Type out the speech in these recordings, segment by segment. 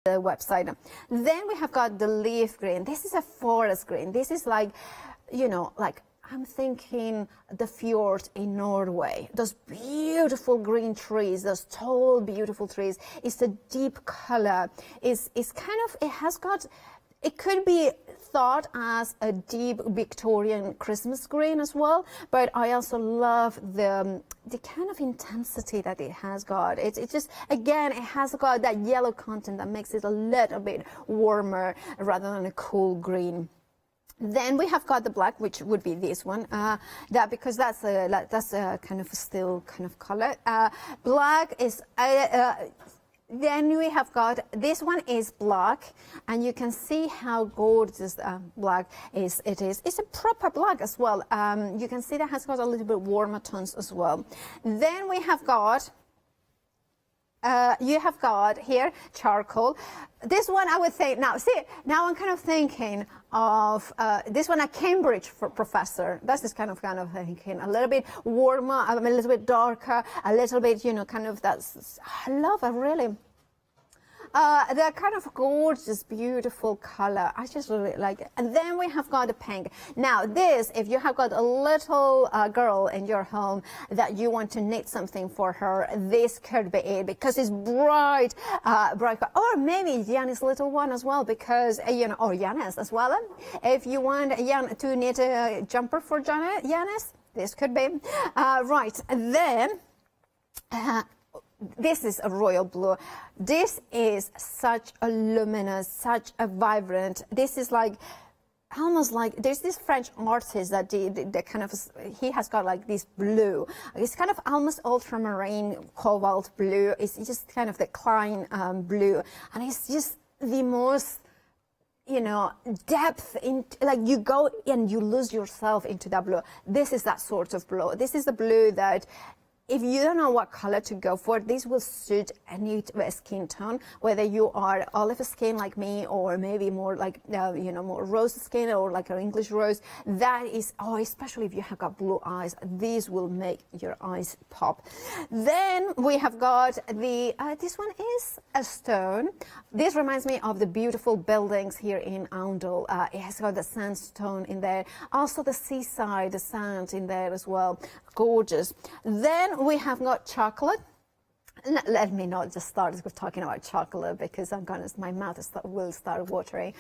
the website. Then we have got the leaf green. This is a forest green. This is like, you know, like I'm thinking the fjords in Norway, those beautiful green trees, those tall, beautiful trees. It's a deep color. It's kind of, it has got, it could be thought as a deep Victorian Christmas green as well, but I also love the kind of intensity that it has got. It just, again, it has got that yellow content that makes it a little bit warmer rather than a cool green. Then we have got the black, which would be this one, because that's a kind of a still kind of color. Black is, then we have got, this one is black, and you can see how gorgeous black is. It's a proper black as well. You can see that has got a little bit warmer tones as well. Then we have got, you have got here charcoal. This one I would say, now see, now I'm kind of thinking of this one, a Cambridge professor. That's this kind of thinking, a little bit warmer, a little bit darker, a little bit, you know, kind of that's, I love it really. The kind of gorgeous, beautiful color. I just really like it. And then we have got the pink. Now this, if you have got a little girl in your home that you want to knit something for her, this could be it, because it's bright, bright. Or maybe Yanni's little one as well, because, you know, or Yannis as well. If you want Jan to knit a jumper for Yannis, this could be. Right, and then, this is a royal blue. This is such a luminous, such a vibrant. This is like, almost like, there's this French artist that the kind of, he has got like this blue. It's kind of almost ultramarine cobalt blue. It's just kind of the Klein blue. And it's just the most, you know, depth in, like you go and you lose yourself into that blue. This is that sort of blue. This is the blue that, if you don't know what color to go for, this will suit any skin tone, whether you are olive skin like me, or maybe more like, you know, more rose skin, or like an English rose. That is, oh, especially if you have got blue eyes, these will make your eyes pop. Then we have got the, this one is a stone. This reminds me of the beautiful buildings here in Oundle. It has got the sandstone in there. Also the seaside, the sand in there as well. Gorgeous. Then we have got chocolate. Let me not just start with talking about chocolate, because I'm gonna, my mouth will start watering.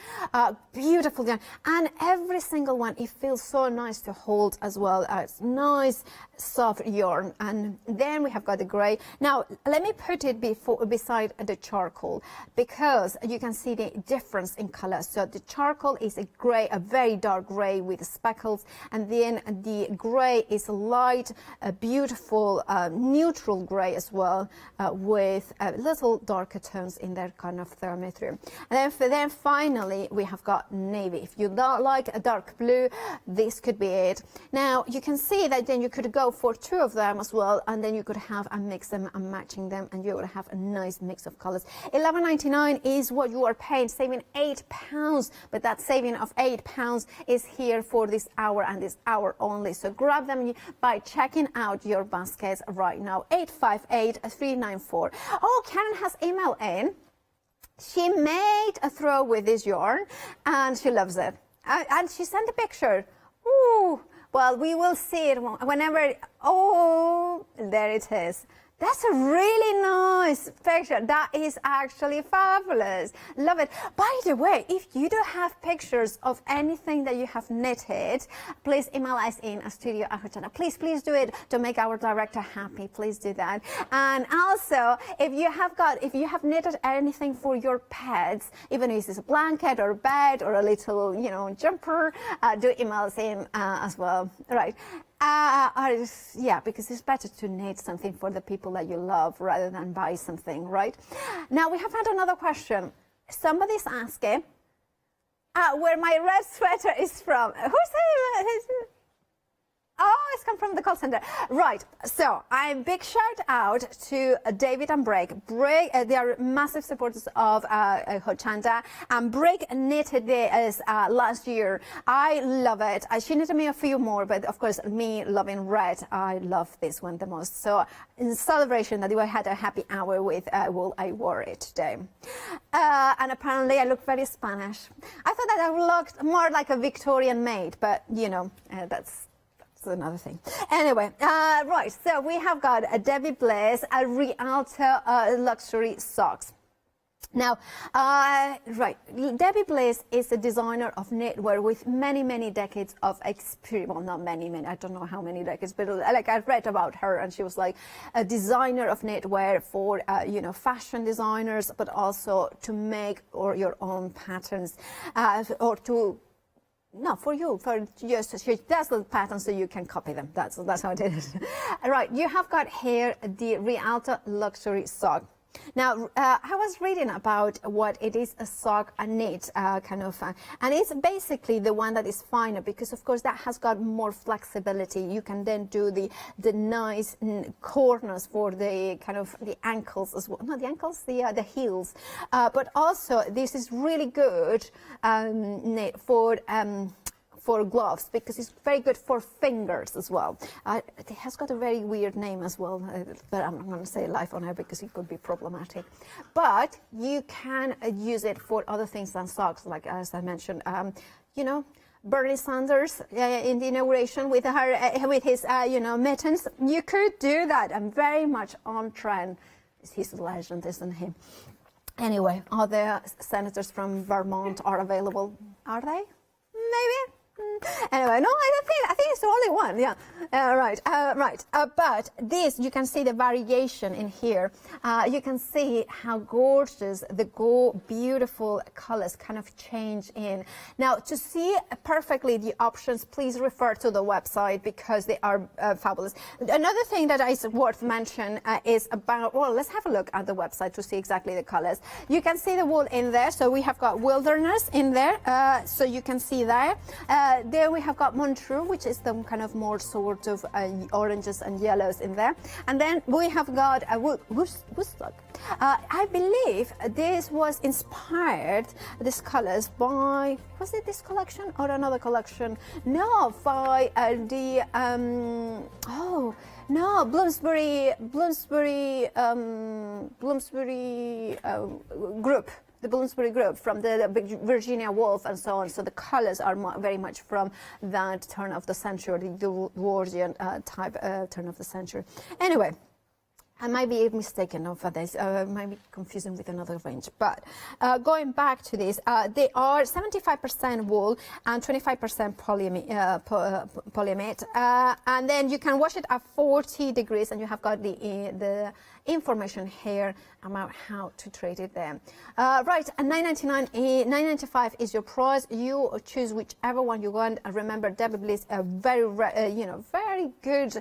Beautiful yarn, and every single one, it feels so nice to hold as well. It's nice, soft yarn. And then we have got the grey. Now let me put it beside the charcoal, because you can see the difference in color. So the charcoal is a grey, a very dark grey with speckles, and then the grey is a light, a beautiful neutral grey as well. With little darker tones in their kind of thermometry. And then finally we have got navy. If you don't like a dark blue, this could be it. Now you can see that then you could go for two of them as well, and then you could have and mix them and matching them, and you would have a nice mix of colors. £11.99 is what you are paying, saving £8, but that saving of £8 is here for this hour and this hour only. So grab them by checking out your baskets right now. 858-394. Oh, Karen has emailed in. She made a throw with this yarn and she loves it. And she sent a picture. Ooh, well, we will see it whenever. Oh, there it is. That's a really nice picture. That is actually fabulous. Love it. By the way, if you do have pictures of anything that you have knitted, please email us in studio@Hochanda. Please do it to make our director happy. Please do that. And also, if you have knitted anything for your pets, even if it's a blanket or a bed or a little, you know, jumper, do email us in as well. Right. Yeah, because it's better to knit something for the people that you love rather than buy something, right? Now we have had another question. Somebody's asking where my red sweater is from. Who's saying? Oh, it's come from the call center. Right. So, a big shout out to David and Break. They are massive supporters of Hochanda. And Break knitted this last year. I love it. She knitted me a few more, but of course, me loving red, I love this one the most. So, in celebration that I had a happy hour with wool, I wore it today. And apparently, I look very Spanish. I thought that I looked more like a Victorian maid, but you know, that's another thing. Anyway, right, so we have got a Debbie Bliss, a Rialto luxury socks. Now, right, Debbie Bliss is a designer of knitwear with many, many decades of experience. Well, not many, I don't know how many decades, but like I've read about her, and she was like a designer of knitwear for, you know, fashion designers, but also to make your own patterns, or to no, for you, for just she does the patterns so you can copy them. That's how it is. Right, you have got here the Rialto luxury sock. Now, I was reading about what it is, a sock, a knit kind of, and it's basically the one that is finer because, of course, that has got more flexibility. You can then do the nice corners for the kind of the ankles as well. Not the ankles, the heels. But also, this is really good knit for gloves because it's very good for fingers as well. It has got a very weird name as well, but I'm not going to say it live on air because it could be problematic. But you can use it for other things than socks, like as I mentioned, you know, Bernie Sanders in the inauguration with his you know, mittens. You could do that. I'm very much on trend. He's a legend, isn't he? Anyway, other senators from Vermont are available. Are they? Maybe. Anyway, no, I think it's the only one. Yeah, right. But this, you can see the variation in here. You can see how gorgeous the beautiful colors kind of change in. Now, to see perfectly the options, please refer to the website because they are fabulous. Another thing that is worth mention is about. Well, let's have a look at the website to see exactly the colors. You can see the wool in there. So we have got Wilderness in there. So you can see there. There we have got Montreux, which is the kind of more sort of oranges and yellows in there. And then we have got Woodstock. I believe this was inspired, these colors, by, was it this collection or another collection? No, by Bloomsbury group. The Bloomsbury group from the Virginia Woolf and so on. So the colors are very much from that turn of the century, the Edwardian type turn of the century. Anyway, I might be mistaken for this. I might be confusing with another range. But going back to this, they are 75% wool and 25% polyamide. And then you can wash it at 40 degrees, and you have got the information here about how to treat it there. Right, and $9.95 is your price. You choose whichever one you want. And remember, Debbie Bliss, a very good,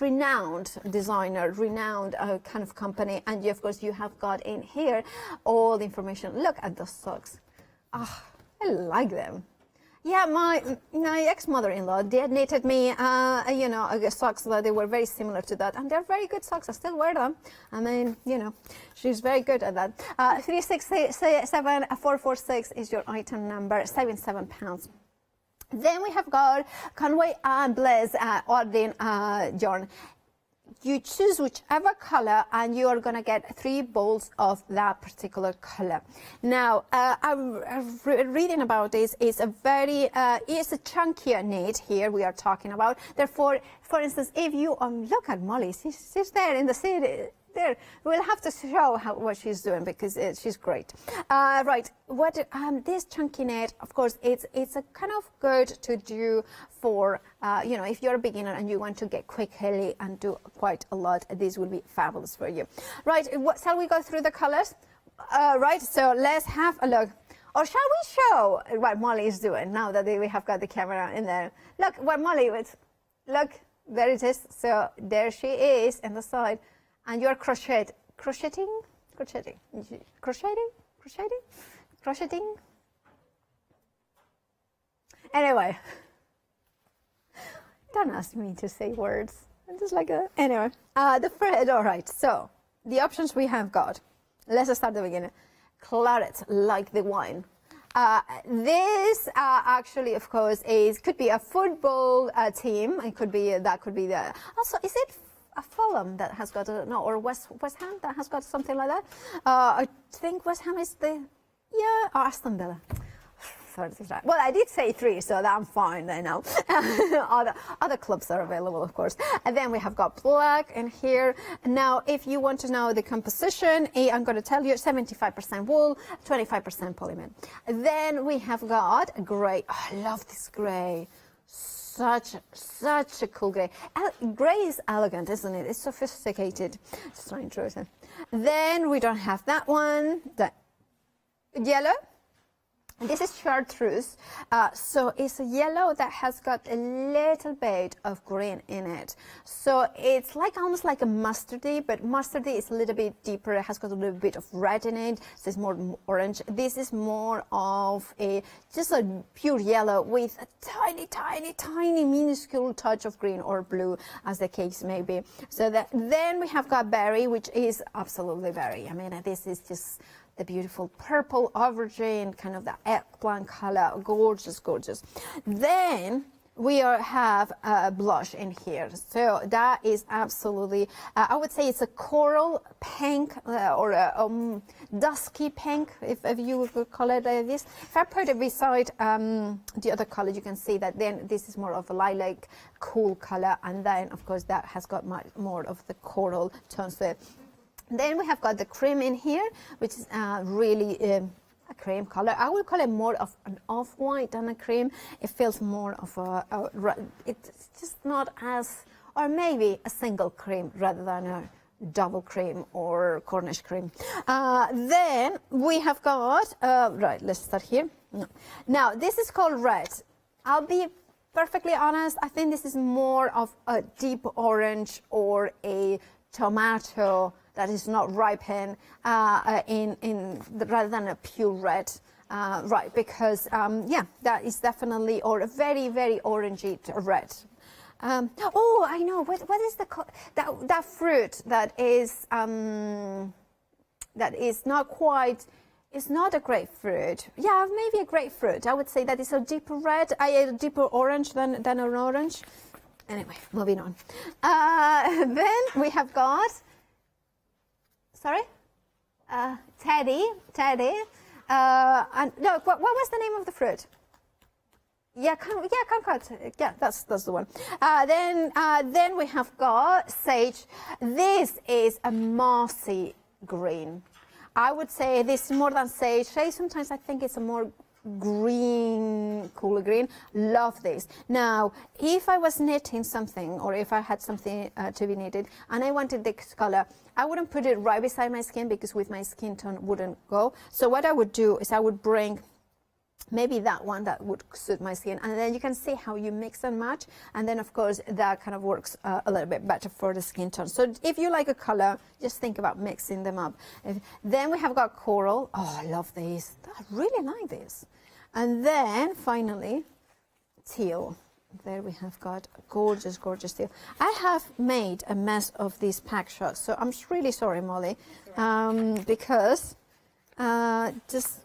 renowned designer, renowned kind of company. And of course, you have got in here all the information. Look at those socks. Oh, I like them. Yeah, my ex-mother-in-law did knitted me, socks that they were very similar to that, and they're very good socks. I still wear them. I mean, you know, she's very good at that. 367446 is your item number, £77. Then we have got Conway and Bliss ordering yarn. You choose whichever color, and you are going to get 3 balls of that particular color. Now, I'm reading about this. It's a chunkier knit here we are talking about. Therefore, for instance, if you look at Molly, she's there in the city. There, we'll have to show what she's doing because she's great. Right, this chunky knit, of course, it's a kind of good to do for if you're a beginner and you want to get quickly and do quite a lot. This will be fabulous for you. Right, shall we go through the colors? Right, so let's have a look. Or shall we show what Molly is doing now that we have got the camera in there? Look what Molly is. Look, there it is. So there she is in the side. And you're crocheting. Anyway, don't ask me to say words. I'm just like anyway. The thread. All right. So the options we have got. Let's start at the beginning. Claret, like the wine. This actually, of course, could be a football team. It could be the. Also, is it a Fulham that has got or West Ham that has got something like that? I think West Ham is or Aston Villa. Well, I did say 3, so I'm fine. I know. other clubs are available, of course. And then we have got black in here. Now, if you want to know the composition, I'm going to tell you 75% wool, 25% polymer. Then we have got gray. Oh, I love this gray. Such a cool gray. Gray is elegant, isn't it? It's sophisticated. Just trying to it. Then we don't have that one. The yellow. This is chartreuse, so it's a yellow that has got a little bit of green in it. So it's almost like a mustardy, but mustardy is a little bit deeper. It has got a little bit of red in it, so it's more orange. This is more of just a pure yellow with a tiny minuscule touch of green or blue, as the case may be. So then we have got berry, which is absolutely berry. I mean, this is just the beautiful purple aubergine, kind of the eggplant color, gorgeous. Then we have a blush in here. So that is absolutely, I would say it's a coral pink or a dusky pink, if you would call it like this. If I put it beside the other color, you can see that then this is more of a lilac, cool color. And then, of course, that has got much more of the coral tones there. Then we have got the cream in here, which is really a cream color. I would call it more of an off-white than a cream. It feels more of it's just not as, or maybe a single cream rather than a double cream or Cornish cream. Then we have got, right, let's start here. No. Now, this is called red. I'll be perfectly honest, I think this is more of a deep orange or a tomato that is not ripened rather than a pure red, right? Because that is definitely or a very orangey red. Oh, I know. What is that fruit that is not quite? It's not a grapefruit. Yeah, maybe a grapefruit. I would say that is a deeper red, a deeper orange than an orange. Anyway, moving on. Then we have got. Sorry? Teddy. And no, what was the name of the fruit? Kumquat. Yeah, that's the one. Then we have got sage. This is a mossy green. I would say this is more than sage. Sometimes I think it's a more green, cooler green. Love this. Now, if I was knitting something or if I had something to be knitted and I wanted this color, I wouldn't put it right beside my skin because with my skin tone wouldn't go. So what I would do is I would bring maybe that one that would suit my skin, and then you can see how you mix and match, and then of course that kind of works a little bit better for the skin tone. So if you like a color, just think about mixing them up. Then we have got coral. Oh, I love these. I really like this. And then finally teal. There we have got gorgeous teal. I have made a mess of these pack shots, so I'm really sorry, Molly, because just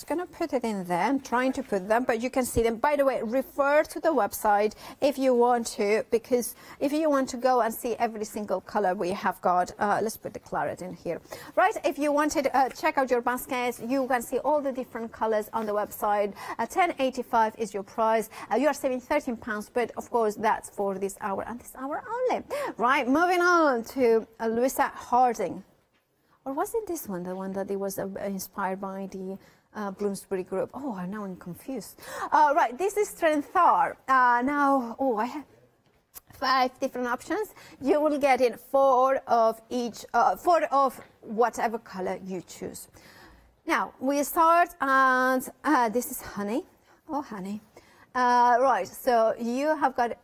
gonna put it in there. I'm trying to put them, but you can see them. By the way, refer to the website if you want to, because if you want to go and see every single color we have got, let's put the claret in here. Right, if you wanted to check out your baskets, you can see all the different colors on the website. $10.85 is your price. You are saving £13, but of course that's for this hour and this hour only. Right, moving on to Luisa Harding. Or was it this one, the one that it was inspired by the Bloomsbury group? Oh, now I'm confused. Right, this is Trenthar. Now, I have 5 different options. You will get in 4 of each, 4 of whatever color you choose. Now, we start and this is honey. Oh, honey. Right, so you have got,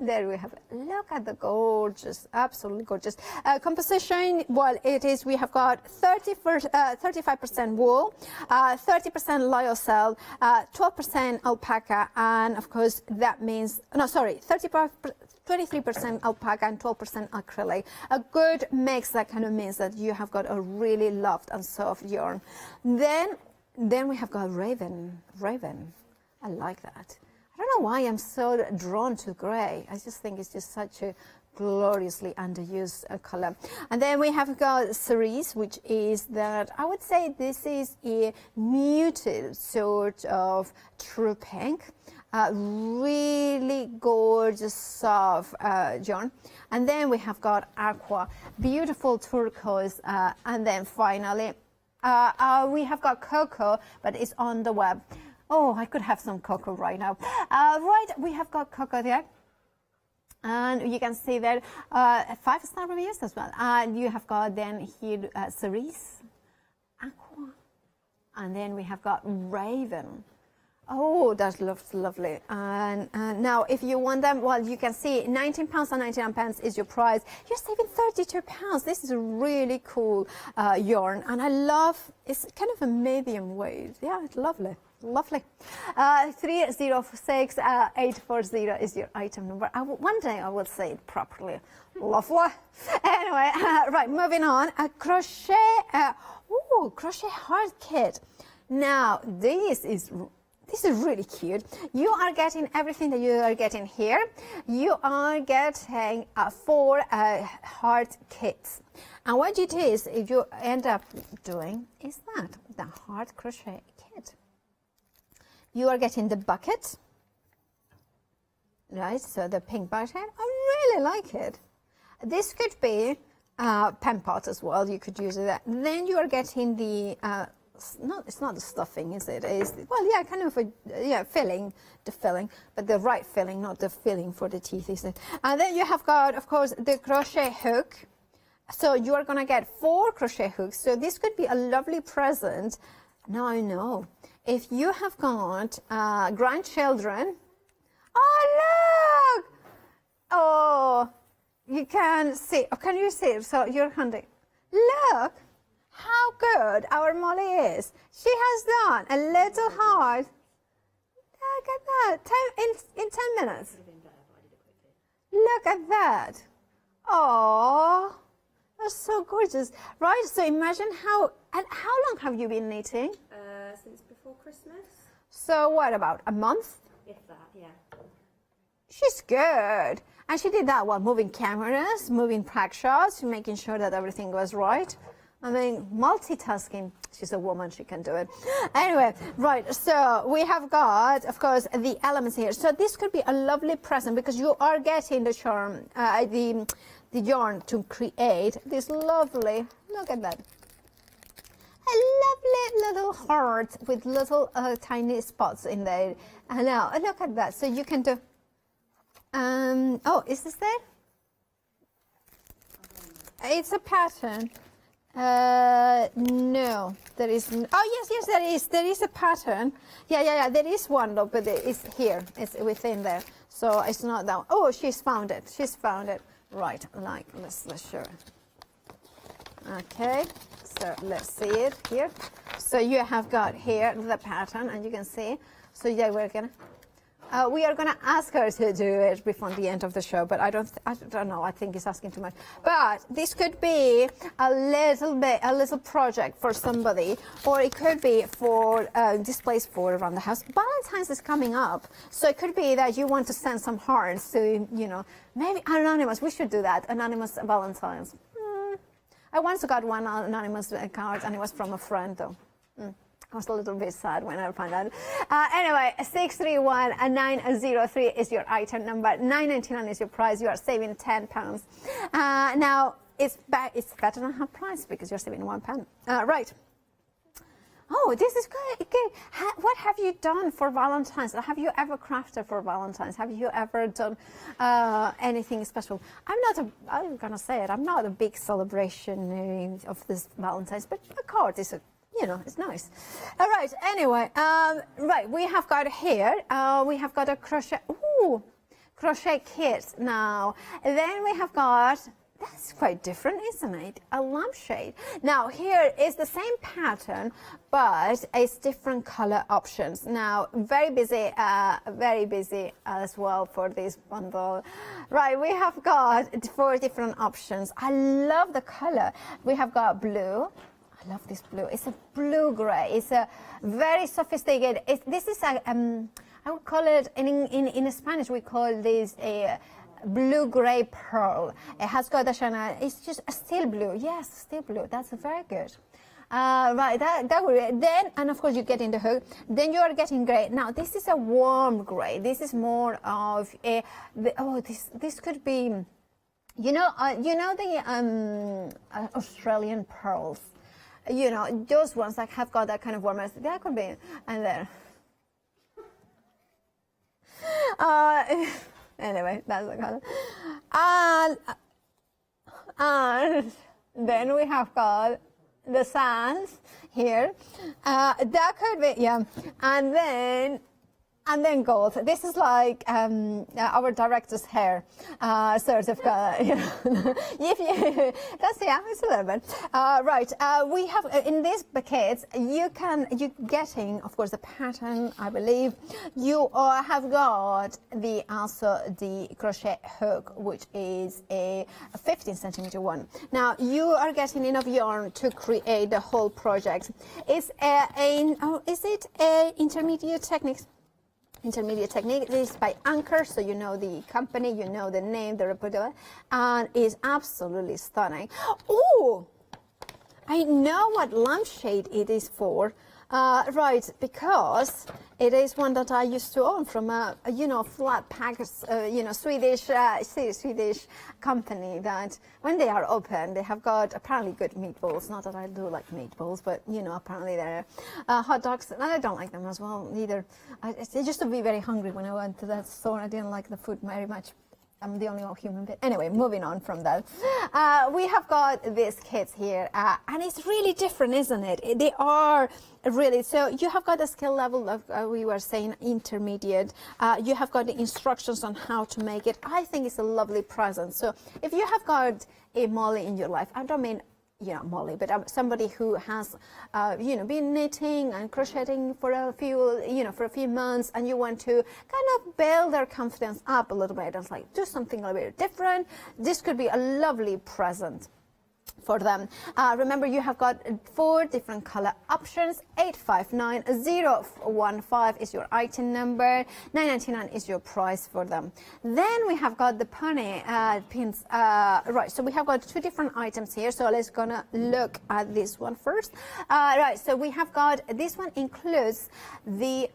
there we have it. Look at the gorgeous, absolutely gorgeous. Composition, well, it is, we have got 35% wool, 30% lyocell, 12% alpaca, and of course that means, no, sorry, 23% alpaca and 12% acrylic. A good mix, that kind of means that you have got a really loved and soft yarn. Then we have got Raven. I like that. I don't know why I'm so drawn to grey. I just think it's just such a gloriously underused color. And then we have got Cerise, which is that, I would say this is a muted sort of true pink. Really gorgeous soft yarn. And then we have got Aqua, beautiful turquoise, and then finally we have got Cocoa, but it's on the web. Oh, I could have some cocoa right now. Right, we have got Cocoa there. And you can see that 5-star reviews as well. And you have got then here Cerise, Aqua, and then we have got Raven. Oh, that looks lovely. And now, if you want them, well, you can see £19 and 99 pence is your price. You're saving £32. This is a really cool yarn, and I love. It's kind of a medium weight. Yeah, it's lovely. Lovely. 306840 is your item number. One day I will say it properly. Lovely. Anyway, right, moving on. Crochet. Crochet heart kit. Now, this is really cute. You are getting everything that you are getting here. You are getting 4 heart kits. And what it is, if you end up doing, is that the heart crochet kit. You are getting the bucket, right? So the pink bucket. I really like it. This could be pen pot as well. You could use it. Then you are getting the it's not the stuffing, is it? It's, well, yeah, kind of filling, the filling, but the right filling, not the filling for the teeth, is it? And then you have got, of course, the crochet hook. So you are gonna get 4 crochet hooks. So this could be a lovely present. Now I know. If you have got grandchildren, oh look! Oh, you can see. Oh, can you see? So you're handing. Look how good our Molly is. She has done a little heart. Look at that. In 10 minutes. Look at that. Oh, that's so gorgeous. Right. So imagine how long have you been knitting? Since before Christmas. So what, about a month? If that, yeah. She's good. And she did that while moving cameras, moving pack shots, making sure that everything was right. I mean, multitasking. She's a woman, she can do it. Anyway, right, so we have got, of course, the elements here. So this could be a lovely present because you are getting the charm, the yarn to create this lovely, look at that. A lovely little heart with little tiny spots in there. And now, look at that. So you can do, oh, is this there? It's a pattern. No, there isn't. Oh, yes, there is. There is a pattern. Yeah, there is one, though, but it's here. It's within there. So it's not that one. Oh, she's found it. She's found it. Right, like, let's show it. Okay. So let's see it here. So you have got here the pattern, and you can see. So yeah, we are gonna ask her to do it before the end of the show, but I don't know. I think it's asking too much. But this could be a little project for somebody, or it could be for displays for around the house. Valentine's is coming up, so it could be that you want to send some hearts to, maybe anonymous. We should do that. Anonymous Valentine's. I once got one anonymous card, and it was from a friend, though. I was a little bit sad when I found out. Anyway, 631903 is your item number. $9.99 is your price. You are saving £10. Now, it's better than half price because you're saving £1. Right. Oh, this is good. What have you done for Valentine's? Have you ever crafted for Valentine's? Have you ever done anything special? I'm going to say it, I'm not a big celebration of this Valentine's, but a card is you know, it's nice. All right, anyway, right, we have got here, we have got a crochet kit now. Then we have got, that's quite different, isn't it? A lampshade. Now here is the same pattern, but it's different color options. Now very busy as well for this bundle. Right, we have got 4 different options. I love the color. We have got blue. I love this blue. It's a blue gray. It's a very sophisticated. This is a I would call it in Spanish. We call this a blue gray pearl. It has got a shine. It's just a steel blue. Yes, steel blue. That's very good. Right, that would then, and of course you get in the hook. Then you are getting gray. Now this is a warm gray. This is more of a. This could be, you know the Australian pearls. You know, those ones that have got that kind of warmness. That could be, and then. Anyway, that's the color. And then we have got the sands here. That could be, yeah. And then gold. This is like our director's hair, sort of color. You know. That's, yeah, it's a little bit. Right, we have in these buckets. You're getting, of course, the pattern. I believe you have got also the crochet hook, which is a 15 centimeter one. Now you are getting enough yarn to create the whole project. Is it a intermediate techniques? Intermediate technique. This is by Anchor, so you know the company, you know the name, the reputable, and is absolutely stunning. Oh, I know what lampshade it is for. Right, because it is one that I used to own from a flat pack, Swedish company that when they are open, they have got apparently good meatballs. Not that I do like meatballs, but apparently they're hot dogs, and I don't like them as well either. I used to be very hungry when I went to that store. I didn't like the food very much. I'm the only human being. Anyway, moving on from that. We have got these kits here, and it's really different, isn't it? They are really, so you have got the skill level of, we were saying, intermediate. You have got the instructions on how to make it. I think it's a lovely present. So if you have got a Molly in your life, I don't mean Molly, but somebody who has, been knitting and crocheting for a few months, and you want to kind of build their confidence up a little bit. It's like, do something a little bit different. This could be a lovely present for them. Remember, you have got 4 different color options. 859015 is your item number. 9.99 is your price for them. Then we have got the pony pins. Right, so we have got 2 different items here. So let's gonna look at this one first. Right, so we have got, this one includes the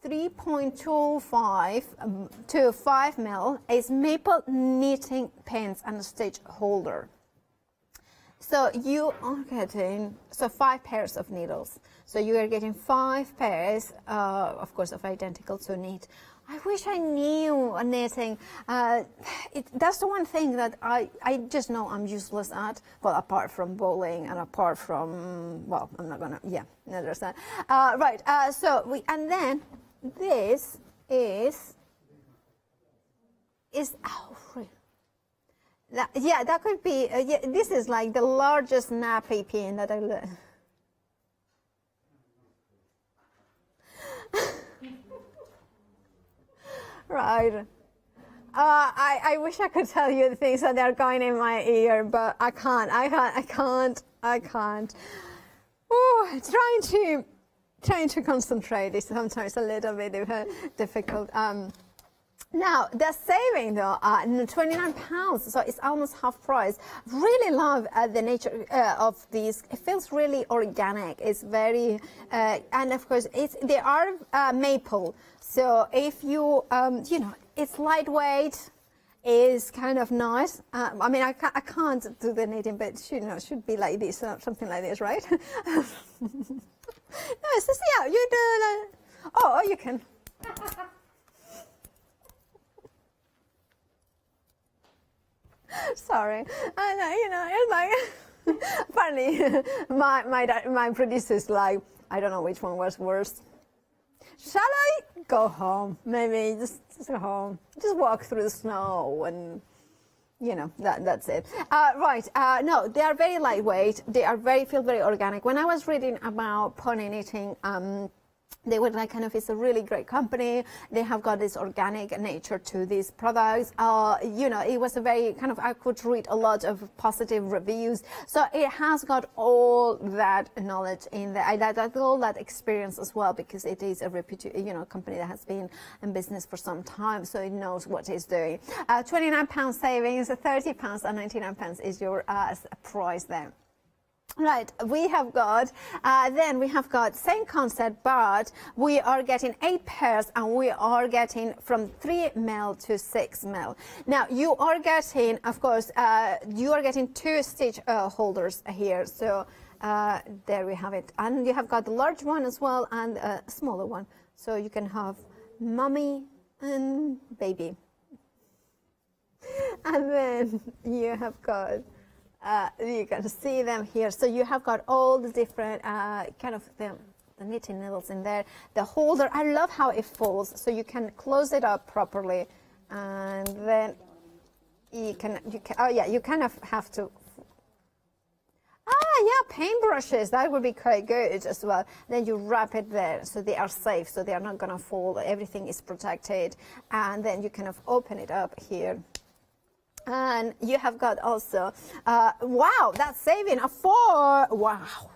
3.25 to 5 mil is maple knitting pins and a stitch holder. So you are getting 5 pairs of needles. So you are getting 5 pairs, of course, of identical to knit. I wish I knew knitting. That's the one thing that I just know I'm useless at. Well, apart from bowling and apart from, well, I'm not gonna, understand. Right. So and then this is that could be, this is like the largest nappy pin that I learned. Right. I wish I could tell you the things that are going in my ear, but I can't. Oh, trying to concentrate is sometimes a little bit difficult. Now, the saving though, £29, so it's almost half price. Really love the nature of these. It feels really organic. It's very, and of course, they are maple. So if you, it's lightweight, is kind of nice. I mean, I can't do the knitting, but should be like this, something like this, right? No, it's just, yeah, you do. Oh, you can. Sorry, I know, it's like Apparently, my producer's like, I don't know which one was worse. Shall I go home? Maybe just go home. Just walk through the snow and, you know, that's it. Right. No, they are very lightweight. They are feel very organic. When I was reading about pony knitting, they were like, kind of, it's a really great company. They have got this organic nature to these products. You know, it was a very kind of, I could read a lot of positive reviews. So it has got all that knowledge in there, all that experience as well, because it is a reputed, you know, company that has been in business for some time. So it knows what it's doing. £29 savings, £30 and £99 is your price there. Right, we have got, then we have got same concept, but we are getting 8 pairs and we are getting from 3 mil to 6 mil. Now you are getting, of course, you are getting 2 stitch holders here. So there we have it. And you have got the large one as well and a smaller one. So you can have mommy and baby. And then you have got, you can see them here. So you have got all the different kind of the knitting needles in there. The holder, I love how it folds, so you can close it up properly, and then you can. Oh yeah, you kind of have to. Yeah, paintbrushes, that would be quite good as well. Then you wrap it there, so they are safe, so they are not gonna fall. Everything is protected, and then you kind of open it up here. And you have got also, wow, that's saving a 4. Wow.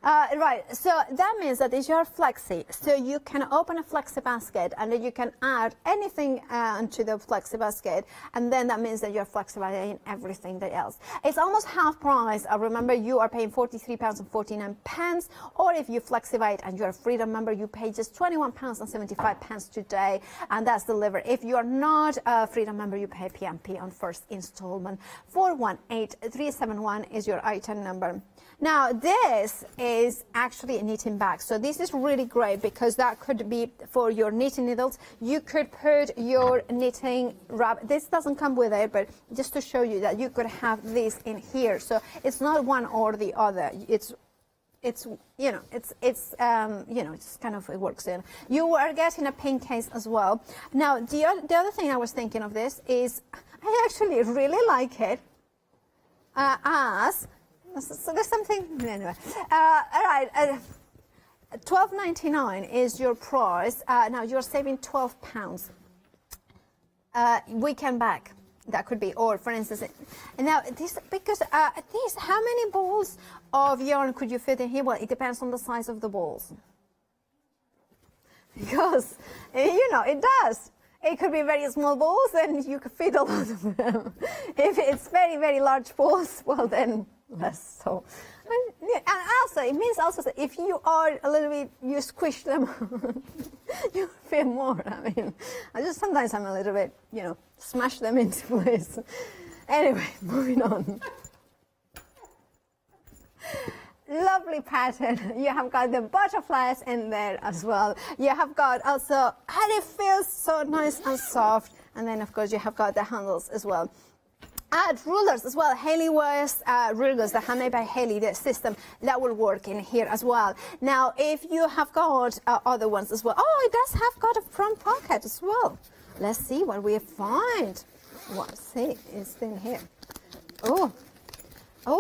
Right, so that means that if you're flexi, so you can open a flexi basket and then you can add anything into the flexi basket, and then that means that you're flexible in everything else. It's almost half price. Remember, you are paying £43.49, or if you flexify it and you're a Freedom member, you pay just £21.75 today, and that's delivered. If you are not a Freedom member, you pay PMP on first installment. 418371 is your item number. Now this is actually a knitting bag, so this is really great because that could be for your knitting needles. You could put your knitting wrap. This doesn't come with it, but just to show you that you could have this in here. So it's not one or the other. It's you know, it's kind of, it works in. You are getting a pin case as well. Now the other thing I was thinking of this is I actually really like it so there's something anyway. All right, £12.99 is your price. Now you're saving £12. Weekend back, that could be, or for instance, now this, because this, how many balls of yarn could you fit in here? Well, it depends on the size of the balls, because you know it does. It could be very small balls, and you could fit a lot of them. If it's very, very large balls, well then less so. And also, it means also that if you are a little bit, you squish them, you feel more. I mean, sometimes I'm a little bit, you know, smash them into place. Anyway, moving on. Lovely pattern. You have got the butterflies in there as well. You have got also, and it feels so nice and soft. And then of course you have got the handles as well. Add rulers as well. Haley wears rulers, the handmade by Haley, the system that will work in here as well. Now, if you have got other ones as well, oh, it does have got a front pocket as well. Let's see what we find. What? See, it's in here. Oh,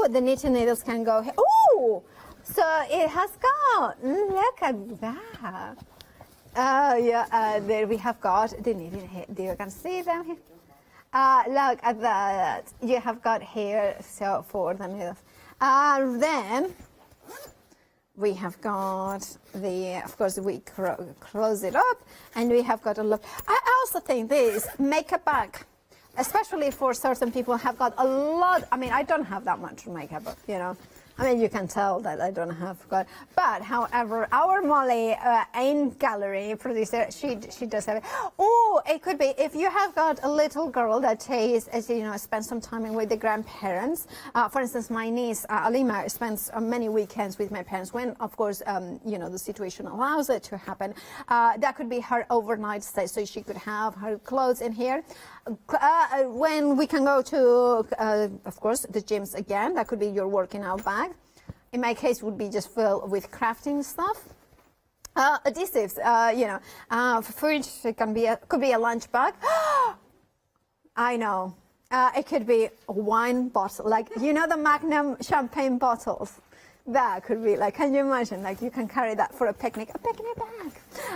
the knitting needles can go here. Oh, so it has got. Look at that. Yeah. There we have got the knitting here. You can see them here. Look at that. You have got here, so for the needles. Then we have got the, of course, we close it up, and we have got a look. I also think this makeup bag, especially for certain people, have got a lot. I mean, I don't have that much makeup, but you know, I mean, you can tell that I don't have got, but however, our Molly in gallery producer, she does have it. Oh, it could be if you have got a little girl that is, as you know, spends some time with the grandparents. For instance, my niece Alima spends many weekends with my parents when, of course, you know, the situation allows it to happen. That could be her overnight stay, so she could have her clothes in here. When we can go to, of course, the gyms again, that could be your working out bag. In my case, would be just filled with crafting stuff. Adhesives, you know, food could be a lunch bag. I know. It could be a wine bottle, like, you know, the Magnum champagne bottles. That could be like, can you imagine, like, you can carry that for a picnic bag.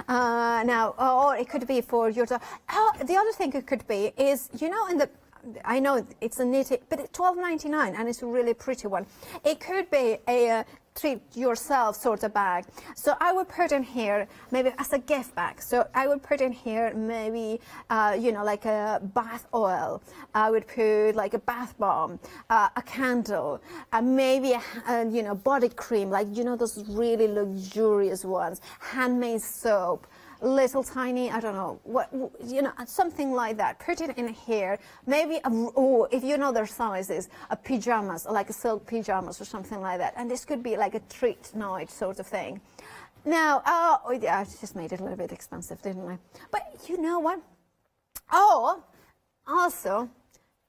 Now, or it could be for your, the other thing it could be is, you know, I know it's a knitted, but it's $12.99 and it's a really pretty one. It could be a treat yourself sort of bag. So I would put in here maybe as a gift bag. So I would put in here maybe, you know, like a bath oil. I would put like a bath bomb, a candle, maybe a, you know, body cream, like, you know, those really luxurious ones, handmade soap. Little tiny, I don't know, what, you know, something like that. Put it in here. Maybe, if you know their sizes, a pajamas, like a silk pajamas or something like that. And this could be like a treat night sort of thing. Now, oh yeah, I just made it a little bit expensive, didn't I? But you know what? Oh, also,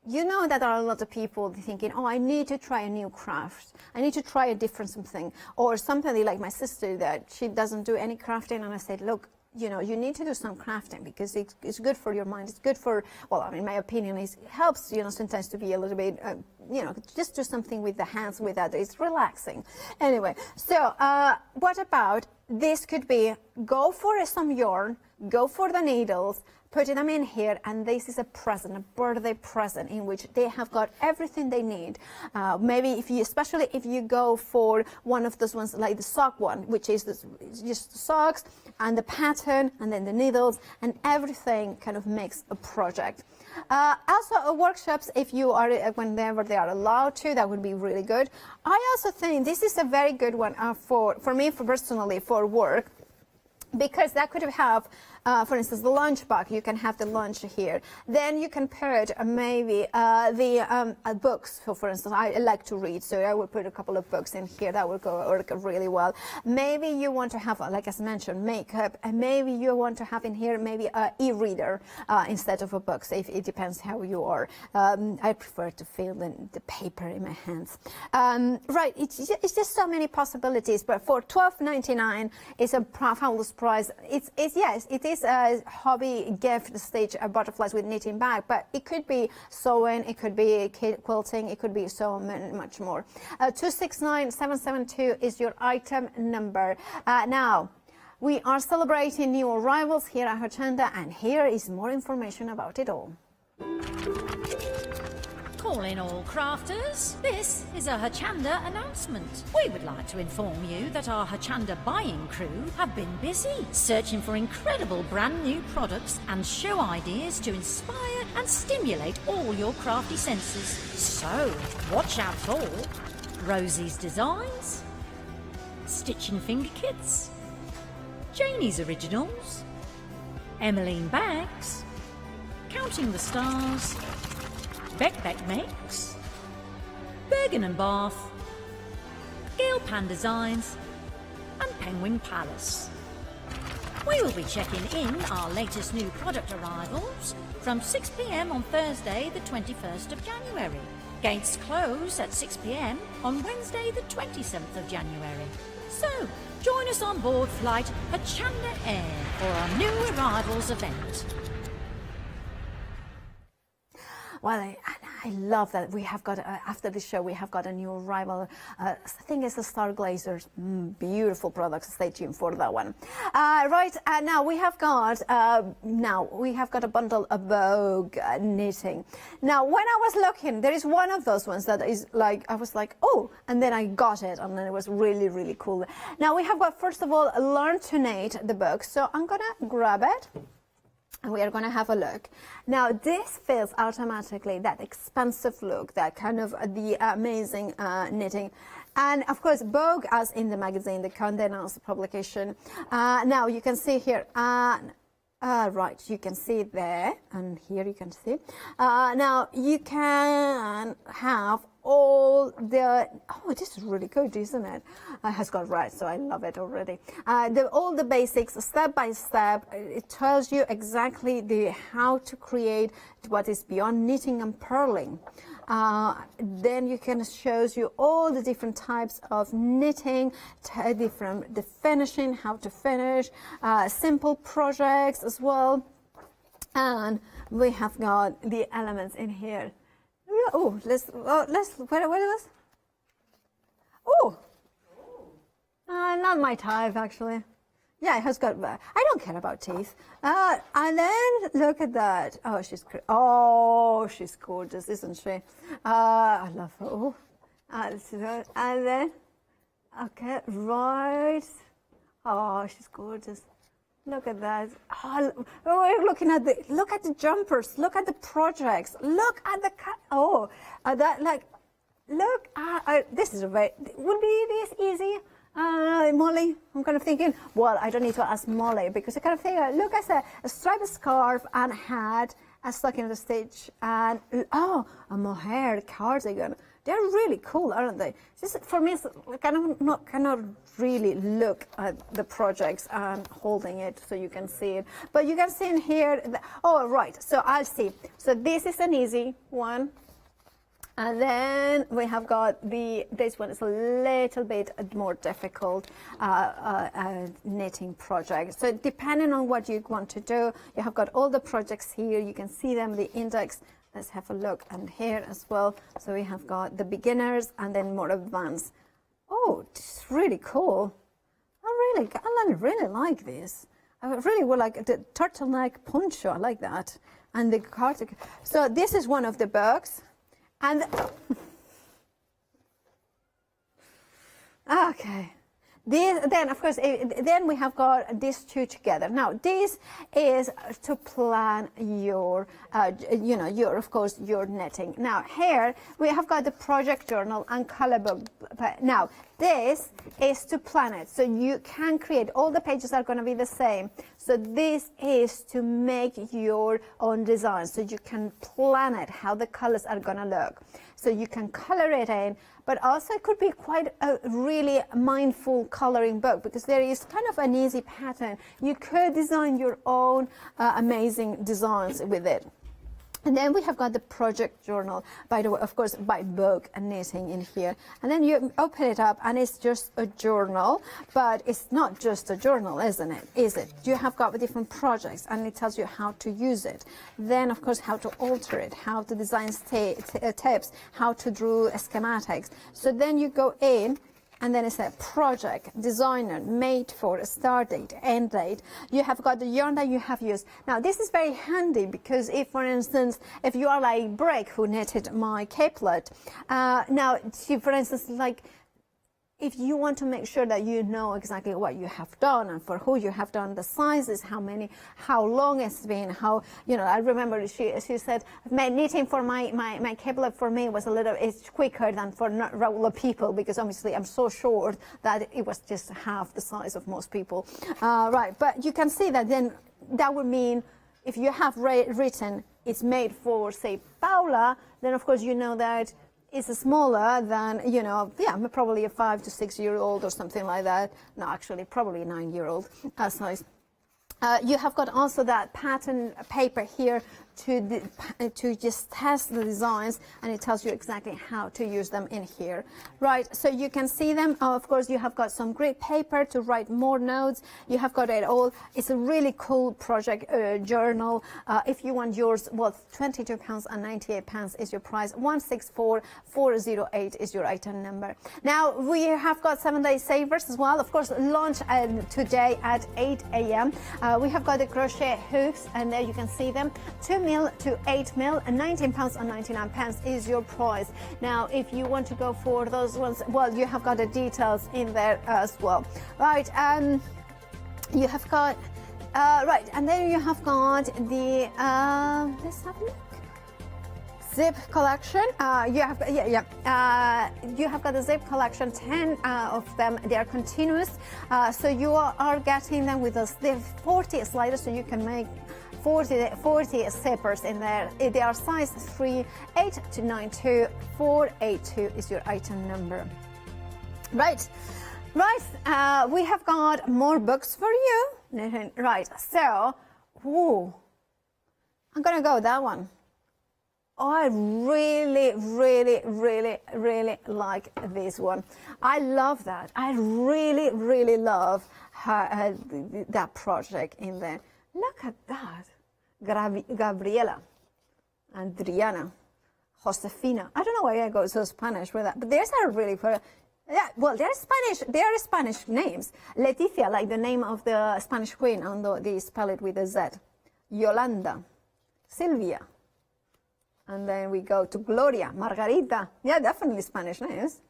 you know that there are a lot of people thinking, oh, I need to try a new craft. I need to try a different something. Or somebody like my sister that she doesn't do any crafting. And I said, look, you know, you need to do some crafting because it's good for your mind. It's good for, well, I mean, my opinion is it helps, you know, sometimes to be a little bit, you know, just do something with the hands with that. It's relaxing. Anyway, so what about this could be, go for some yarn, go for the needles, put them in here, and this is a present, a birthday present in which they have got everything they need. Maybe if you, especially if you go for one of those ones like the sock one, which is just the socks and the pattern and then the needles and everything kind of makes a project. Also workshops, if you are, whenever they are allowed to, that would be really good. I also think this is a very good one for me, personally, for work, because that could have, for instance, the lunch bag. You can have the lunch here. Then you can put maybe the books. So, for instance, I like to read, so I will put a couple of books in here. That will work really well. Maybe you want to have, like I mentioned, makeup, and maybe you want to have in here maybe an e-reader instead of a book. So it depends how you are. I prefer to feel the paper in my hands. Right, it's just so many possibilities. But for $12.99, it's a fabulous price. Yes, it is a hobby gift stage butterflies with knitting bag, but it could be sewing, it could be quilting, it could be so much more. 269772 is your item number. Now, we are celebrating new arrivals here at Hochanda, and here is more information about it all. Calling all crafters, this is a Hochanda announcement. We would like to inform you that our Hochanda buying crew have been busy searching for incredible brand new products and show ideas to inspire and stimulate all your crafty senses. So, watch out for Rosie's Designs, Stitching Finger Kits, Janie's Originals, Emmeline Bags, Counting the Stars, Beck Makes, Bergen and Bath, Gale Pan Designs, and Penguin Palace. We will be checking in our latest new product arrivals from 6 p.m. on Thursday the 21st of January, gates close at 6 p.m. on Wednesday the 27th of January. So, join us on board flight Hochanda Air for our new arrivals event. Well, I love that we have got, after the show, we have got a new arrival. I think it's the Starglazers. Beautiful products. Stay tuned for that one. Right, now we have got, a bundle of Vogue knitting. Now, when I was looking, there is one of those ones that is like, I was like, oh, and then I got it, and then it was really, really cool. Now, we have got, first of all, Learn to Knit, the book. So I'm going to grab it. And we are going to have a look. Now, this feels automatically that expensive look, that kind of the amazing knitting. And of course, Vogue, as in the magazine, the Condé Nast publication. Now you can see here, right, you can see it there, and here you can see. Now you can have all the, oh, this is really good, isn't it? It has got red, so I love it already. All the basics, step by step. It tells you exactly how to create what is beyond knitting and purling. Then you can shows you all the different types of knitting, the finishing, how to finish, simple projects as well. And we have got the elements in here. Oh, what is this? Oh, not my type actually. Yeah, it has got, I don't care about teeth. And then look at that. Oh, she's gorgeous, isn't she? I love her. Oh, and then, okay, right. Oh, she's gorgeous. Look at that. Oh, we're looking at look at the jumpers. Look at the projects. Look at the that, like, look. This is would be this easy. Molly, I'm kind of thinking, well, I don't need to ask Molly because I kind of think, look at a striped scarf and hat, stuck in the stitch, and a mohair cardigan. They're really cool, aren't they? Just for me, it's cannot really look at the projects and holding it so you can see it. But you can see in here, oh, right, so I'll see. So this is an easy one. And then we have got this one is a little bit more difficult knitting project. So depending on what you want to do, you have got all the projects here. You can see them, the index. Let's have a look, and here as well. So we have got the beginners and then more advanced. Oh, this is really cool. I really like this. I really would like the turtleneck poncho. I like that, and the cardigan. So this is one of the books. And okay, then of course, then we have got these two together. Now this is to plan your, of course, your knitting. Now here we have got the project journal and color book. Now this is to plan it, so you can create, all the pages are going to be the same. So this is to make your own design, so you can plan it, how the colors are going to look. So you can color it in, but also it could be quite a really mindful coloring book because there is kind of an easy pattern. You could design your own amazing designs with it. And then we have got the project journal, by the way, of course, by Vogue and knitting in here. And then you open it up and it's just a journal, but it's not just a journal, isn't it? Is it? You have got different projects and it tells you how to use it. Then, of course, how to alter it, how to design tips, how to draw schematics. So then you go in, and then it's a project, designer, made for, start date, end date. You have got the yarn that you have used. Now, this is very handy because if, for instance, if you are like Break, who knitted my capelet, now, see, for instance, like, if you want to make sure that you know exactly what you have done and for who you have done, the sizes, how long it's been, I remember she said, knitting for my capelet for me was it's quicker than for regular people because obviously I'm so short that it was just half the size of most people. Right, but you can see that then that would mean if you have written it's made for, say, Paula, then of course you know that it's smaller than, probably a 5 to 6 year old or something like that. No, actually, probably a 9-year-old size. You have got also that pattern paper here to just test the designs, and it tells you exactly how to use them in here. Right, so you can see them. Of course, you have got some great paper to write more notes. You have got it all. It's a really cool project journal. If you want yours, well, £22.98 is your price. 164408 is your item number. Now, we have got 7-day savers as well. Of course, launch today at 8 a.m. We have got the crochet hooks, and there you can see them. 2 mil to 8 mil, and £19.99 is your price. Now, if you want to go for those ones, well, you have got the details in there as well. Right, you have got, right, and then you have got the, let's have a look. zip collection. You have you have got the zip collection, 10 of them. They are continuous, so you are getting them with those 40 sliders, so you can make 40 zippers in there. They are size 3, 8 to 92, 482 is your item number. Right, we have got more books for you. Right, so, ooh, I'm gonna go with that one. I really like this one. I love that. I really love that project in there. Look at that. Gabriela, Adriana, Josefina. I don't know why I go so Spanish with that, but these are really for. Yeah, well, they're Spanish. They are Spanish names. Leticia, like the name of the Spanish queen, although they spell it with a Z. Yolanda, Silvia, and then we go to Gloria, Margarita. Yeah, definitely Spanish names.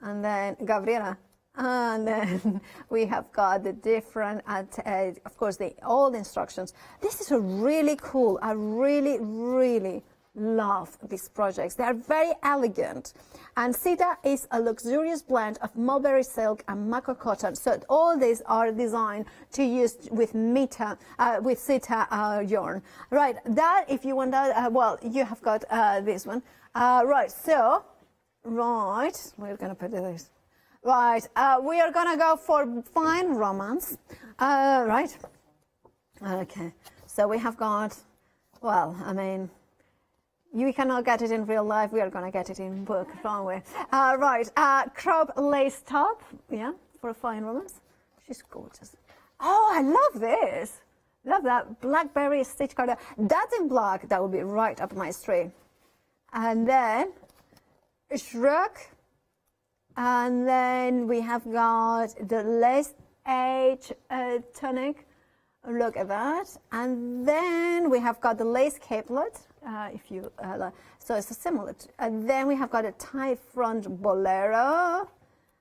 And then Gabriela, and then we have got the different, of course, all the instructions. This is a really cool. I really love these projects. They are very elegant. And Sita is a luxurious blend of mulberry silk and maca cotton. So all these are designed to use with Sita yarn. Right, that if you want that, well, you have got this one. Right, so, right, we're gonna put this. Right, we are gonna go for fine romance. Right, okay. So we have got, well, I mean, you cannot get it in real life. We are going to get it in book, don't we? Right, crop lace top, yeah, for a fine romance. She's gorgeous. Oh, I love this. Love that blackberry stitch card. That's in black. That would be right up my street. And then shrug. And then we have got the lace edge tunic. Look at that. And then we have got the lace capelet. If you so it's a similar and then we have got a tie front bolero,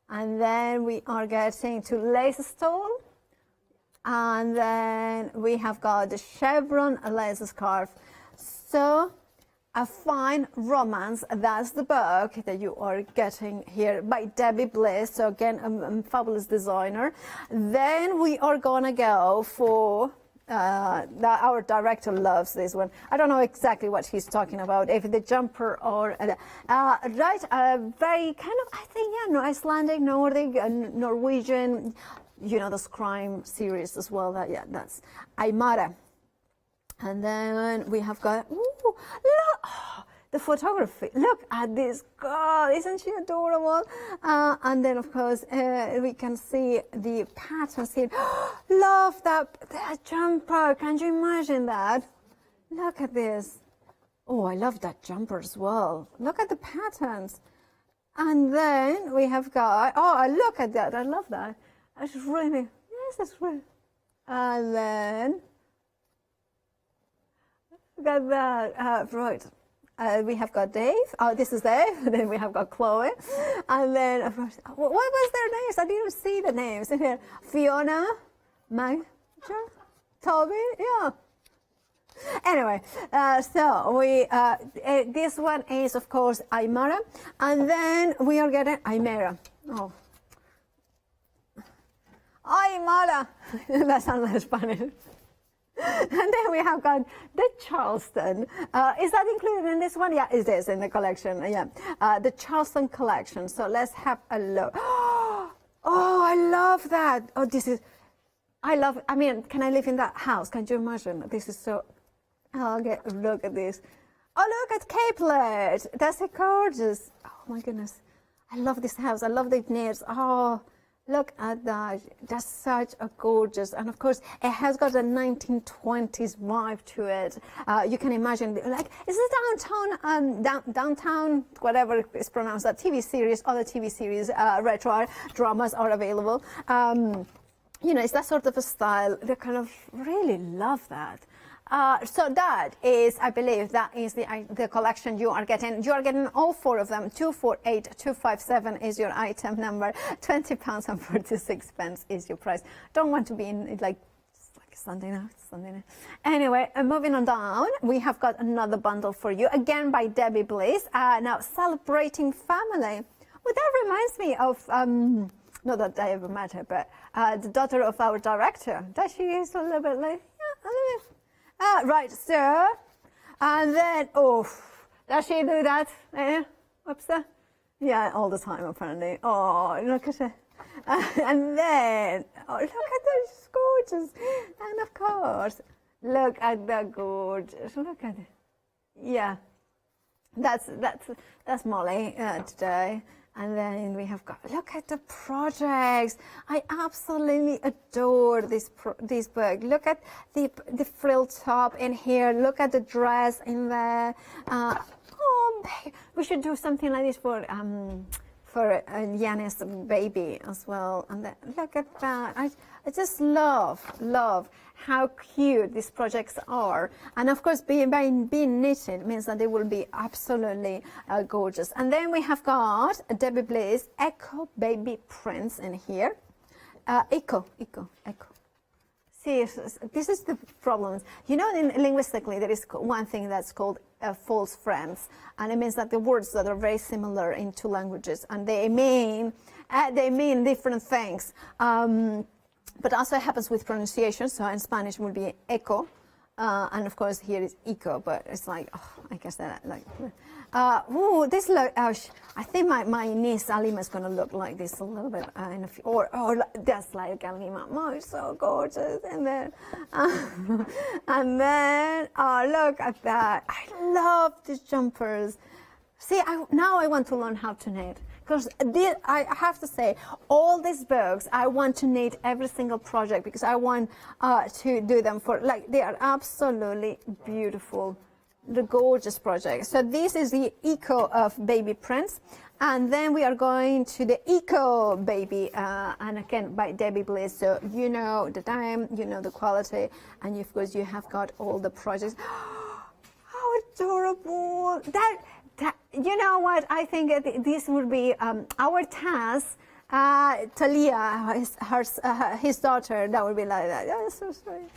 and then we are getting to lace stole, and then we have got the chevron lace scarf. So a fine romance, that's the book that you are getting here by Debbie Bliss. So again, a fabulous designer. Then we are gonna go for our director loves this one. I don't know exactly what he's talking about, if the jumper or right, very kind of, I think, yeah, Icelandic, Nordic, Norwegian, you know, those crime series as well. That, yeah, that's Aymara. And then we have got, ooh, look, oh, the photography. Look at this girl, isn't she adorable? And then, of course, we can see the patterns here. Love that jumper. Can you imagine that? Look at this. Oh, I love that jumper as well. Look at the patterns. And then we have got, oh, look at that. I love that. It's really, yes, it's really. And then, look at that. Right. We have got Dave. Oh, this is Dave. Then we have got Chloe. And then, what was their names? I didn't see the names in here. Fiona, Mag, Toby, yeah. Anyway, so we, this one is, of course, Aymara. And then we are getting Aymara. Oh. Aymara. That sounds like Spanish. And then we have got the Charleston. Is that included in this one? Yeah, it is in the collection. Yeah, the Charleston collection. So let's have a look. Oh, I love that. Oh, this is, I mean, can I live in that house? Can you imagine? This is so, oh, look at this. Oh, look at Capelet. That's so gorgeous. Oh my goodness. I love this house. I love the nails. Oh, look at that. That's such a gorgeous, and of course it has got a 1920s vibe to it. You can imagine, like, is it downtown, whatever is pronounced, that TV series, other TV series, retro dramas are available. You know, it's that sort of a style. They kind of really love that. So that is, I believe, that is the collection you are getting. You are getting all four of them. 248257 is your item number. £20 and 46 pence is your price. Don't want to be in like Sunday now. Anyway, moving on down, we have got another bundle for you, again by Debbie Bliss. Now, celebrating family. Well, that reminds me of, not that I ever met her, but the daughter of our director. That she is a little bit like, yeah, a little bit. Right, so, and then, does she do that? Whoops, yeah, all the time apparently. Oh, look at her. And then, look at those gorgeous. And of course, look at the gorgeous. Look at it. Yeah, that's Molly today. And then we have got, look at the projects. I absolutely adore this book. Look at the frill top in here. Look at the dress in there. We should do something like this for Yannis' baby as well. And then, look at that. I just love how cute these projects are. And of course, being knitted means that they will be absolutely gorgeous. And then we have got Debbie Bliss Eco Baby Prints in here. Eco. See, this is the problem. You know, linguistically, there is one thing that's called false friends, and it means that the words that are very similar in two languages, and they mean different things. But also it happens with pronunciation. So in Spanish it would be eco, and of course here is eco. But it's like, I guess that like. This look. I think my niece Alima is going to look like this a little bit in a few, or just like Alima. Oh, it's so gorgeous. And then, look at that. I love these jumpers. See, now I want to learn how to knit. Because I have to say, all these books, I want to knit every single project because I want to do them for, like, they are absolutely beautiful. The gorgeous project. So this is the Eco of Baby Prints, and then we are going to the Eco Baby, and again by Debbie Bliss. So you know the time, you know the quality, and of course you have got all the projects. How adorable! That you know what? I think this would be our task. Talia, his daughter, that would be like that. That is so sweet.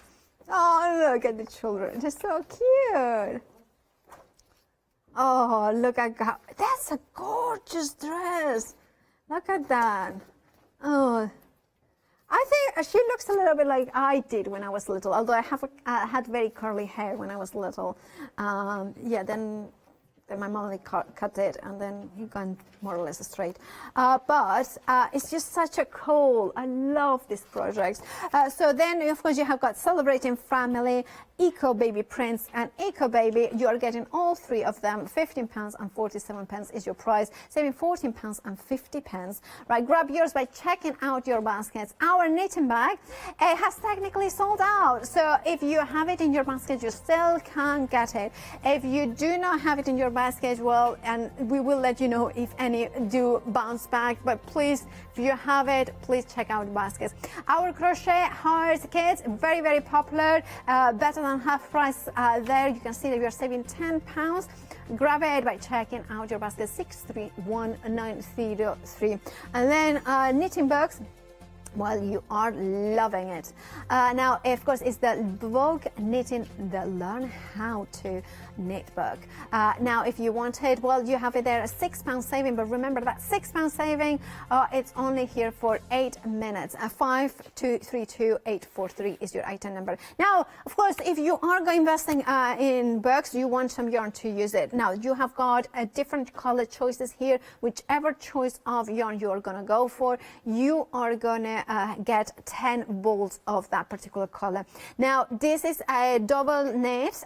Oh, look at the children. They're so cute. Oh, look at that. That's a gorgeous dress. Look at that. Oh, I think she looks a little bit like I did when I was little, although I had very curly hair when I was little. Yeah, then my mom cut it, and then he gone more or less straight. But it's just such a cool. I love these projects. So then, of course, you have got Celebrating Family, Eco Baby Prints, and Eco Baby. You are getting all three of them. £15 and 47 pence is your price, saving £14 and 50 pence. Right, grab yours by checking out your baskets. Our knitting bag, it has technically sold out. So if you have it in your basket, you still can get it. If you do not have it in your basket, well, and we will let you know if any do bounce back, but please, if you have it, please check out the baskets. Our crochet heart kits, very, very popular, better than half price there. You can see that you're saving £10. Grab it by checking out your basket 631903. And then knitting books. Well, you are loving it. Now, of course, it's the Vogue Knitting, the Learn How to Knit book. Now, if you want it, well, you have it there, a £6 saving. But remember that £6 saving, it's only here for 8 minutes. 5232843 is your item number. Now, of course, if you are investing in books, you want some yarn to use it. Now, you have got different color choices here. Whichever choice of yarn you are going to go for, you are going to get 10 balls of that particular color. Now, this is a double knit.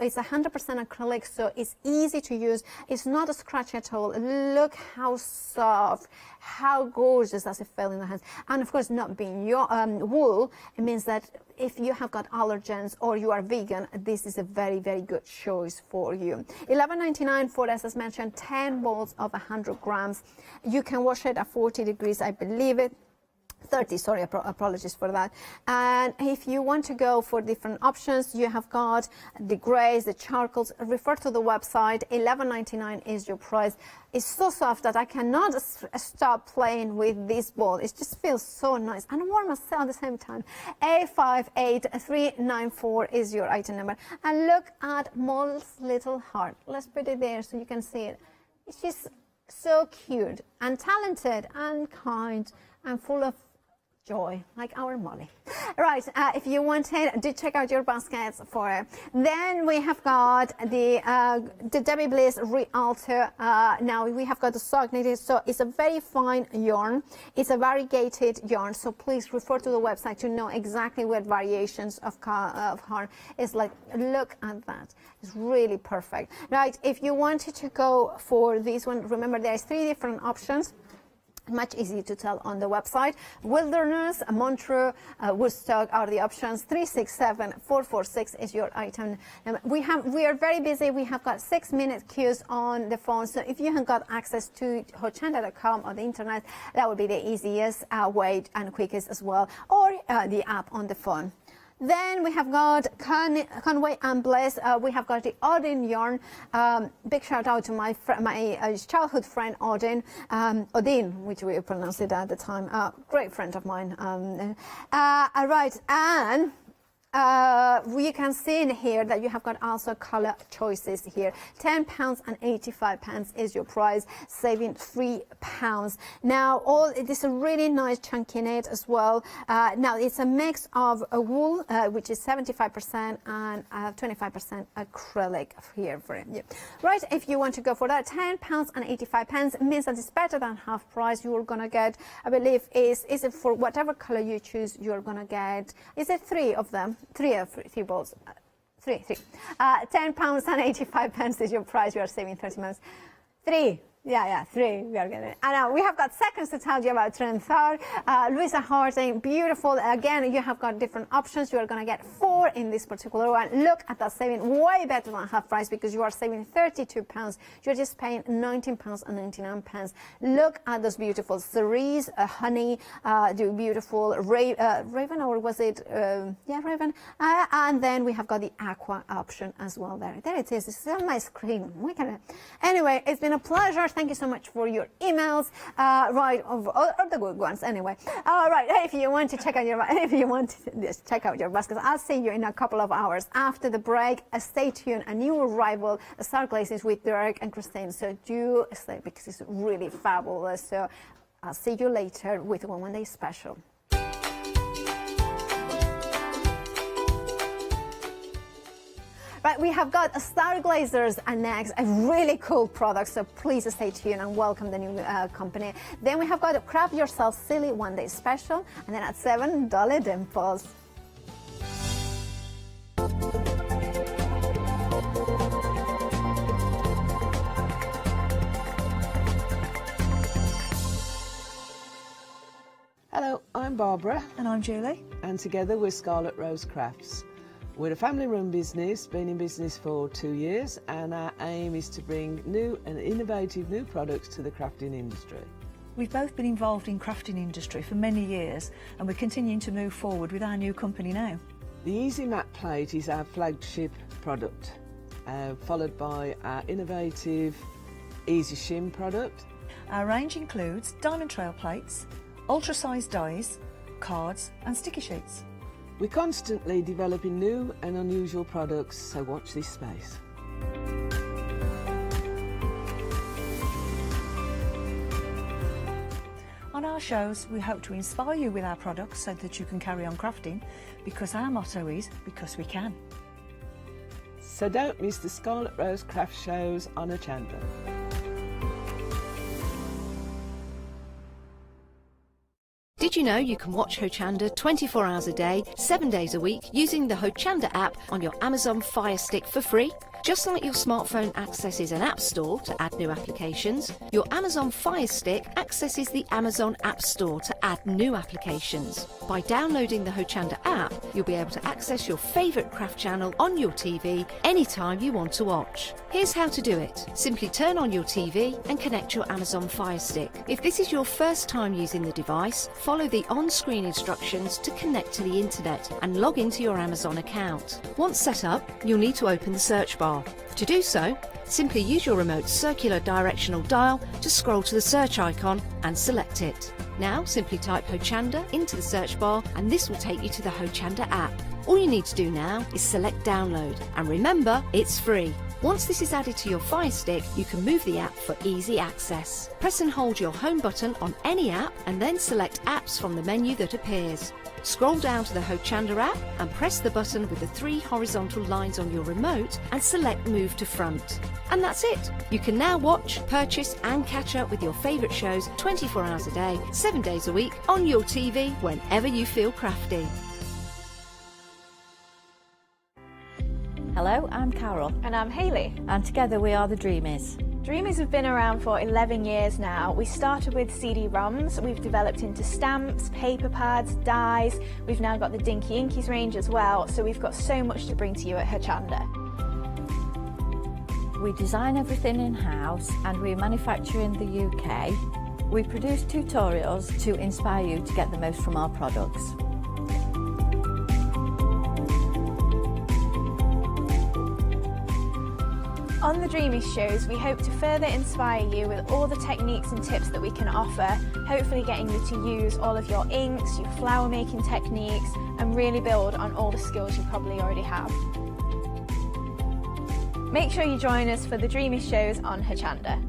It's 100% acrylic, so it's easy to use. It's not a scratch at all. Look how soft, how gorgeous does it feel in the hands. And of course, not being your wool, it means that if you have got allergens or you are vegan, this is a very, very good choice for you. $11.99 for, as mentioned, 10 balls of 100 grams. You can wash it at 40 degrees, I believe it. 30, sorry, apologies for that. And if you want to go for different options, you have got the grays, the charcoals. Refer to the website. $11.99 is your price. It's so soft that I cannot stop playing with this ball. It just feels so nice and warm at the same time. A58394 is your item number. And look at Moll's little heart. Let's put it there so you can see it. It's just so cute and talented and kind and full of joy, like our Molly. Right, if you want it, do check out your baskets for it. Then we have got the Debbie Bliss Realtor. Now we have got the sock knitted, so it's a very fine yarn. It's a variegated yarn, so please refer to the website to know exactly what variations of yarn is like. Look at that. It's really perfect. Right, if you wanted to go for this one, remember there's 3 different options. Much easier to tell on the website. Wilderness, Montreux, Woodstock are the options. 367446 is your item. We are very busy. We have got 6-minute queues on the phone. So if you have got access to Hochanda.com or the internet, that would be the easiest way and quickest as well, or the app on the phone. Then we have got Conway and Bliss. We have got the Odin yarn. Big shout out to my childhood friend Odin, which we pronounced it at the time. Great friend of mine. Right, and you can see in here that you have got also color choices here. £10 and 85 is your price, saving £3. Now it is a really nice chunky knit as well. Now it's a mix of wool, which is 75%, and 25% acrylic here for you. Right, if you want to go for that, £10 and 85 means that it's better than half price. You're gonna get, I believe, is it for whatever color you choose, you're gonna get, is it 3 of them? 3 balls. 3. £10 and 85 is your price. You are saving 30 months. 3. Yeah, 3. We are getting it. And we have got seconds to tell you about Trenthar. Luisa Harding, beautiful. Again, you have got different options. You are going to get 4 in this particular one. Look at that saving, way better than half price, because you are saving £32. You're just paying £19 and 99 pence. Look at those beautiful cerise, honey, the beautiful raven, or was it? Yeah, raven. And then we have got the aqua option as well there. There it is. It's on my screen. Anyway, it's been a pleasure. Thank you so much for your emails, right, of the good ones anyway. Right, if you want to check out your baskets, I'll see you in a couple of hours after the break. Stay tuned, a new arrival, Starglazers with Derek and Christine, so do stay because it's really fabulous. So I'll see you later with Women's Day special. Right, we have got a Starglazers and next, a really cool product, so please stay tuned and welcome the new company. Then we have got a Craft Yourself Silly One Day Special, and then at 7, Dolly Dimples. Hello, I'm Barbara. And I'm Julie. And together we're Scarlet Rose Crafts. We're a family-run business, been in business for 2 years, and our aim is to bring new and innovative new products to the crafting industry. We've both been involved in crafting industry for many years, and we're continuing to move forward with our new company now. The Easy Mat Plate is our flagship product, followed by our innovative Easy Shim product. Our range includes diamond trail plates, ultra-sized dies, cards and sticky sheets. We're constantly developing new and unusual products, so watch this space. On our shows, we hope to inspire you with our products so that you can carry on crafting, because our motto is, because we can. So don't miss the Scarlet Rose craft shows on Hochanda. Did you know you can watch Hochanda 24 hours a day, 7 days a week using the Hochanda app on your Amazon Fire Stick for free? Just like your smartphone accesses an app store to add new applications, your Amazon Fire Stick accesses the Amazon App Store to add new applications. By downloading the Hochanda app, you'll be able to access your favourite craft channel on your TV anytime you want to watch. Here's how to do it. Simply turn on your TV and connect your Amazon Fire Stick. If this is your first time using the device, follow the on-screen instructions to connect to the internet and log into your Amazon account. Once set up, you'll need to open the search bar. To do so, simply use your remote circular directional dial to scroll to the search icon and select it. Now simply type Hochanda into the search bar and this will take you to the Hochanda app. All you need to do now is select download, and remember, it's free. Once this is added to your Fire Stick, you can move the app for easy access. Press and hold your home button on any app and then select apps from the menu that appears. Scroll down to the Hochanda app and press the button with the 3 horizontal lines on your remote and select Move to Front. And that's it. You can now watch, purchase and catch up with your favourite shows 24 hours a day, 7 days a week on your TV whenever you feel crafty. Hello, I'm Carol. And I'm Hayley. And together we are the Dreamies. Dreamies have been around for 11 years now. We started with CD-ROMs, we've developed into stamps, paper pads, dies. We've now got the Dinky Inkies range as well, so we've got so much to bring to you at Hochanda. We design everything in-house and we manufacture in the UK. We produce tutorials to inspire you to get the most from our products. On the Dreamies shows, we hope to further inspire you with all the techniques and tips that we can offer, hopefully getting you to use all of your inks, your flower making techniques, and really build on all the skills you probably already have. Make sure you join us for the Dreamies shows on Hochanda.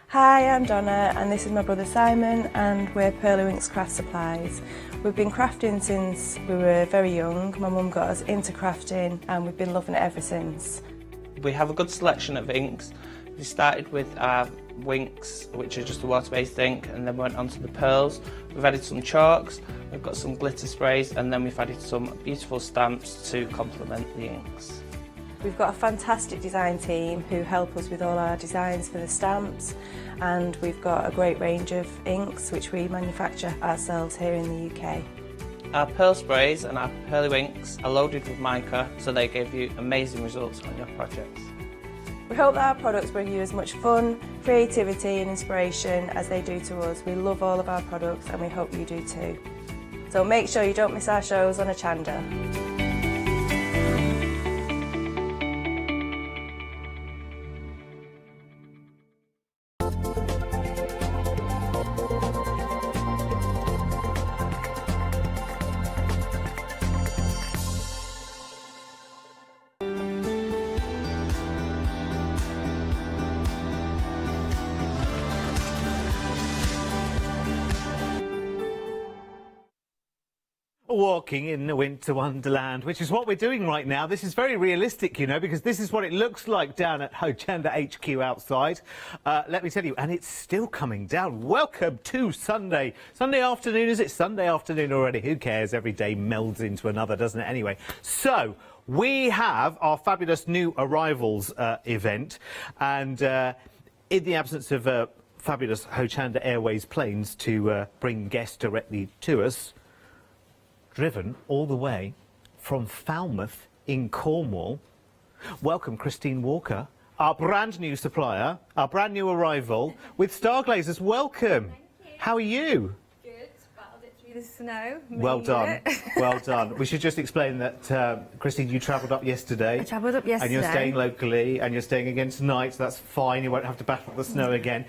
Hi, I'm Donna and this is my brother Simon and we're Pearlywinks Craft Supplies. We've been crafting since we were very young. My mum got us into crafting and we've been loving it ever since. We have a good selection of inks. We started with our Winks, which are just a water-based ink, and then went on to the pearls. We've added some chalks, we've got some glitter sprays, and then we've added some beautiful stamps to complement the inks. We've got a fantastic design team who help us with all our designs for the stamps, and we've got a great range of inks which we manufacture ourselves here in the UK. Our pearl sprays and our Pearlywinks are loaded with mica, so they give you amazing results on your projects. We hope that our products bring you as much fun, creativity and inspiration as they do to us. We love all of our products and we hope you do too. So make sure you don't miss our shows on Hochanda. Walking in the winter wonderland, which is what we're doing right now. This is very realistic, you know, because this is what it looks like down at Hochanda HQ outside. Let me tell you, and it's still coming down. Welcome to Sunday. Sunday afternoon, is it Sunday afternoon already? Who cares? Every day melds into another, doesn't it? Anyway, so we have our fabulous new arrivals event, and in the absence of fabulous Hochanda Airways planes to bring guests directly to us, driven all the way from Falmouth in Cornwall. Welcome Christine Walker, our brand new supplier, our brand new arrival with Starglazers. Welcome. Thank you. How are you? Good, battled it through the snow. Well done, well done. We should just explain that, Christine, you travelled up yesterday. I travelled up yesterday. And you're staying locally, and you're staying again tonight, so that's fine. You won't have to battle the snow again.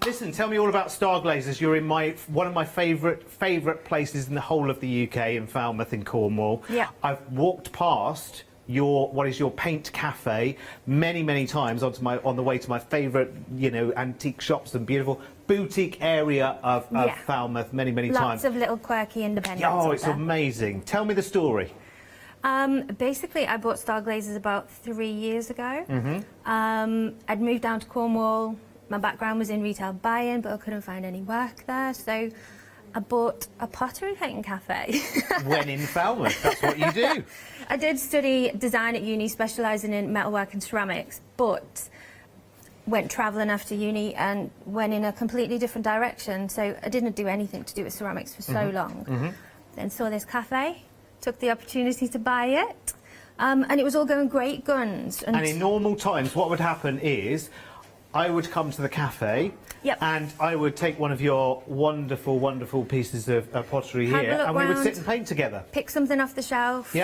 Listen, tell me all about Starglazers. You're in one of my favourite places in the whole of the UK, in Falmouth in Cornwall. Yeah. I've walked past what is your paint cafe many times on the way to my favourite, you know, antique shops and beautiful boutique area of Falmouth many times. Lots of little quirky independents. Oh, it's amazing. Tell me the story. Basically, I bought Starglazers about 3 years ago. Mm-hmm. I'd moved down to Cornwall, my background was in retail buying, but I couldn't find any work there, so I bought a pottery painting cafe. When in Falmouth, that's what you do. I did study design at uni, specialising in metalwork and ceramics, but went travelling after uni and went in a completely different direction, so I didn't do anything to do with ceramics for so long. Then saw this cafe, took the opportunity to buy it, and it was all going great guns. And in normal times, what would happen is I would come to the cafe and I would take one of your wonderful, wonderful pieces of pottery Have a here look and we would round, sit and paint together. pick something off the shelf.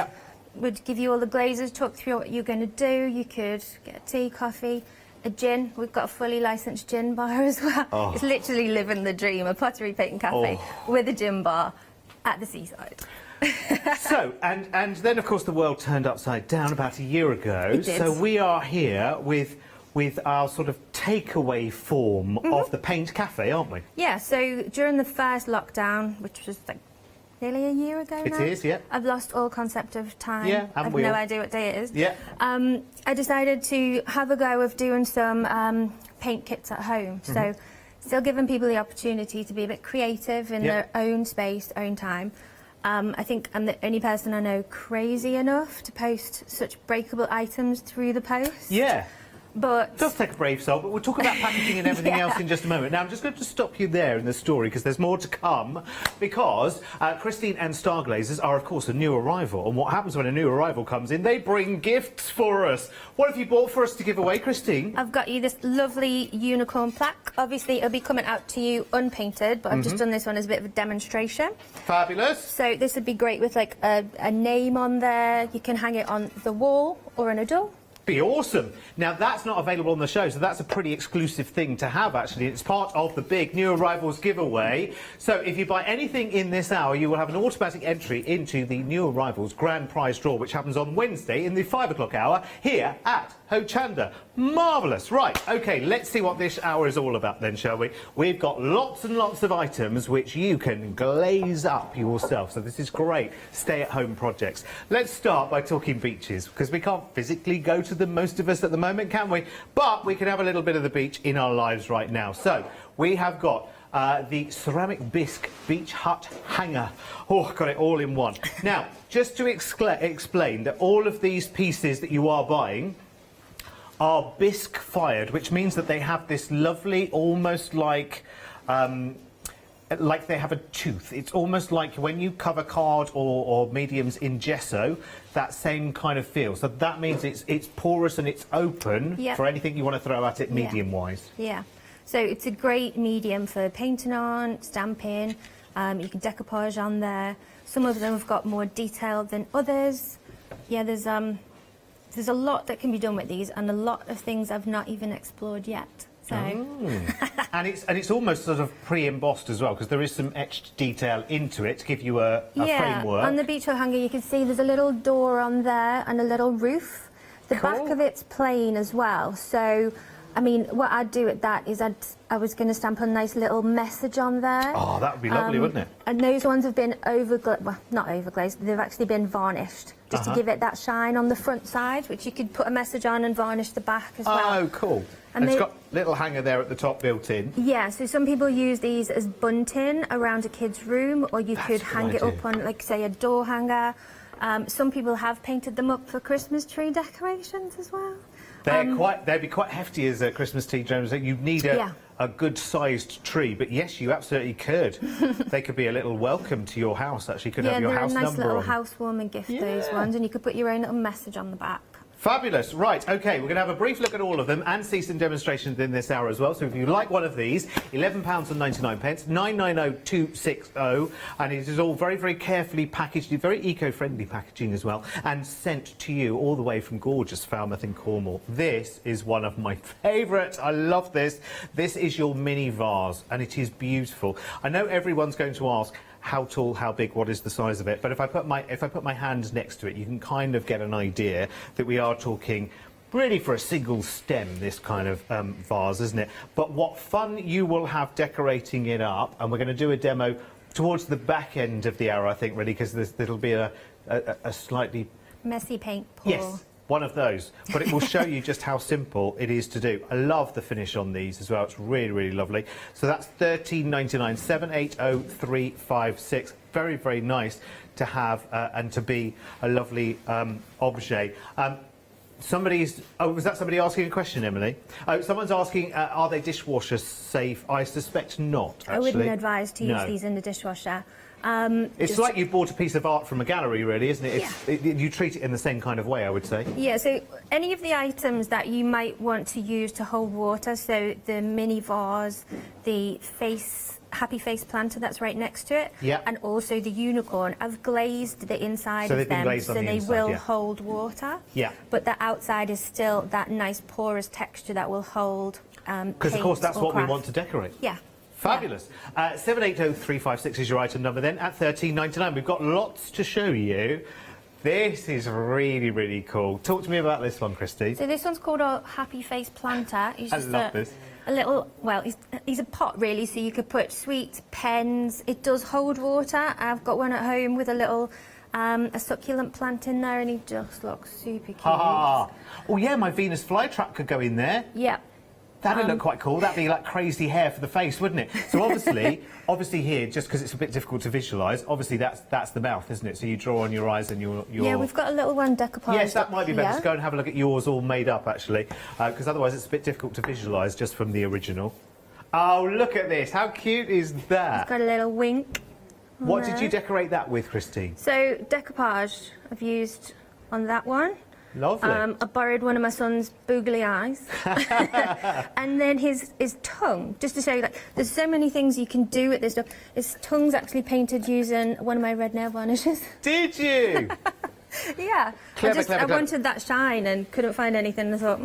Would give you all the glazers, talk through what you're going to do. You could get a tea, coffee, a gin. We've got a fully licensed gin bar as well. It's literally living the dream, a pottery painting cafe with a gin bar at the seaside. So, and then of course the world turned upside down about a year ago. It did. So we are here with our sort of takeaway form of the paint cafe, aren't we? Yeah, so during the first lockdown, which was like nearly a year ago now. It is, yeah. I've lost all concept of time. Yeah, I've no idea what day it is. Yeah. I decided to have a go of doing some paint kits at home. So still giving people the opportunity to be a bit creative in their own space, own time. I think I'm the only person I know crazy enough to post such breakable items through the post. Yeah. But It does take a brave soul, but we'll talk about packaging and everything else in just a moment. Now, I'm just going to stop you there in the story because there's more to come, because Christine and Starglazers are, of course, a new arrival. And what happens when a new arrival comes in? They bring gifts for us. What have you bought for us to give away, Christine? I've got you this lovely unicorn plaque. Obviously, it'll be coming out to you unpainted, but I've just done this one as a bit of a demonstration. Fabulous. So this would be great with, like, a name on there. You can hang it on the wall or in a door. Be awesome. Now, that's not available on the show, so that's a pretty exclusive thing to have, actually. It's part of the big new arrivals giveaway. So if you buy anything in this hour, you will have an automatic entry into the new arrivals grand prize draw, which happens on Wednesday in the 5 o'clock hour here at Hochanda. Marvellous. Right, OK, let's see what this hour is all about then, shall we? We've got lots and lots of items which you can glaze up yourself, so this is great stay-at-home projects. Let's start by talking beaches, because we can't physically go to them, most of us, at the moment, can we? But we can have a little bit of the beach in our lives right now. So we have got the ceramic bisque beach hut hanger. Oh, got it all in one. Now, just to explain that all of these pieces that you are buying are bisque fired, which means that they have this lovely, almost like they have a tooth. It's almost like when you cover card or mediums in gesso, that same kind of feel. So that means it's porous and it's open for anything you want to throw at it medium-wise. Yeah. So it's a great medium for painting on, stamping. You can decoupage on there. Some of them have got more detail than others. Yeah, there's a lot that can be done with these, and a lot of things I've not even explored yet. So. And it's almost sort of pre-embossed as well, because there is some etched detail into it to give you a framework. On the beach hut hanger you can see there's a little door on there and a little roof. The back of it's plain as well. So, I mean, what I'd do at that is I was going to stamp a nice little message on there. Oh, that would be lovely, wouldn't it? And those ones have been well, not overglazed, they've actually been varnished, just to give it that shine on the front side, which you could put a message on and varnish the back as well. Oh, cool. And it's got a little hanger there at the top built in. Yeah, so some people use these as bunting around a kid's room, or you could hang it up on, like, say, a door hanger. Some people have painted them up for Christmas tree decorations as well. They'd be quite hefty as a Christmas tree, James. You'd need a good-sized tree, but yes, you absolutely could. They could be a little welcome to your house, actually. Could have your house number on. Yeah, they're a nice little housewarming gift, those ones, and you could put your own little message on the back. Fabulous. Right, OK, we're going to have a brief look at all of them and see some demonstrations in this hour as well. So if you like one of these, £11.99, 990260, and it is all very, very carefully packaged, very eco-friendly packaging as well, and sent to you all the way from gorgeous Falmouth in Cornwall. This is one of my favourites. I love this. This is your mini vase, and it is beautiful. I know everyone's going to ask, how tall, how big, what is the size of it? But if I put my hand next to it, you can kind of get an idea that we are talking really for a single stem, this kind of vase, isn't it? But what fun you will have decorating it up, and we're going to do a demo towards the back end of the hour, I think, really, because there'll be a slightly messy paint pour. Yes. one of those, but it will show you just how simple it is to do. I love the finish on these as well. It's really, really lovely. So that's £13.99, 780356. Very, very nice to have and to be a lovely objet. Was that somebody asking a question, Emily? Oh, someone's asking, are they dishwasher safe? I suspect not, actually. I wouldn't advise to use these in the dishwasher. It's like you bought a piece of art from a gallery, really, isn't it? You treat it in the same kind of way, I would say. Yeah, so any of the items that you might want to use to hold water, so the mini vase, the happy face planter that's right next to it, and also the unicorn, I've glazed the inside of them, so they will hold water. Yeah. But the outside is still that nice porous texture that will hold because, of course, that's what we want to decorate. Yeah. Fabulous. 780356 is your item number then at £13.99. We've got lots to show you. This is really, really cool. Talk to me about this one, Christy. So this one's called a happy face planter. I love this. A little, well, he's a pot really, so you could put sweets, pens. It does hold water. I've got one at home with a little a succulent plant in there, and he just looks super cute. Oh yeah, my Venus flytrap could go in there. Yeah. That'd look quite cool. That'd be like crazy hair for the face, wouldn't it? So obviously here, just because it's a bit difficult to visualise, obviously that's the mouth, isn't it? So you draw on your eyes and your... Yeah, we've got a little one decoupage. Yes, that might be better to go and have a look at yours all made up, actually, because otherwise it's a bit difficult to visualise just from the original. Oh, look at this. How cute is that? It's got a little wink. What did you decorate that with, Christine? So, decoupage I've used on that one. Lovely. I borrowed one of my son's boogly eyes. And then his tongue, just to show you, like, there's so many things you can do with this stuff. His tongue's actually painted using one of my red nail varnishes. Did you? Yeah. I wanted that shine and couldn't find anything, and I thought,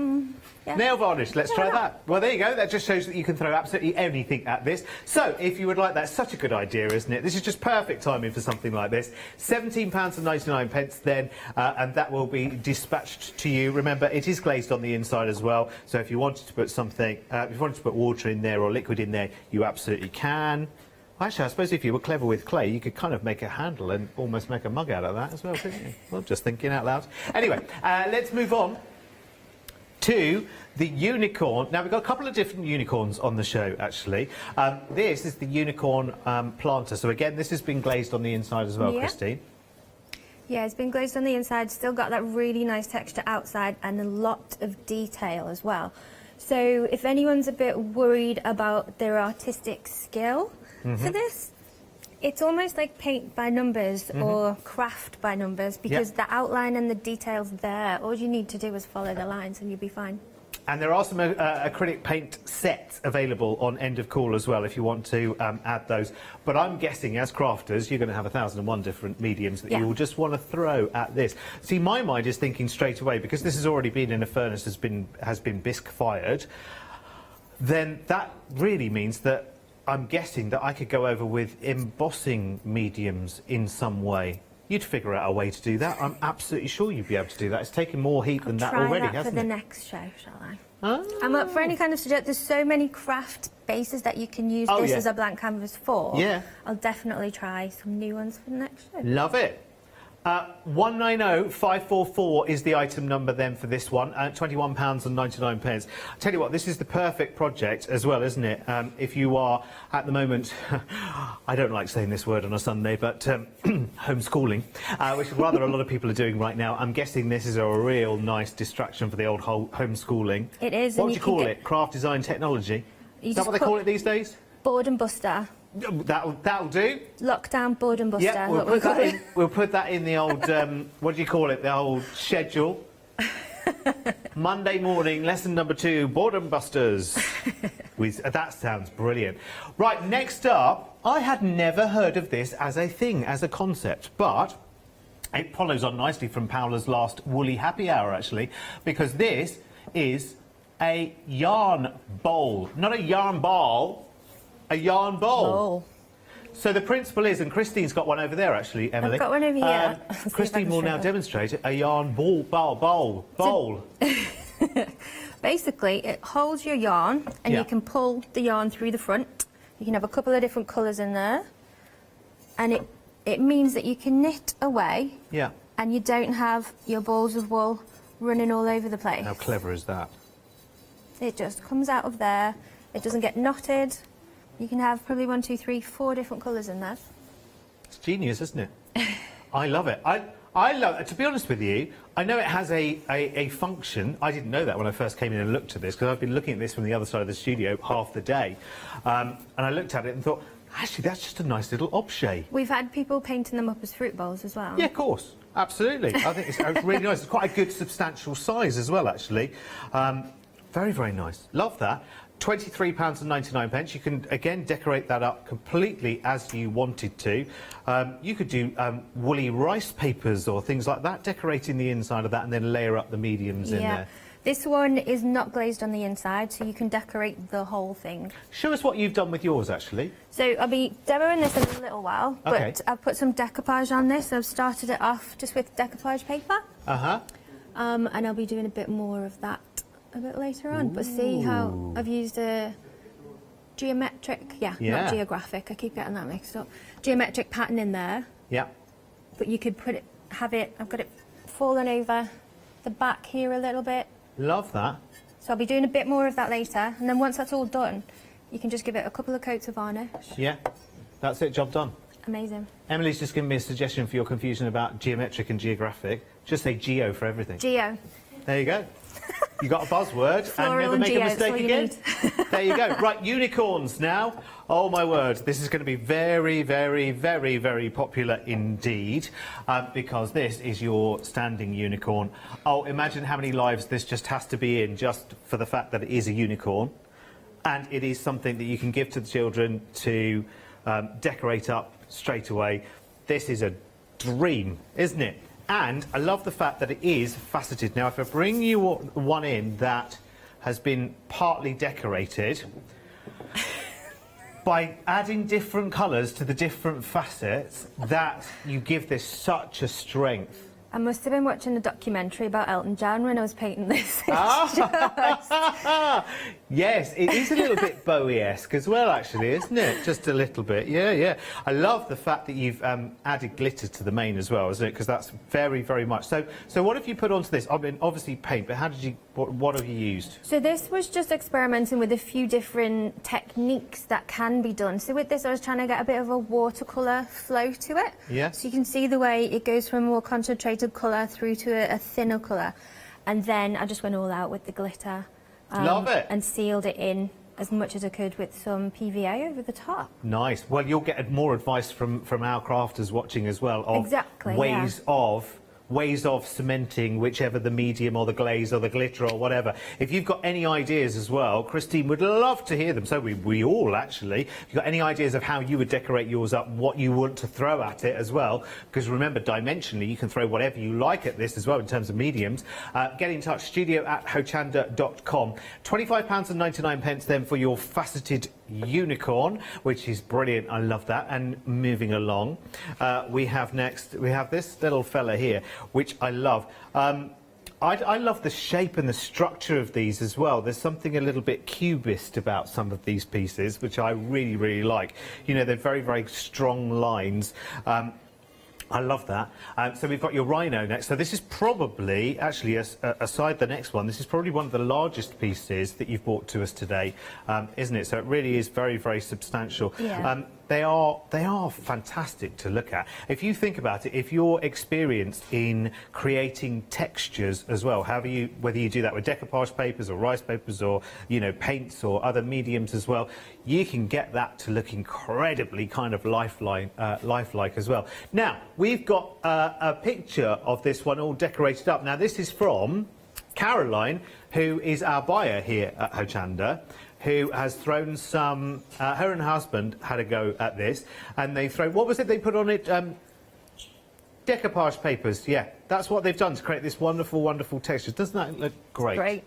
yeah. Nail varnish, let's try that. Well, there you go. That just shows that you can throw absolutely anything at this. So, if you would like that, such a good idea, isn't it? This is just perfect timing for something like this. £17.99 then, and that will be dispatched to you. Remember, it is glazed on the inside as well, so if you wanted to put something, if you wanted to put water in there or liquid in there, you absolutely can. Actually, I suppose if you were clever with clay, you could kind of make a handle and almost make a mug out of that as well, couldn't you? Well, just thinking out loud. Anyway, let's move on to the unicorn. Now, we've got a couple of different unicorns on the show, actually. This is the unicorn planter. So, again, this has been glazed on the inside as well, Christine. Yeah, it's been glazed on the inside, still got that really nice texture outside and a lot of detail as well. So, if anyone's a bit worried about their artistic skill for this, it's almost like paint by numbers or craft by numbers, because the outline and the details there, all you need to do is follow the lines and you'll be fine. And there are some acrylic paint sets available on End of Call as well if you want to add those. But I'm guessing, as crafters, you're going to have 1,001 different mediums that you will just want to throw at this. See, my mind is thinking straight away, because this has already been in a furnace, has been bisque fired, then that really means that I'm guessing that I could go over with embossing mediums in some way. You'd figure out a way to do that. I'm absolutely sure you'd be able to do that. It's taken more heat than that already, hasn't it? Try that for the next show, shall I? I'm up for any kind of suggestion. There's so many craft bases that you can use this as a blank canvas for. Yeah. I'll definitely try some new ones for the next show. Love it. 190544 is the item number then for this one, £21.99. I tell you what, this is the perfect project as well, isn't it? If you are at the moment, I don't like saying this word on a Sunday, but homeschooling, which rather a lot of people are doing right now. I'm guessing this is a real nice distraction for the old homeschooling. It is. What would you call it? Craft design technology? Is that what they call it these days? Board and buster. That'll do. Lockdown board and buster. Yeah, we'll put that in the old, what do you call it, the old schedule. Monday morning, lesson number 2, board and busters. That sounds brilliant. Right, next up, I had never heard of this as a thing, as a concept, but it follows on nicely from Paola's last woolly happy hour, actually, because this is a yarn bowl. Not a yarn ball. A yarn bowl. So the principle is, and Christine's got one over there actually, Emily. I've got one over here. Christine will now demonstrate a yarn bowl. Basically, it holds your yarn and you can pull the yarn through the front. You can have a couple of different colours in there. And it means that you can knit away. Yeah. And you don't have your balls of wool running all over the place. How clever is that? It just comes out of there. It doesn't get knotted. You can have probably 1, 2, 3, 4 different colours in there. It's genius, isn't it? I love it. I love it. To be honest with you, I know it has a function. I didn't know that when I first came in and looked at this, because I've been looking at this from the other side of the studio half the day. And I looked at it and thought, actually, that's just a nice little objet. We've had people painting them up as fruit bowls as well. Yeah, of course. Absolutely. I think it's really nice. It's quite a good, substantial size as well, actually. Very, very nice. Love that. £23.99. You can, again, decorate that up completely as you wanted to. You could do woolly rice papers or things like that, decorating the inside of that and then layer up the mediums in there. This one is not glazed on the inside, so you can decorate the whole thing. Show us what you've done with yours, actually. So I'll be demoing this in a little while, Okay. but I've put some decoupage on this. So I've started it off just with decoupage paper. Uh-huh. And I'll be doing a bit more of that a bit later on. But see how I've used a geometric, not geographic, I keep getting that mixed up. Geometric pattern in there. Yeah. But you could I've got it falling over the back here a little bit. Love that. So I'll be doing a bit more of that later, and then once that's all done, you can just give it a couple of coats of varnish. Yeah, that's it, job done. Amazing. Emily's just given me a suggestion for your confusion about geometric and geographic. Just say geo for everything. Geo. There you go. You got a buzzword and Floral never and make geo, a mistake that's all you again. There you go. Right, unicorns now. Oh my word, this is going to be very, very, very, very popular indeed, because this is your standing unicorn. Oh, imagine how many lives this just has to be in just for the fact that it is a unicorn, and it is something that you can give to the children to decorate up straight away. This is a dream, isn't it? And I love the fact that it is faceted. Now, if I bring you one in that has been partly decorated, by adding different colours to the different facets, that you give this such a strength. I must have been watching a documentary about Elton John when I was painting this. Yes, it is a little bit Bowie-esque as well, actually, isn't it? Just a little bit, yeah. I love the fact that you've added glitter to the mane as well, isn't it? Because that's very, very much. So what have you put onto this? I mean, obviously paint, but how did you? What have you used? So this was just experimenting with a few different techniques that can be done. So with this, I was trying to get a bit of a watercolour flow to it. Yeah. So you can see the way it goes from a more concentrated colour through to a thinner colour. And then I just went all out with the glitter. Love it. And sealed it in as much as I could with some PVA over the top. Nice. Well, you'll get more advice from our crafters watching as well of exactly, ways of cementing whichever the medium or the glaze or the glitter or whatever. If you've got any ideas as well, Christine would love to hear them. So we all, actually. If you've got any ideas of how you would decorate yours up, what you want to throw at it as well, because remember, dimensionally, you can throw whatever you like at this as well in terms of mediums. Get in touch, studio@hochanda.com. £25.99 then for your faceted unicorn, which is brilliant. I love that. And moving along, we have this little fella here, which I love. I love the shape and the structure of these as well. There's something a little bit cubist about some of these pieces, which I really, really like. You know, they're very, very strong lines. I love that. So we've got your Rhino next. So this is probably, actually, aside the next one, this is probably one of the largest pieces that you've brought to us today, isn't it? So it really is very, very substantial. Yeah. They are fantastic to look at. If you think about it, if you're experienced in creating textures as well, whether you do that with decoupage papers or rice papers or, you know, paints or other mediums as well, you can get that to look incredibly kind of lifelike as well. Now, we've got a picture of this one all decorated up. Now, this is from Caroline, who is our buyer here at Hochanda, who has thrown some... her and her husband had a go at this, and they throw... What was it they put on it? Decoupage papers, yeah. That's what they've done to create this wonderful, wonderful texture. Doesn't that look great? Great.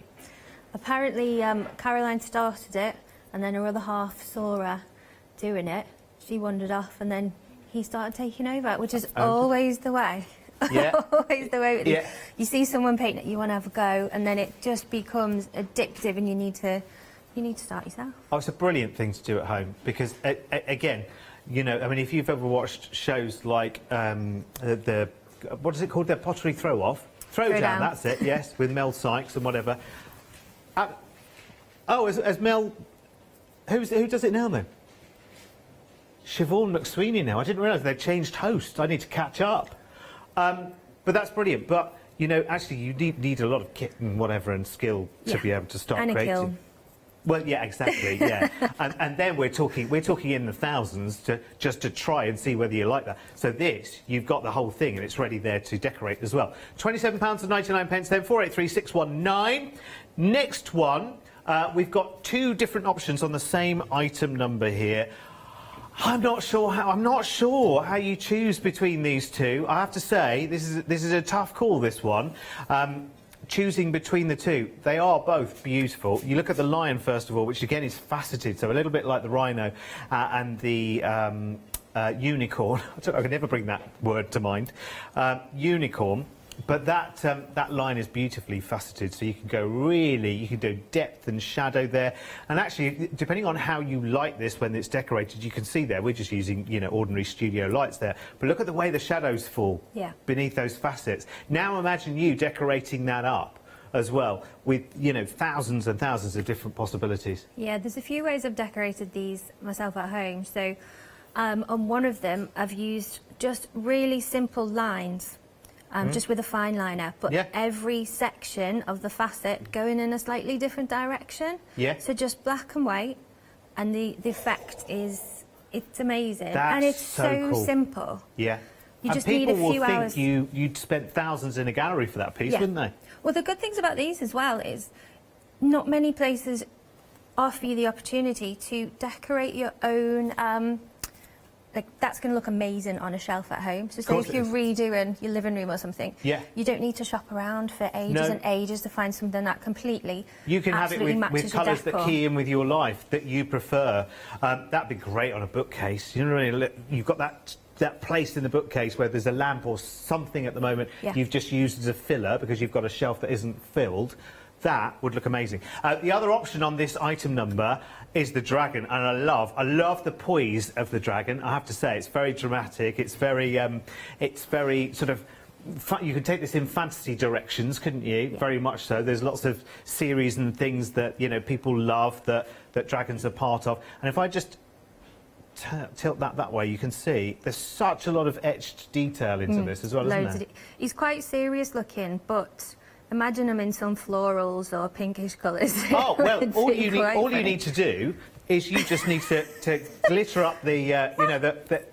Apparently, Caroline started it, and then her other half saw her doing it. She wandered off, and then he started taking over, which is always the way. Yeah. Always the way. Yeah. You see someone paint it, you want to have a go, and then it just becomes addictive, and you need to start yourself. Oh, it's a brilliant thing to do at home because, again, you know, I mean, if you've ever watched shows like what is it called? The pottery throw-off. Throwdown, that's it, yes, with Mel Sykes and whatever. As Mel... Who does it now, then? Siobhan McSweeney now. I didn't realise they'd changed host. I need to catch up. But that's brilliant. But, you know, actually, you need a lot of kit and whatever and skill to be able to start and creating. A kiln. Well, yeah, exactly, yeah. and then we're talking in the thousands just to try and see whether you like that. So this, you've got the whole thing and it's ready there to decorate as well. £27.99 then, 483619. Next one, we've got 2 different options on the same item number here. I'm not sure how you choose between these two. I have to say, this is a tough call, this one. Choosing between the two, they are both beautiful. You look at the lion first of all, which again is faceted, so a little bit like the rhino and the unicorn. I can never bring that word to mind. Unicorn, but that line is beautifully faceted, so you can you can do depth and shadow there. And actually, depending on how you like this when it's decorated, you can see there, we're just using, you know, ordinary studio lights there. But look at the way the shadows fall beneath those facets. Now imagine you decorating that up as well with, you know, thousands and thousands of different possibilities. Yeah, there's a few ways I've decorated these myself at home. So on one of them, I've used just really simple lines. Just with a fine liner, but every section of the facet going in a slightly different direction. Yeah. So just black and white, and the effect is, it's amazing. And it's so cool. Simple. Yeah. You just need a few hours. People will think you'd spent thousands in a gallery for that piece, wouldn't they? Well, the good things about these as well is not many places offer you the opportunity to decorate your own like, that's going to look amazing on a shelf at home. So say if you're redoing your living room or something, you don't need to shop around for ages and ages to find something that completely You can have it with colours that key in with your life, that you prefer. That'd be great on a bookcase. You know what I mean? You've got that place in the bookcase where there's a lamp or something at the moment you've just used as a filler because you've got a shelf that isn't filled. That would look amazing. The other option on this item number is the dragon, and I love the poise of the dragon. I have to say, it's very dramatic. It's very sort of. You could take this in fantasy directions, couldn't you? Very much so. There's lots of series and things that, you know, people love that dragons are part of. And if I just tilt that way, you can see there's such a lot of etched detail into this as well, isn't there? He's quite serious looking, but imagine him in some florals or pinkish colours. Oh, well, all you need to do is you just need to glitter up the, you know,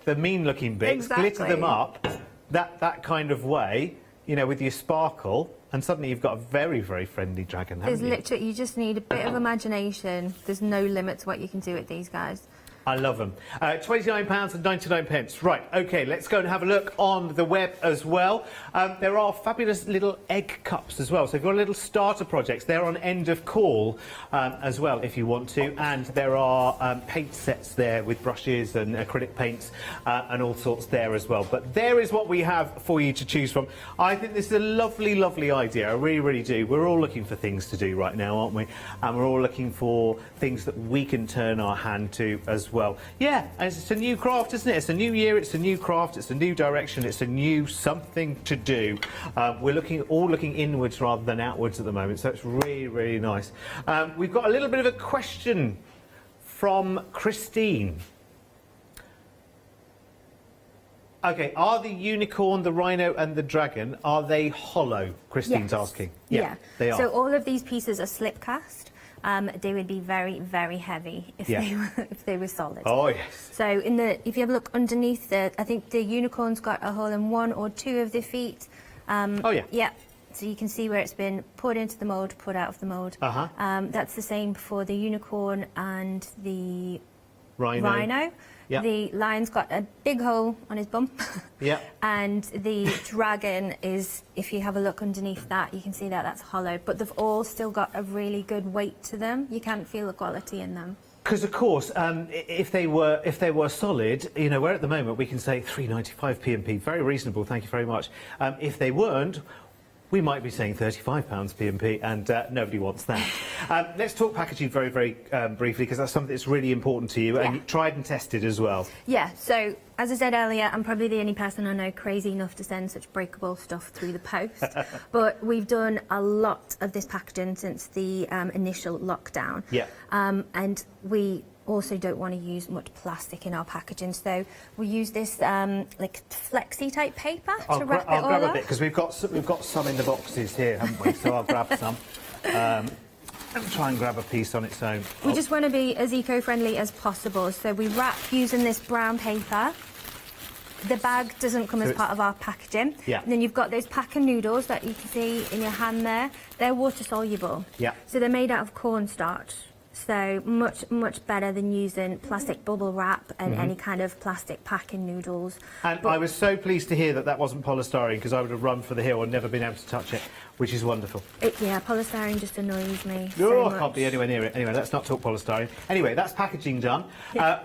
the mean-looking bits, glitter them up that kind of way, you know, with your sparkle, and suddenly you've got a very, very friendly dragon, haven't you? Literally, you just need a bit of imagination. There's no limit to what you can do with these guys. I love them. £29.99. Right, OK, let's go and have a look on the web as well. There are fabulous little egg cups as well. So if you've got little starter projects, they're on end of call as well, if you want to. And there are paint sets there with brushes and acrylic paints and all sorts there as well. But there is what we have for you to choose from. I think this is a lovely, lovely idea. I really, really do. We're all looking for things to do right now, aren't we? And we're all looking for things that we can turn our hand to as well. Yeah, and it's a new craft, isn't it? It's a new year, it's a new craft, it's a new direction, it's a new something to do. We're all looking inwards rather than outwards at the moment, so it's really, really nice. We've got a little bit of a question from Christine. OK, are the unicorn, the rhino and the dragon, are they hollow? Christine's asking. Yeah, they are. So all of these pieces are slip cast. They would be very, very heavy if they were solid. Oh yes. So if you have a look underneath I think the unicorn's got a hole in 1 or 2 of the feet. Oh yeah. Yeah. So you can see where it's been put into the mould, put out of the mould. That's the same for the unicorn and the rhino. Yep. The lion's got a big hole on his bum. Yeah. And the dragon is, if you have a look underneath that, you can see that that's hollow. But they've all still got a really good weight to them. You can't feel the quality in them. Because of course, if they were solid, you know, where at the moment we can say £3.95 P&P, very reasonable, thank you very much. If they weren't, we might be saying £35 P&P, and nobody wants that. Let's talk packaging very, very briefly, because that's something that's really important to you, and you tried and tested as well. Yeah, so as I said earlier, I'm probably the only person I know crazy enough to send such breakable stuff through the post. But we've done a lot of this packaging since the initial lockdown. Yeah. And we also don't want to use much plastic in our packaging, so we use this like flexi type paper to wrap it all up. I'll grab a bit, because we've got some in the boxes here, haven't we? So I'll grab some. Let me try and grab a piece on its own. We just want to be as eco-friendly as possible, so we wrap using this brown paper. The bag doesn't come as part of our packaging. Yeah. And then you've got those pack and noodles that you can see in your hand there. They're water soluble. Yeah. So they're made out of cornstarch. So much better than using plastic bubble wrap and any kind of plastic packing noodles. And I was so pleased to hear that that wasn't polystyrene, because I would have run for the hill and never been able to touch it, which is wonderful. Yeah, polystyrene just annoys me I can't be anywhere near it. Anyway, let's not talk polystyrene. Anyway, that's packaging done.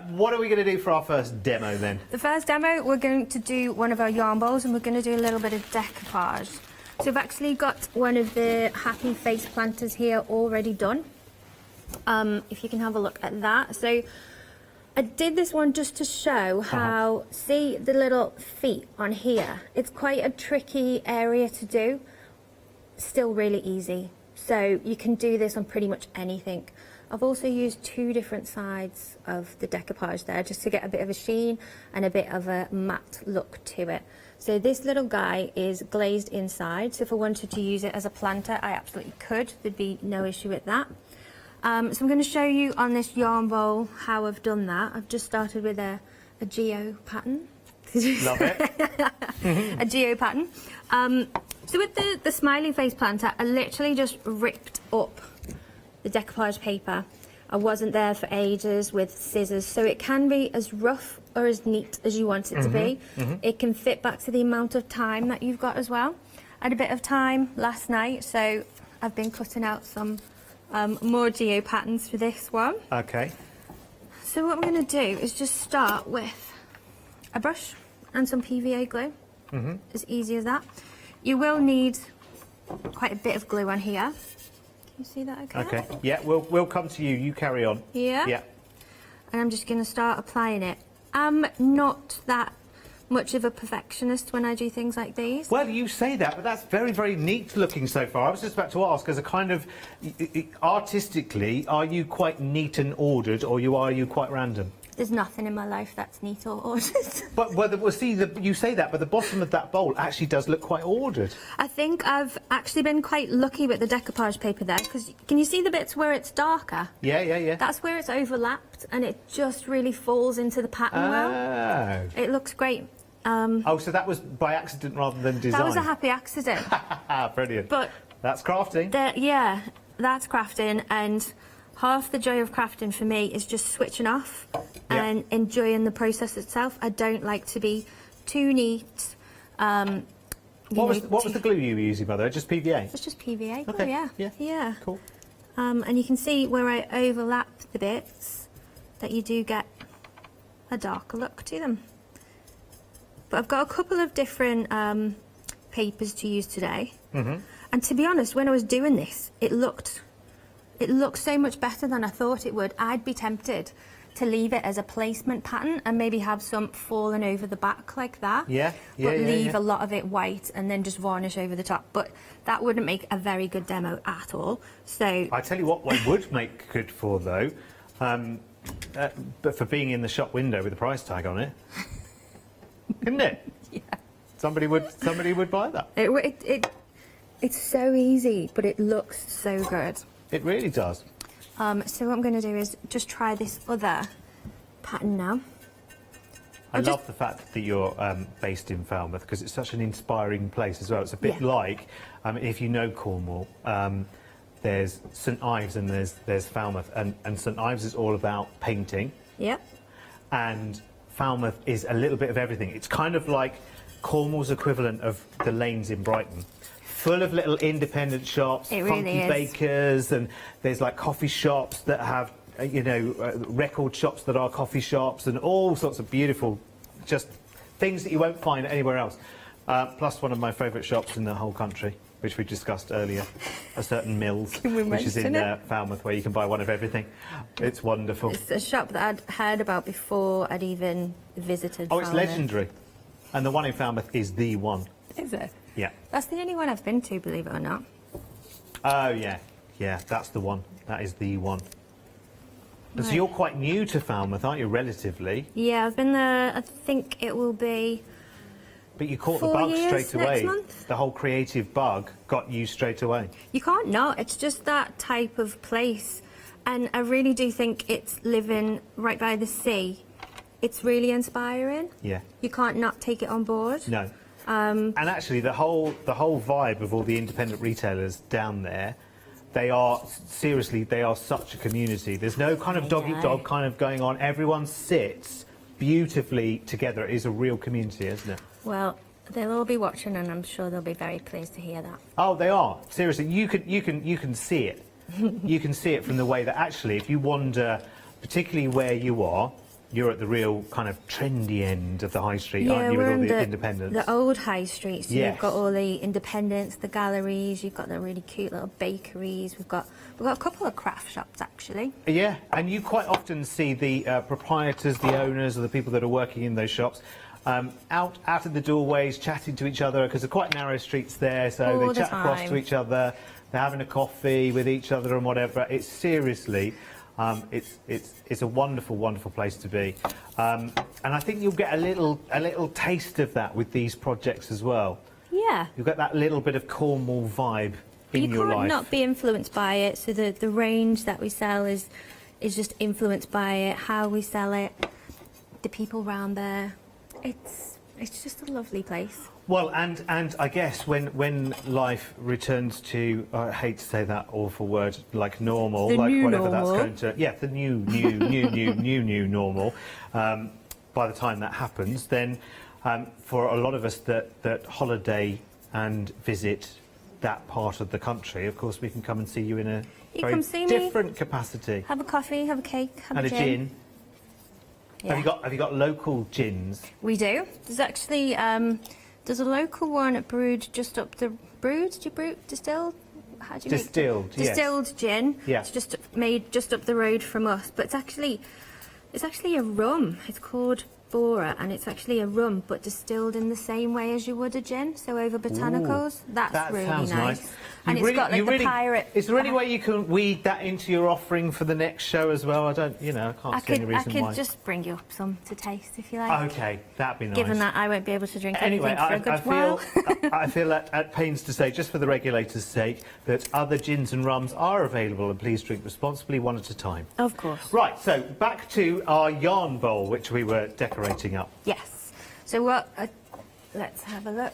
What are we going to do for our first demo then? The first demo, we're going to do one of our yarn bowls, and we're going to do a little bit of decoupage. So I've actually got one of the happy face planters here already done. If you can have a look at that. So I did this one just to show how, see the little feet on here? It's quite a tricky area to do, still really easy. So you can do this on pretty much anything. I've also used 2 different sides of the decoupage there, just to get a bit of a sheen and a bit of a matte look to it. So this little guy is glazed inside, so if I wanted to use it as a planter, I absolutely could. There'd be no issue with that. So I'm going to show you on this yarn bowl how I've done that. I've just started with a geo pattern. Love it. A geo pattern. So with the smiley face planter, I literally just ripped up the decoupage paper. I wasn't there for ages with scissors, so it can be as rough or as neat as you want it to be. It can fit back to the amount of time that you've got as well. I had a bit of time last night, so I've been cutting out some more geo patterns for this one. Okay. So what I'm going to do is just start with a brush and some PVA glue. As easy as that. You will need quite a bit of glue on here. Can you see that okay? Okay. Yeah, we'll come to you. You carry on. Yeah? Yeah. And I'm just going to start applying it. I'm not that much of a perfectionist when I do things like these. Well, you say that, but that's very, very neat looking so far. I was just about to ask, as a kind of, artistically, are you quite neat and ordered, or are you quite random? There's nothing in my life that's neat or ordered. But well, see, you say that, but the bottom of that bowl actually does look quite ordered. I think I've actually been quite lucky with the decoupage paper there, because can you see the bits where it's darker? Yeah. That's where it's overlapped, and it just really falls into the pattern well. It looks great. So that was by accident rather than design? That was a happy accident. Brilliant. But that's crafting. Yeah, that's crafting, and half the joy of crafting for me is just switching off and enjoying the process itself. I don't like to be too neat. What was the glue you were using, by the way? Just PVA? It's just PVA glue, okay. Yeah. Cool. And you can see where I overlap the bits that you do get a darker look to them. But I've got a couple of different papers to use today. And to be honest, when I was doing this, it looked so much better than I thought it would. I'd be tempted to leave it as a placement pattern and maybe have some falling over the back like that. But leave a lot of it white and then just varnish over the top. But that wouldn't make a very good demo at all. So I tell you what would make good for, though, but for being in the shop window with a price tag on it. Couldn't it? Yeah. Somebody would buy that. It's so easy, but it looks so good. It really does. So what I'm going to do is just try this other pattern now. I love the fact that you're based in Falmouth, because it's such an inspiring place as well. It's a bit like, if you know Cornwall, there's St Ives and there's Falmouth, and St Ives is all about painting. Yep. And Falmouth is a little bit of everything. It's kind of like Cornwall's equivalent of the lanes in Brighton. Full of little independent shops, funky bakers, and there's like coffee shops that have, record shops that are coffee shops, and all sorts of beautiful, just things that you won't find anywhere else. Plus one of my favourite shops in the whole country. which we discussed earlier, a certain Mills, Can we which is in mention Falmouth, where you can buy one of everything. It's wonderful. It's a shop that I'd heard about before I'd even visited. Oh, it's Falmouth. legendary. And the one in Falmouth is the one. Is it? Yeah. That's the only one I've been to, believe it or not. Oh, yeah. Yeah, that's the one. That is the one. So Right. you're quite new to Falmouth, aren't you, relatively? Yeah, I've been there, I think it will be... But you caught the 4 bug years straight away. next month. The whole creative bug got you straight away. You can't not, it's just that type of place. And I really do think it's living right by the sea. It's really inspiring. Yeah. You can't not take it on board. No. And actually, the whole vibe of all the independent retailers down there, they are such a community. There's no kind of dog-eat-dog kind of going on. Everyone sits beautifully together. It is a real community, isn't it? Well, they'll all be watching, and I'm sure they'll be very pleased to hear that. Oh, they are. Seriously, you can see it. You can see it from the way that actually, if you wander, particularly where you are, you're at the real kind of trendy end of the high street, aren't you, with all the independents? The old high street. So Yes. you've got all the independents, the galleries. You've got the really cute little bakeries. We've got a couple of craft shops actually. Yeah, and you quite often see the proprietors, the owners, or the people that are working in those shops out of the doorways, chatting to each other, because they're quite narrow streets there, so All they the chat across time. to each other. They're having a coffee with each other and whatever. It's seriously. It's a wonderful, wonderful place to be, and I think you'll get a little taste of that with these projects as well. Yeah. You'll get that little bit of Cornwall vibe in your life. You can't not be influenced by it. So the range that we sell is just influenced by it. How we sell it, the people round there. It's just a lovely place. Well, and I guess when life returns to, I hate to say that awful word, like normal, The like new whatever normal. that's going to, yeah, the new normal. By the time that happens, then for a lot of us that holiday and visit that part of the country, of course, we can come and see you in a You very come see me. different capacity. Have a coffee, have a cake, have And a a gin. Yeah. Have you got local gins? We do. There's actually there's a local one brewed just up the distilled. How do you Distilled, make yes. distilled gin? Yeah. It's just made just up the road from us, but it's actually a rum. It's called Bora, and it's actually a rum, but distilled in the same way as you would a gin, so over botanicals. Ooh, That's that really sounds nice. And You it's got like the really, pirate. Is there any way you can weed that into your offering for the next show as well? I can't see any I reason could why. just bring you up some to taste if you like. Okay, that'd be nice. Given that I won't be able to drink Anyway, anything for a good while. I feel at pains to say, just for the regulator's sake, that other gins and rums are available, and please drink responsibly, one at a time. Of course. Right, so back to our yarn bowl, which we were decorating up. Yes. So let's have a look.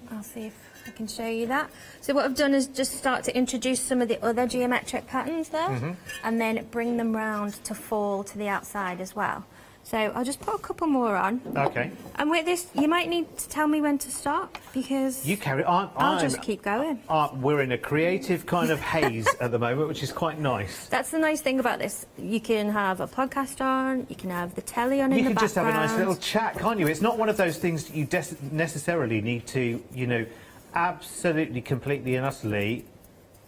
I'll see if I can show you that. So what I've done is just start to introduce some of the other geometric patterns there, and then bring them round to fall to the outside as well. So I'll just put a couple more on. Okay. And with this, you might need to tell me when to stop, because You carry on. I'll just keep going. We're in a creative kind of haze at the moment, which is quite nice. That's the nice thing about this. You can have a podcast on, you can have the telly on in You the can just have a nice background. little chat, can't you? It's not one of those things that you necessarily need to, absolutely, completely and utterly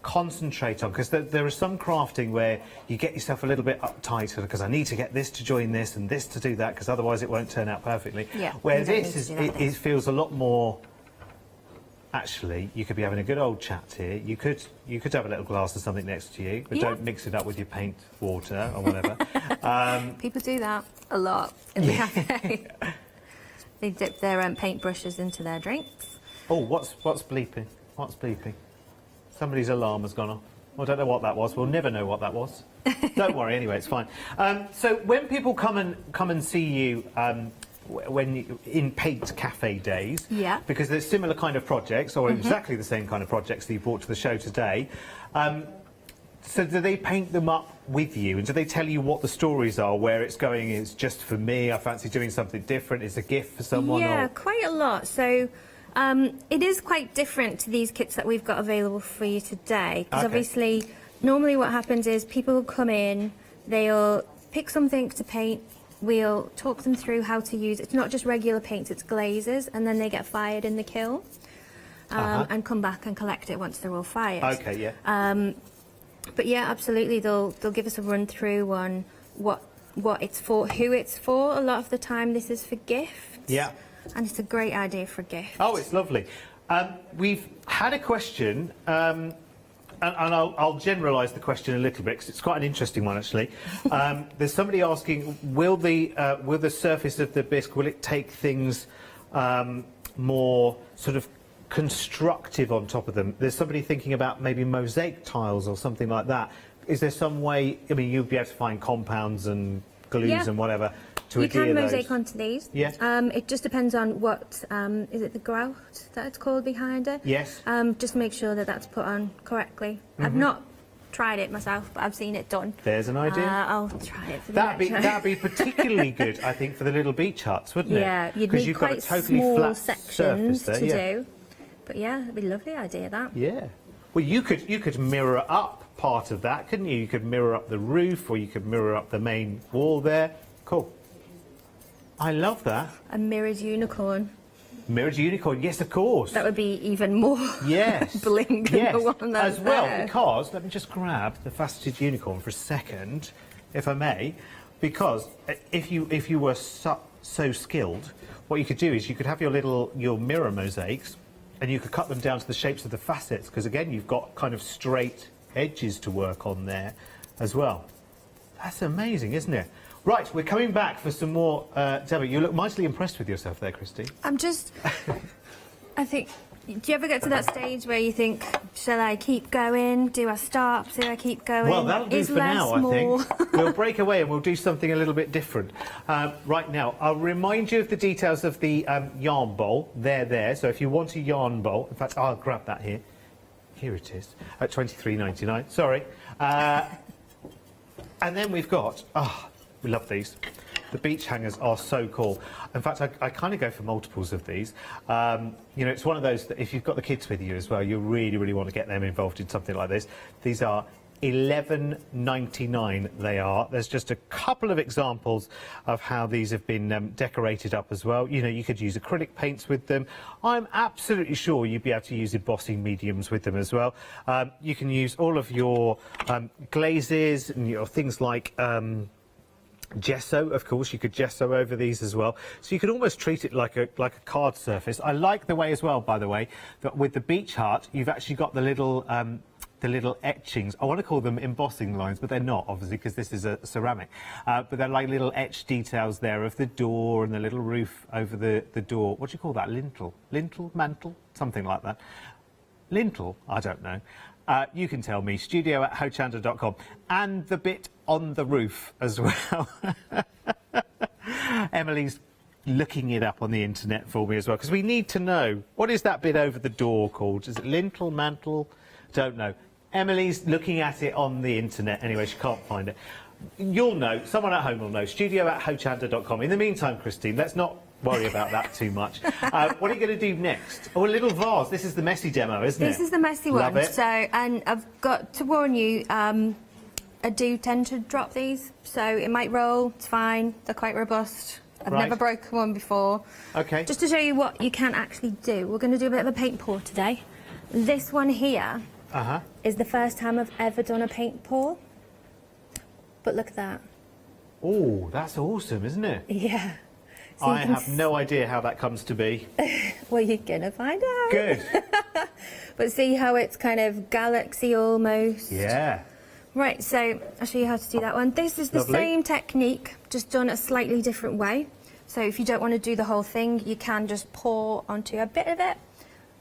concentrate on, because there is some crafting where you get yourself a little bit uptight because I need to get this to join this and this to do that, because otherwise it won't turn out perfectly. Yeah, Where you don't this need is, to do that. it feels a lot more. Actually, you could be having a good old chat here. You could have a little glass of something next to you, but Yeah. don't mix it up with your paint water or whatever. People do that a lot in the cafe. They dip their paintbrushes into their drinks. Oh, what's bleeping? What's bleeping? Somebody's alarm has gone off. I don't know what that was. We'll never know what that was. Don't worry. Anyway, it's fine. So when people come and see you in paint cafe days, Yeah. because there's similar kind of projects or exactly the same kind of projects that you brought to the show today. So do they paint them up with you, and do they tell you what the stories are, where it's going? It's just for me. I fancy doing something different. It's a gift for someone. Yeah, Or... quite a lot. So it is quite different to these kits that we've got available for you today. Because Okay. obviously, normally what happens is people will come in, they'll pick something to paint, we'll talk them through how to use it. It's not just regular paints, it's glazers, and then they get fired in the kiln. and come back and collect it once they're all fired. Okay, yeah. But yeah, absolutely, they'll give us a run through on what it's for, who it's for. A lot of the time this is for gifts. Yeah. And it's a great idea for a gift. Oh, it's lovely. We've had a question, and I'll generalise the question a little bit because it's quite an interesting one actually. There's somebody asking, will the surface of the bisque, will it take things more sort of constructive on top of them? There's somebody thinking about maybe mosaic tiles or something like that. Is there some way, I mean, you'd be able to find compounds and glues and whatever to you adhere can those? mosaic onto these. Yes. It just depends on what, is it the grout that it's called behind it? Yes. Just make sure that that's put on correctly. I've not tried it myself, but I've seen it done. There's an idea. I'll try it for the That'd be particularly good, I think, for the little beach huts, wouldn't it? Yeah, you'd Because need you've got a quite totally small flat sections surface there, to do. But yeah, it'd be a lovely idea, that. Yeah. Well, you could mirror up part of that, couldn't you? You could mirror up the roof, or you could mirror up the main wall there. Cool. I love that. A mirrored unicorn. Mirrored unicorn, yes, of course. That would be even more yes. bling than yes. the one that's as well, there. because, let me just grab the faceted unicorn for a second, if I may, because if you were so skilled, what you could do is you could have your mirror mosaics, and you could cut them down to the shapes of the facets, because again, you've got kind of straight edges to work on there as well. That's amazing, isn't it? Right, we're coming back for some more Debbie. You look mightily impressed with yourself there, Christy. I'm just... I think... Do you ever get to that stage where you think, shall I keep going? Do I stop? Do I keep going? Well, that'll do Is for less now, I more? think. We'll break away and we'll do something a little bit different. Right now, I'll remind you of the details of the yarn bowl. They're there, so if you want a yarn bowl... In fact, I'll grab that here. Here it is, at £23.99. Sorry. And then we've got... we love these. The beach hangers are so cool. In fact, I kind of go for multiples of these. You know, it's one of those that if you've got the kids with you as well, you really, really want to get them involved in something like this. These are £11.99 they are. There's just a couple of examples of how these have been decorated up as well. You know, you could use acrylic paints with them. I'm absolutely sure you'd be able to use embossing mediums with them as well. You can use all of your glazes and your things like gesso, of course. You could gesso over these as well, so you could almost treat it like a card surface. I like the way as well, by the way, that with the beach hut you've actually got the little etchings. I want to call them embossing lines, but they're not, obviously, because this is a ceramic. But they're like little etched details there of the door and the little roof over the door. What do you call that? Lintel? Lintel? Mantle? Something like that. Lintel? I don't know. You can tell me, studio@hochanda.com. And the bit on the roof as well. Emily's looking it up on the internet for me as well, because we need to know, what is that bit over the door called? Is it lintel, mantle? Don't know. Emily's looking at it on the internet. Anyway, she can't find it. You'll know, someone at home will know, studio@hochanda.com. In the meantime, Christine, let's not worry about that too much. What are you going to do next? Oh, a little vase. This is the messy demo, isn't it? This is the messy Love one. it. So, and I've got to warn you, I do tend to drop these, so it might roll. It's fine. They're quite robust. I've never broken one before. Okay. Just to show you what you can actually do, we're going to do a bit of a paint pour today. This one here is the first time I've ever done a paint pour. But look at that. Oh, that's awesome, isn't it? Yeah. So I have no idea how that comes to be. Well, you're going to find out. Good. But see how it's kind of galaxy almost? Yeah. Right, so I'll show you how to do that one. This is the same technique, just done a slightly different way. So if you don't want to do the whole thing, you can just pour onto a bit of it,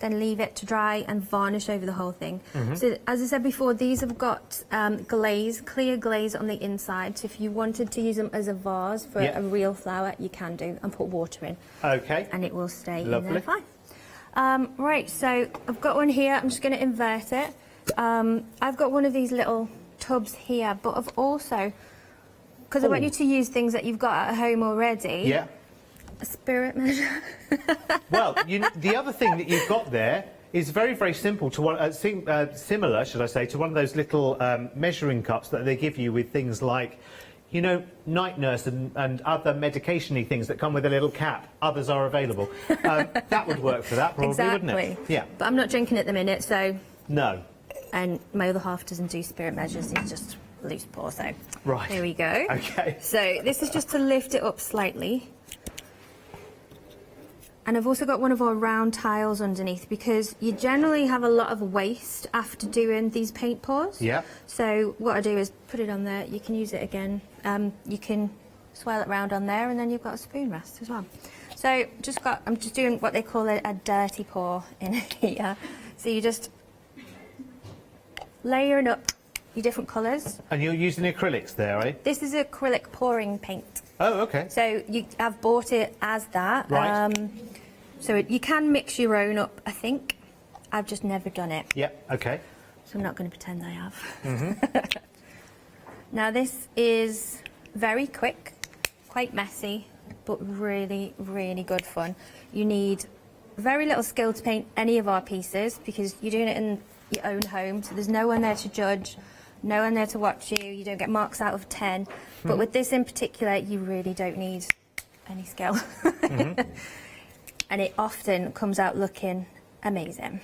then leave it to dry and varnish over the whole thing. So as I said before, these have got glaze, clear glaze on the inside. So if you wanted to use them as a vase for a real flower, you can do, and put water in. Okay. And it will stay in Lovely. there fine. Right, so I've got one here. I'm just going to invert it. I've got one of these little tubs here, but I've also, because I want you to use things that you've got at home already. Yeah. A spirit measure. Well, the other thing that you've got there is very, very simple to one, similar, should I say, to one of those little measuring cups that they give you with things like you know, night nurse and other medication-y things that come with a little cap. Others are available. That would work for that, probably, wouldn't it? Yeah. But I'm not drinking at the minute, so... No. And my other half doesn't do spirit measures, he's just loose pour, so... Right. Here we go. OK. So this is just to lift it up slightly. And I've also got one of our round tiles underneath because you generally have a lot of waste after doing these paint pours. Yeah. So what I do is put it on there. You can use it again. You can swirl it round on there, and then you've got a spoon rest as well. So I'm just doing what they call a dirty pour in here. So you just layering up your different colours. And you're using acrylics there, eh? This is acrylic pouring paint. Oh, OK. So I've bought it as that. Right. So you can mix your own up, I think. I've just never done it. Yep, OK. So I'm not going to pretend I have. Mm-hmm. Now this is very quick, quite messy, but really, really good fun. You need very little skill to paint any of our pieces because you're doing it in your own home, so there's no one there to judge, no one there to watch you, you don't get marks out of 10. But with this in particular, you really don't need any skill. Mm-hmm. And it often comes out looking amazing.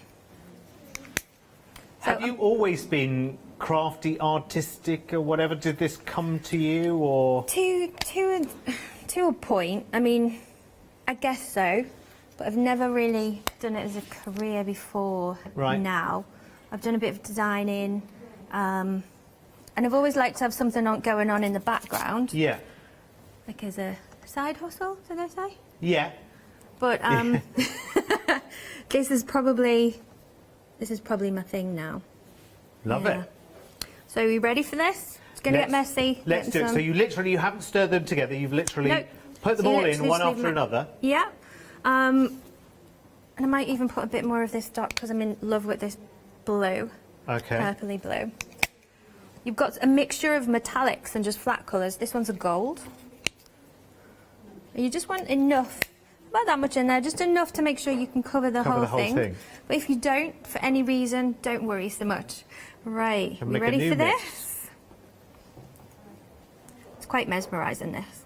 Have you always been crafty, artistic, or whatever? Did this come to you, or...? To a point. I mean, I guess so. But I've never really done it as a career before now. I've done a bit of designing. And I've always liked to have something going on in the background. Yeah. Like as a side hustle, did I say? Yeah. But this is probably my thing now. Love it. So are you ready for this? It's going to get messy. Let's do it. So you haven't stirred them together. You've literally put them all in one after another. Yeah. And I might even put a bit more of this dot because I'm in love with this blue. Okay. Purpley blue. You've got a mixture of metallics and just flat colours. This one's a gold. And you just want enough, about that much in there, just enough to make sure you can cover the whole thing. But if you don't, for any reason, don't worry so much. Right, you ready for this? It's quite mesmerising, this.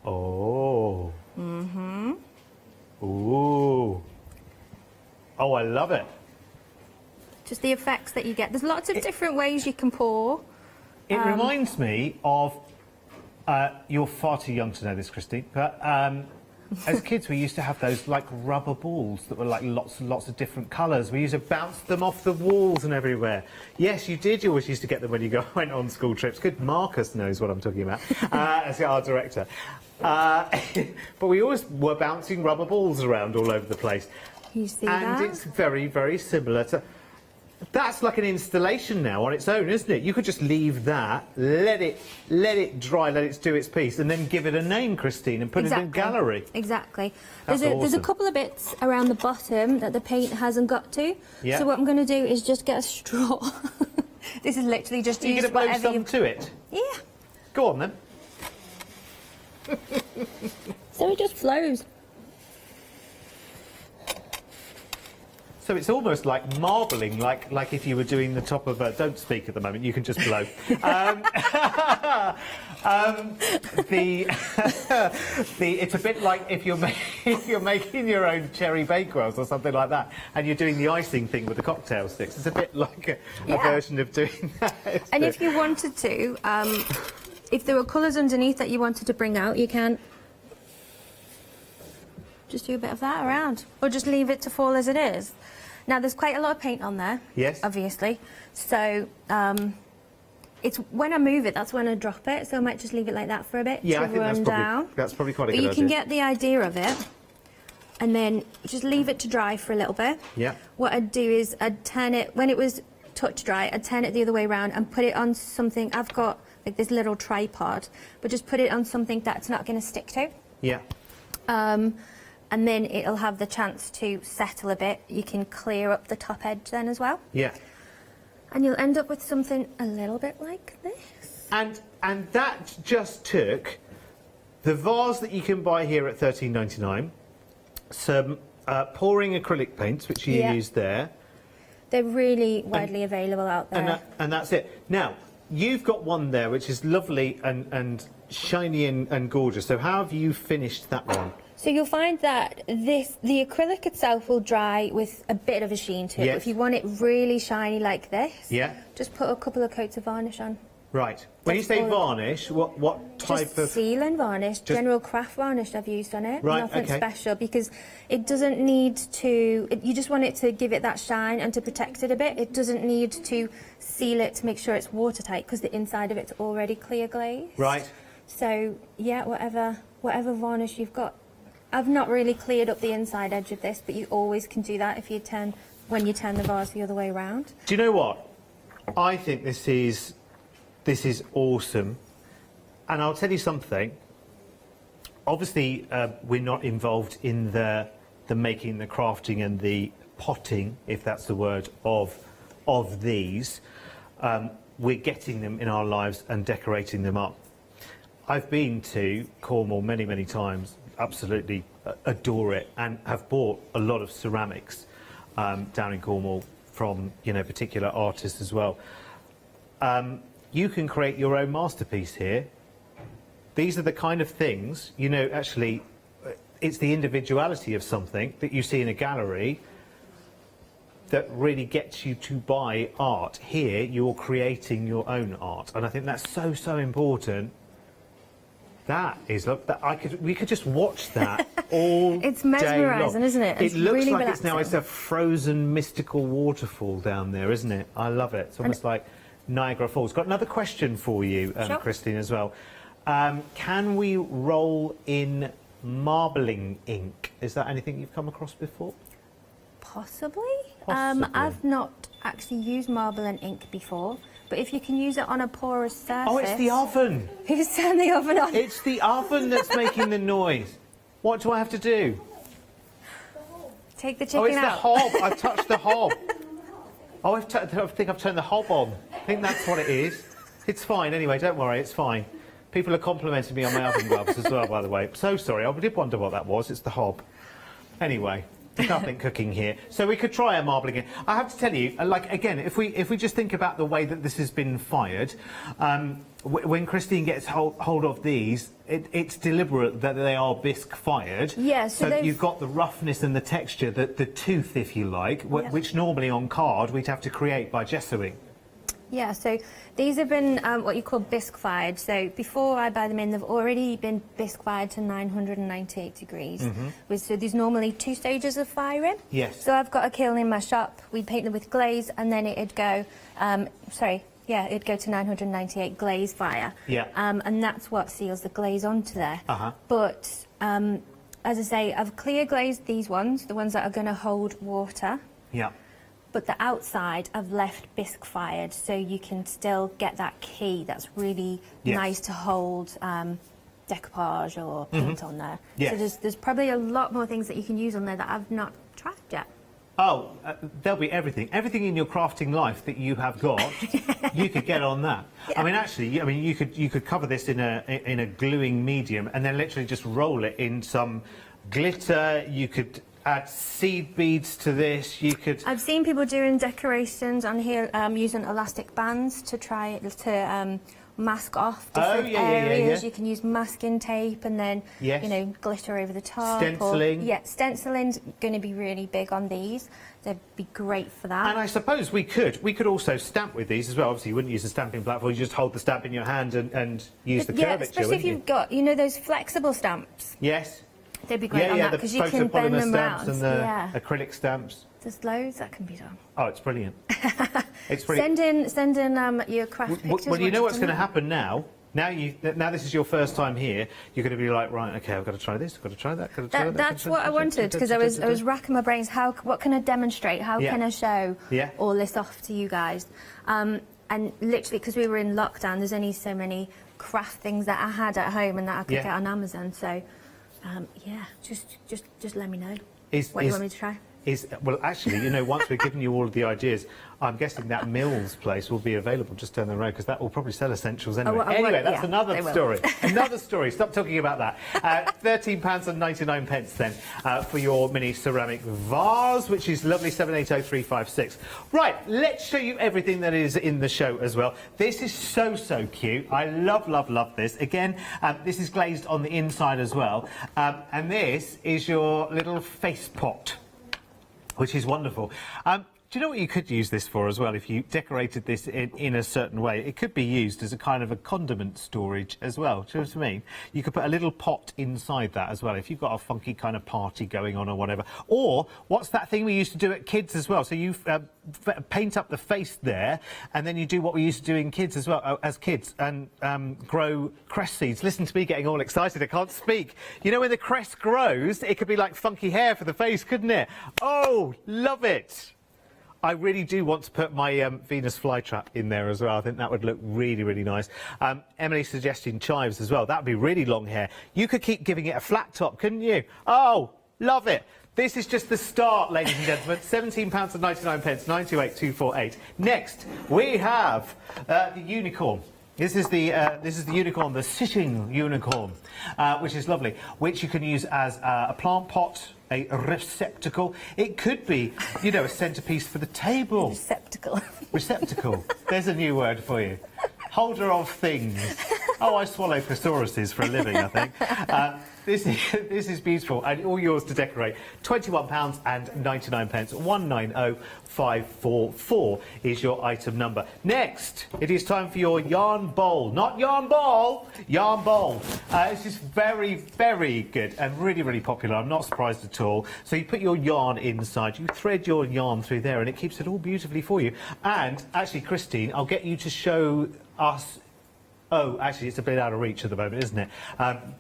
Oh. Mm-hmm. Ooh. Oh, I love it. Just the effects that you get. There's lots of different ways you can pour. It reminds me of, you're far too young to know this, Christine, but as kids we used to have those like rubber balls that were like lots and lots of different colours. We used to bounce them off the walls and everywhere. Yes, you did. You always used to get them when you went on school trips. Good, Marcus knows what I'm talking about, as our director. But we always were bouncing rubber balls around all over the place. You see that? And it's very, very similar to... That's like an installation now on its own, isn't it? You could just leave that, let it dry, let it do its piece, and then give it a name, Christine, and put it in a gallery. Exactly. That's awesome. There's a couple of bits around the bottom that the paint hasn't got to. Yeah. So what I'm going to do is just get a straw. This is literally just You're use going to blow whatever some to it? Yeah. Go on, then. So it just flows. So it's almost like marbling, like if you were doing the top of a... Don't speak at the moment, you can just blow. It's a bit like if you're making your own cherry bakewells or something like that, and you're doing the icing thing with the cocktail sticks. It's a bit like a version of doing that. And if you wanted to, if there were colours underneath that you wanted to bring out, you can just do a bit of that around, or just leave it to fall as it is. Now, there's quite a lot of paint on there, yes, obviously, so it's when I move it, that's when I drop it, so I might just leave it like that for a bit to run down. That's probably quite a good idea. But you can idea. get the idea of it, and then just leave it to dry for a little bit. Yeah. What I'd do is I'd turn it, when it was touch dry, I'd turn it the other way around and put it on something. I've got like this little tripod, but just put it on something that's not going to stick to. Yeah. And then it'll have the chance to settle a bit. You can clear up the top edge then as well. Yeah. And you'll end up with something a little bit like this. And that just took the vase that you can buy here at $13.99, some pouring acrylic paints, which you used there. They're really widely available out there. And that's it. Now, you've got one there which is lovely and shiny and gorgeous. So how have you finished that one? So you'll find that the acrylic itself will dry with a bit of a sheen to it. Yes. If you want it really shiny like this, Yeah. just put a couple of coats of varnish on. Right. When you say varnish, what type Just of... seal and varnish, general craft varnish I've used on it. Right, Nothing okay. special, because it doesn't need to, you just want it to give it that shine and to protect it a bit. It doesn't need to seal it to make sure it's watertight, because the inside of it's already clear glaze. Right. So yeah, whatever varnish you've got. I've not really cleared up the inside edge of this, but you always can do that if you when you turn the vase the other way around. Do you know what? I think this is awesome, and I'll tell you something. Obviously, we're not involved in the making, the crafting, and the potting, if that's the word, of these. We're getting them in our lives and decorating them up. I've been to Cornwall many, many times. Absolutely adore it, and have bought a lot of ceramics down in Cornwall from particular artists as well. You can create your own masterpiece here. These are the kind of things, actually, it's the individuality of something that you see in a gallery that really gets you to buy art. Here, you're creating your own art, and I think that's so, so important. That is, look, we could just watch that all It's day mesmerising, long. isn't it? It's It looks really like relaxing. it's a frozen, mystical waterfall down there, isn't it? I love it. It's almost like Niagara Falls. Got another question for you, Sure. Christine, as well. Can we roll in marbling ink? Is that anything you've come across before? Possibly. Possibly. I've not actually used marble and ink before, but if you can use it on a porous surface... Oh, it's the oven! Who's turned the oven on? It's the oven that's making the noise. What do I have to do? Take the chicken Oh, it's the out. hob. I've touched the hob. Oh, I think I've turned the hob on. I think that's what it is. It's fine anyway, don't worry, it's fine. People are complimenting me on my oven gloves as well, by the way. So sorry, I did wonder what that was. It's the hob. Anyway, there's nothing cooking here. So we could try a marbling in. I have to tell you, like, again, if we just think about the way that this has been fired, when Christine gets hold of these, it's deliberate that they are bisque fired. Yeah, so you've got the roughness and the texture, the tooth, if you like, which normally on card we'd have to create by gessoing. Yeah, so these have been what you call bisque fired. So before I buy them in, they've already been bisque fired to 998 degrees. So there's normally 2 stages of firing. Yes. So I've got a kiln in my shop. We'd paint them with glaze, and then it'd go, it'd go to 998 glaze fire. Yeah. And that's what seals the glaze onto there. Uh-huh. But as I say, I've clear glazed these ones, the ones that are going to hold water. Yeah. But the outside I've left bisque fired, so you can still get that key that's really nice to hold decoupage or paint on there. Yes. So there's probably a lot more things that you can use on there that I've not tried yet. Oh, there'll be everything. Everything in your crafting life that you have got, you could get on that. Yeah. I mean, actually, you could cover this in a gluing medium and then literally just roll it in some glitter. You could add seed beads to this. You could. I've seen people doing decorations on here using elastic bands to try to mask off different areas. You can use masking tape and then glitter over the top. Stenciling. Stenciling's going to be really big on these. They'd be great for that. And I suppose we could also stamp with these as well. Obviously, you wouldn't use a stamping platform. You just hold the stamp in your hand and use the curvature. Especially if you've got those flexible stamps. Yes. They'd be great on that because you can bend them stamps round. and the acrylic stamps. There's loads that can be done. Oh, it's brilliant. It's brilliant. Send in your craft pictures. Well, you know what's going to happen now. Now this is your first time here. You're going to be like, right, okay, I've got to try this, I've got to try that, got to try that. That's what I wanted, because I was racking my brains. What can I demonstrate? How can I show all this off to you guys? And literally, because we were in lockdown, there's only so many craft things that I had at home and that I could get on Amazon. So, just let me know what you want me to try. is, well, actually, you know, once we've given you all of the ideas, I'm guessing that Mills place will be available just down the road, because that will probably sell essentials anyway. Anyway, that's another story. Another story. Stop talking about that. £13.99 then for your mini ceramic vase, which is lovely, 780356. Right, let's show you everything that is in the show as well. This is so, so cute. I love, love, love this. Again, this is glazed on the inside as well. And this is your little face pot, which is wonderful. Do you know what you could use this for as well? If you decorated this in a certain way, it could be used as a kind of a condiment storage as well. Do you know what I mean? You could put a little pot inside that as well, if you've got a funky kind of party going on or whatever. Or, what's that thing we used to do at kids as well? So you paint up the face there, and then you do what we used to do in kids as well, as kids, and grow cress seeds. Listen to me getting all excited, I can't speak. You know, when the cress grows, it could be like funky hair for the face, couldn't it? Oh, love it! I really do want to put my Venus flytrap in there as well. I think that would look really, really nice. Emily's suggesting chives as well. That would be really long hair. You could keep giving it a flat top, couldn't you? Oh, love it. This is just the start, ladies and gentlemen. £17.99, 928248. Next, we have the unicorn. This is the unicorn, the sitting unicorn, which is lovely, which you can use as a plant pot, a receptacle. It could be, you know, a centrepiece for the table. Receptacle. Receptacle. There's a new word for you. Holder of things. Oh, I swallow thesauruses for a living, I think. This is beautiful, and all yours to decorate. £21.99. 190544 is your item number. Next, it is time for your yarn bowl. Not yarn ball, yarn bowl. This is very, very good and really, really popular. I'm not surprised at all. So you put your yarn inside, you thread your yarn through there, and it keeps it all beautifully for you. And actually, Christine, I'll get you to show us. Oh, actually, it's a bit out of reach at the moment, isn't it?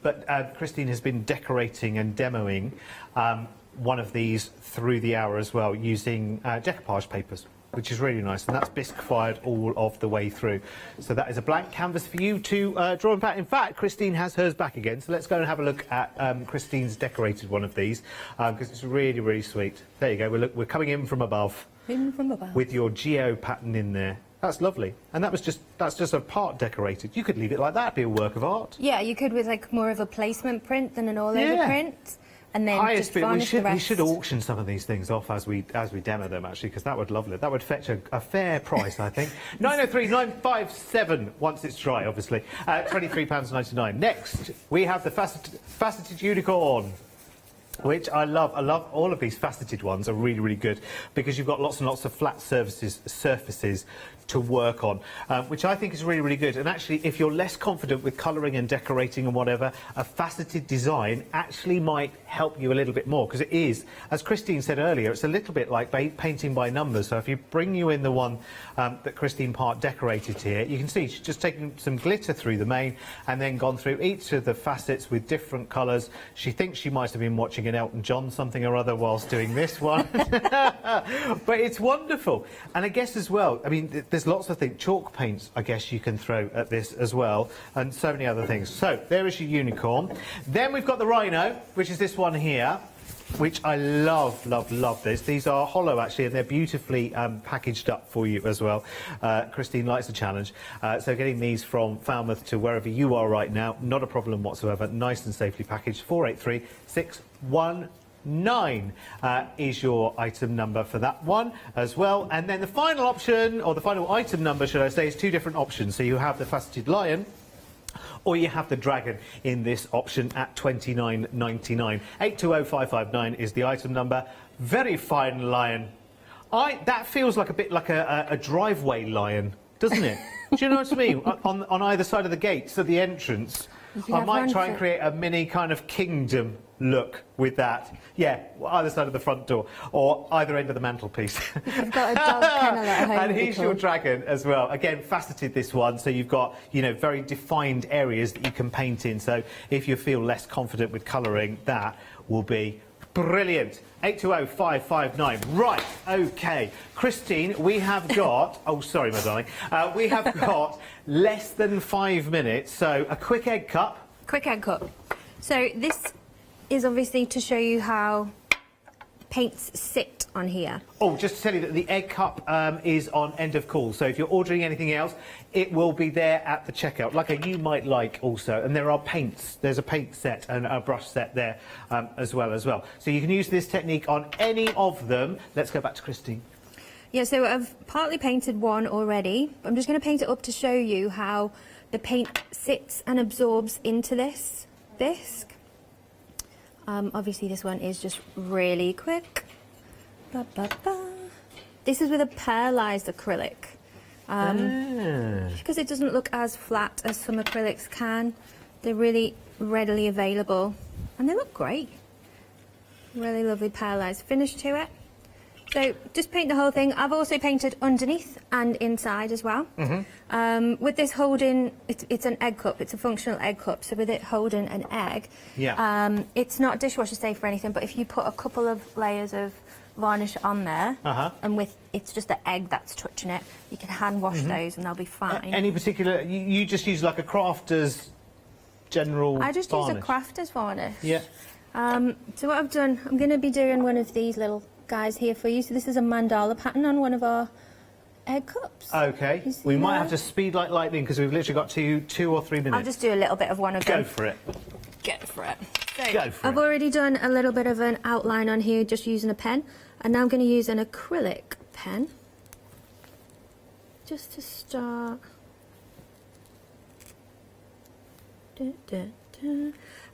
But Christine has been decorating and demoing one of these through the hour as well, using decoupage papers, which is really nice, and that's bisque fired all of the way through. So that is a blank canvas for you to draw and pattern. In fact, Christine has hers back again, so let's go and have a look at Christine's decorated one of these, because it's really, really sweet. There you go, we're coming in from above. In from above. With your geo pattern in there. That's lovely. And that's just a part decorated. You could leave it like that, be a work of art. Yeah, you could with like more of a placement print than an all-over print. And then just varnish the rest. We should auction some of these things off as we demo them, actually, because that would lovely. That would fetch a fair price, I think. 903,957 once it's dry, obviously. £23.99. Next, we have the faceted unicorn, which I love. I love all of these faceted ones. Are really, really good because you've got lots and lots of flat surfaces to work on, which I think is really, really good. And actually, if you're less confident with colouring and decorating and whatever, a faceted design actually might help you a little bit more, because it is, as Christine said earlier, it's a little bit like painting by numbers. So if you bring you in the one that Christine Part decorated here, you can see she's just taken some glitter through the main and then gone through each of the facets with different colours. She thinks she might have been watching an Elton John something or other whilst doing this one. But it's wonderful. And I guess as well, I mean, there's lots of things. Chalk paints, I guess, you can throw at this as well, and so many other things. So there is your unicorn. Then we've got the Rhino, which is this one here, which I love, love, love this. These are hollow, actually, and they're beautifully packaged up for you as well. Christine likes a challenge. So getting these from Falmouth to wherever you are right now, not a problem whatsoever. Nice and safely packaged. 483619 is your item number for that one as well. And then the final option, or the final item number, should I say, is two different options. So you have the faceted lion, or you have the dragon in this option at £29.99. 820559 is the item number. Very fine lion. That feels like a bit like a driveway lion, doesn't it? Do you know what I mean? On either side of the gates at the entrance. I might try and create a mini kind of kingdom look with that. Yeah, either side of the front door or either end of the mantelpiece. You've got a dog kennel at home. And here's your dragon as well. Again, faceted this one, so you've got, you know, very defined areas that you can paint in. So if you feel less confident with colouring, that will be brilliant. 820559. Right, OK. Christine, we have got... Oh, sorry, my darling. We have got less than 5 minutes, so a quick egg cup. Quick egg cup. So this is obviously to show you how paints sit on here. Oh, just to tell you that the egg cup is on end of call, so if you're ordering anything else, it will be there at the checkout, like you might like also. And there are paints. There's a paint set and a brush set there as well. So you can use this technique on any of them. Let's go back to Christine. Yeah, so I've partly painted one already. I'm just going to paint it up to show you how the paint sits and absorbs into this bisque. Obviously this one is just really quick. Ba, ba, ba. This is with a pearlized acrylic. Because it doesn't look as flat as some acrylics can. They're really readily available and they look great. Really lovely pearlized finish to it. So just paint the whole thing. I've also painted underneath and inside as well. With this holding, it's an egg cup. It's a functional egg cup. So with it holding an egg, it's not dishwasher safe or anything, but if you put a couple of layers of varnish on there, and it's just the egg that's touching it, you can hand wash those and they'll be fine. Any particular, you just use like a crafter's general I just varnish? use a crafter's varnish. Yeah. So what I've done, I'm going to be doing one of these little guys here for you. So this is a mandala pattern on one of our egg cups. Okay. We might have to speed like lightning because we've literally got 2 or 3 minutes. I'll just do a little bit of one of them. Go for it. Go for it. So Go for I've it. already done a little bit of an outline on here just using a pen, and now I'm going to use an acrylic pen just to start.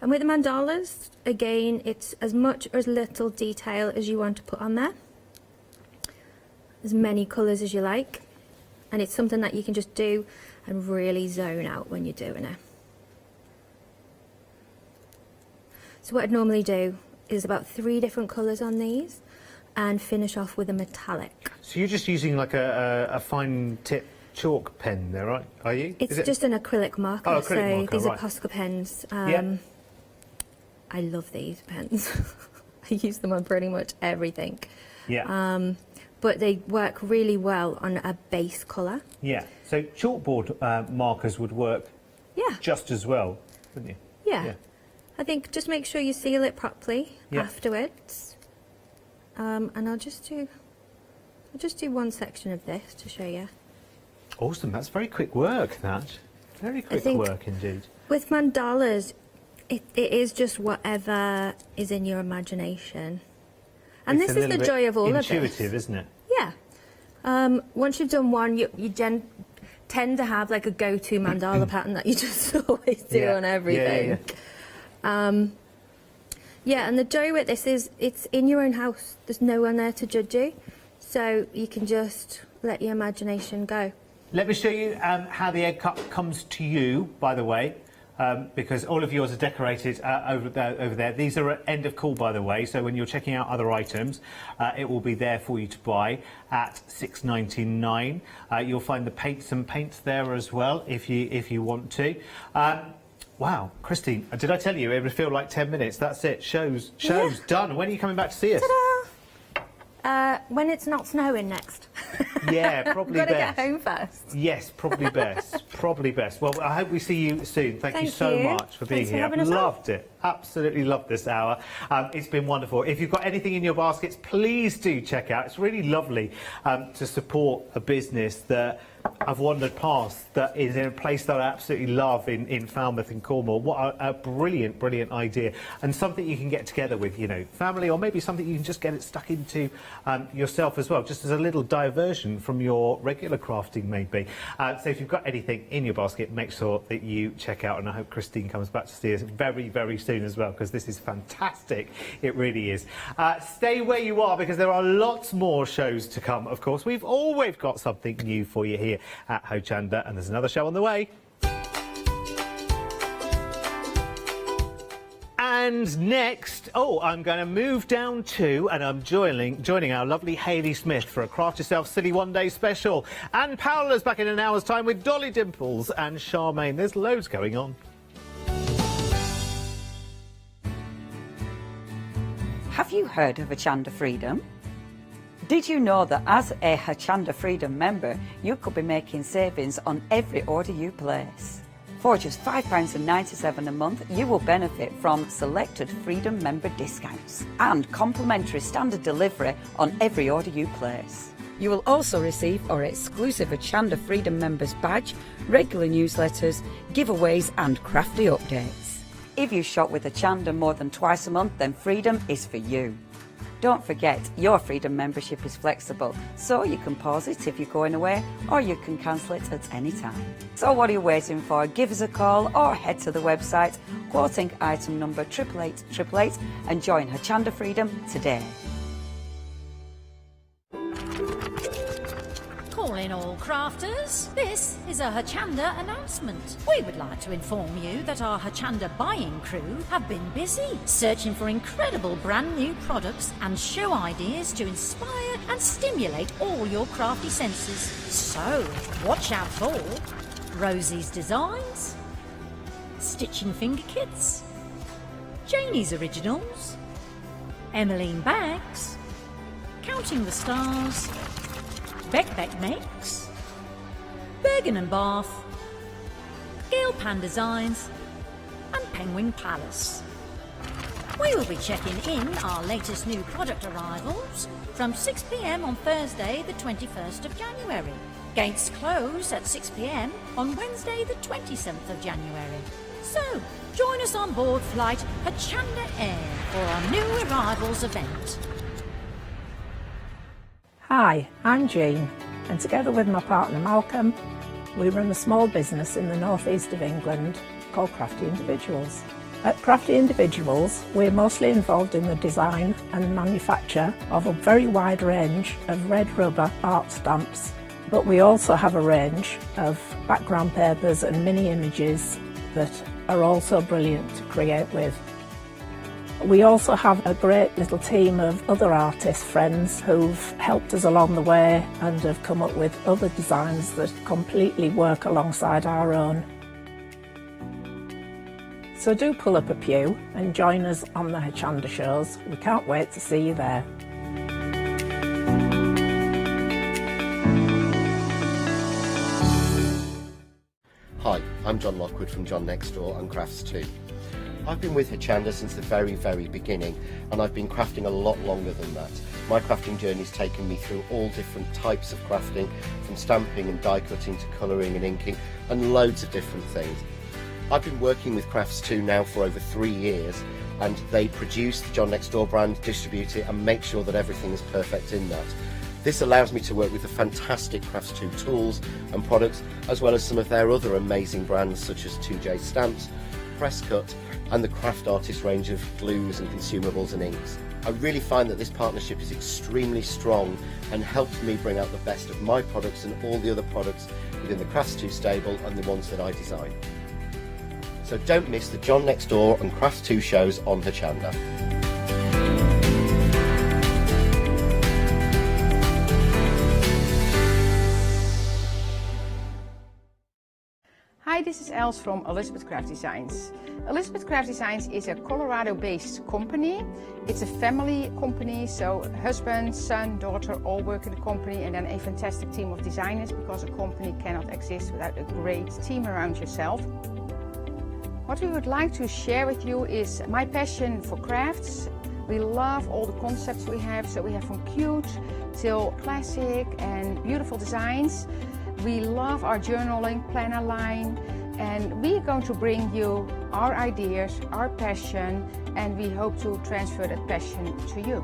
And with the mandalas, again, it's as much or as little detail as you want to put on there. As many colours as you like. And it's something that you can just do and really zone out when you're doing it. So what I'd normally do is about 3 different colours on these and finish off with a metallic. So you're just using like a fine tip chalk pen there, right? Are you? It's just an acrylic marker. Oh, acrylic marker, these right. are Posca pens. Yeah. I love these pens. I use them on pretty much everything. Yeah. But they work really well on a base colour. Yeah. So chalkboard markers would work just as well, wouldn't you? Yeah. I think just make sure you seal it properly afterwards. And I'll just do one section of this to show you. Awesome. That's very quick work, that. Very quick work indeed. With mandalas, it is just whatever is in your imagination. And It's this is the joy of all of this. Intuitive, isn't it? Yeah. Once you've done one, you tend to have like a go-to mandala pattern that you just always do on everything. Yeah, and the joy with this is it's in your own house. There's no one there to judge you. So you can just let your imagination go. Let me show you how the egg cup comes to you, by the way, because all of yours are decorated over there. These are at end of call, by the way, so when you're checking out other items, it will be there for you to buy at £6.99. You'll find the paints there as well, if you want to. Wow, Christine, did I tell you it would feel like 10 minutes? That's it. Show's done. When are you coming back to see us? Ta-da! When it's not snowing next. Yeah, probably Gotta best. get home first. Yes, probably best. Probably best. Well, I hope we see you soon. Thank you so much for being Thanks for here. having us on. Loved it. Absolutely loved this hour. It's been wonderful. If you've got anything in your baskets, please do check out. It's really lovely to support a business that I've wandered past that is in a place that I absolutely love in Falmouth and Cornwall. What a brilliant, brilliant idea. And something you can get together with, you know, family, or maybe something you can just get it stuck into yourself as well, just as a little diversion from your regular crafting maybe. So if you've got anything in your basket, make sure that you check out, and I hope Christine comes back to see us very, very soon as well, because this is fantastic. It really is. Stay where you are, because there are lots more shows to come, of course. We've always got something new for you here at Hochanda, and there's another show on the way. And next, I'm going to move down to, and I'm joining our lovely Hayley Smith for a Craft Yourself Silly One Day special. And Paola's back in an hour's time with Dolly, Dimples and Charmaine. There's loads going on. Have you heard of Hochanda Freedom? Did you know that as a Hochanda Freedom member, you could be making savings on every order you place? For just £5.97 a month, you will benefit from selected Freedom member discounts and complimentary standard delivery on every order you place. You will also receive our exclusive Hochanda Freedom Members badge, regular newsletters, giveaways and crafty updates. If you shop with Hochanda more than twice a month, then Freedom is for you. Don't forget, your Freedom membership is flexible, so you can pause it if you're going away, or you can cancel it at any time. So what are you waiting for? Give us a call or head to the website, quoting item number 88888 and join Hochanda Freedom today. Calling all crafters, this is a Hochanda announcement. We would like to inform you that our Hochanda buying crew have been busy searching for incredible brand new products and show ideas to inspire and stimulate all your crafty senses. So, watch out for Rosie's Designs, Stitching Finger Kits, Janie's Originals, Emmeline Bags, Counting the Stars, Beck Makes, Bergen and Bath, Gale Pan Designs and Penguin Palace. We will be checking in our latest new product arrivals from 6 p.m. on Thursday the 21st of January. Gates close at 6 p.m. on Wednesday the 27th of January. So, join us on board flight Hochanda Air for our new arrivals event. Hi, I'm Jean, and together with my partner Malcolm, we run a small business in the northeast of England called Crafty Individuals. At Crafty Individuals, we're mostly involved in the design and manufacture of a very wide range of red rubber art stamps, but we also have a range of background papers and mini images that are also brilliant to create with. We also have a great little team of other artist friends who've helped us along the way and have come up with other designs that completely work alongside our own. So do pull up a pew and join us on the Hochanda shows. We can't wait to see you there. Hi, I'm John Lockwood from John Next Door and Crafts 2. I've been with Hochanda since the very beginning, and I've been crafting a lot longer than that. My crafting journey's taken me through all different types of crafting, from stamping and die cutting to colouring and inking, and loads of different things. I've been working with Crafts 2 now for over 3 years, and they produce the John Next Door brand, distribute it and make sure that everything is perfect in that. This allows me to work with the fantastic Crafts 2 tools and products, as well as some of their other amazing brands such as 2J Stamps, Press Cut and the Craft Artist range of glues and consumables and inks. I really find that this partnership is extremely strong and helps me bring out the best of my products and all the other products within the Crafts 2 stable and the ones that I design. So don't miss the John Next Door and Crafts 2 shows on Hochanda. Hi, this is Els from Elizabeth Craft Designs. Elizabeth Craft Designs is a Colorado-based company. It's a family company, so husband, son, daughter all work in the company, and then a fantastic team of designers, because a company cannot exist without a great team around yourself. What we would like to share with you is my passion for crafts. We love all the concepts we have, so we have from cute till classic and beautiful designs. We love our journaling planner line, and we are going to bring you our ideas, our passion, and we hope to transfer that passion to you.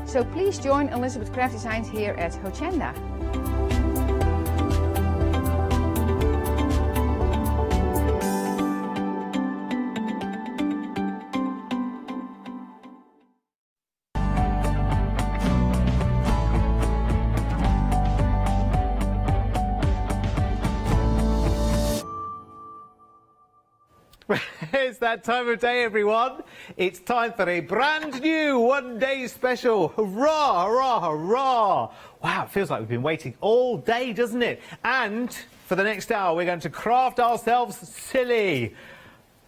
So please join Elizabeth Craft Designs here at Hochanda. It's that time of day, everyone. It's time for a brand new one-day special. Hurrah, hurrah, hurrah. Wow, it feels like we've been waiting all day, doesn't it? And for the next hour, we're going to craft ourselves silly.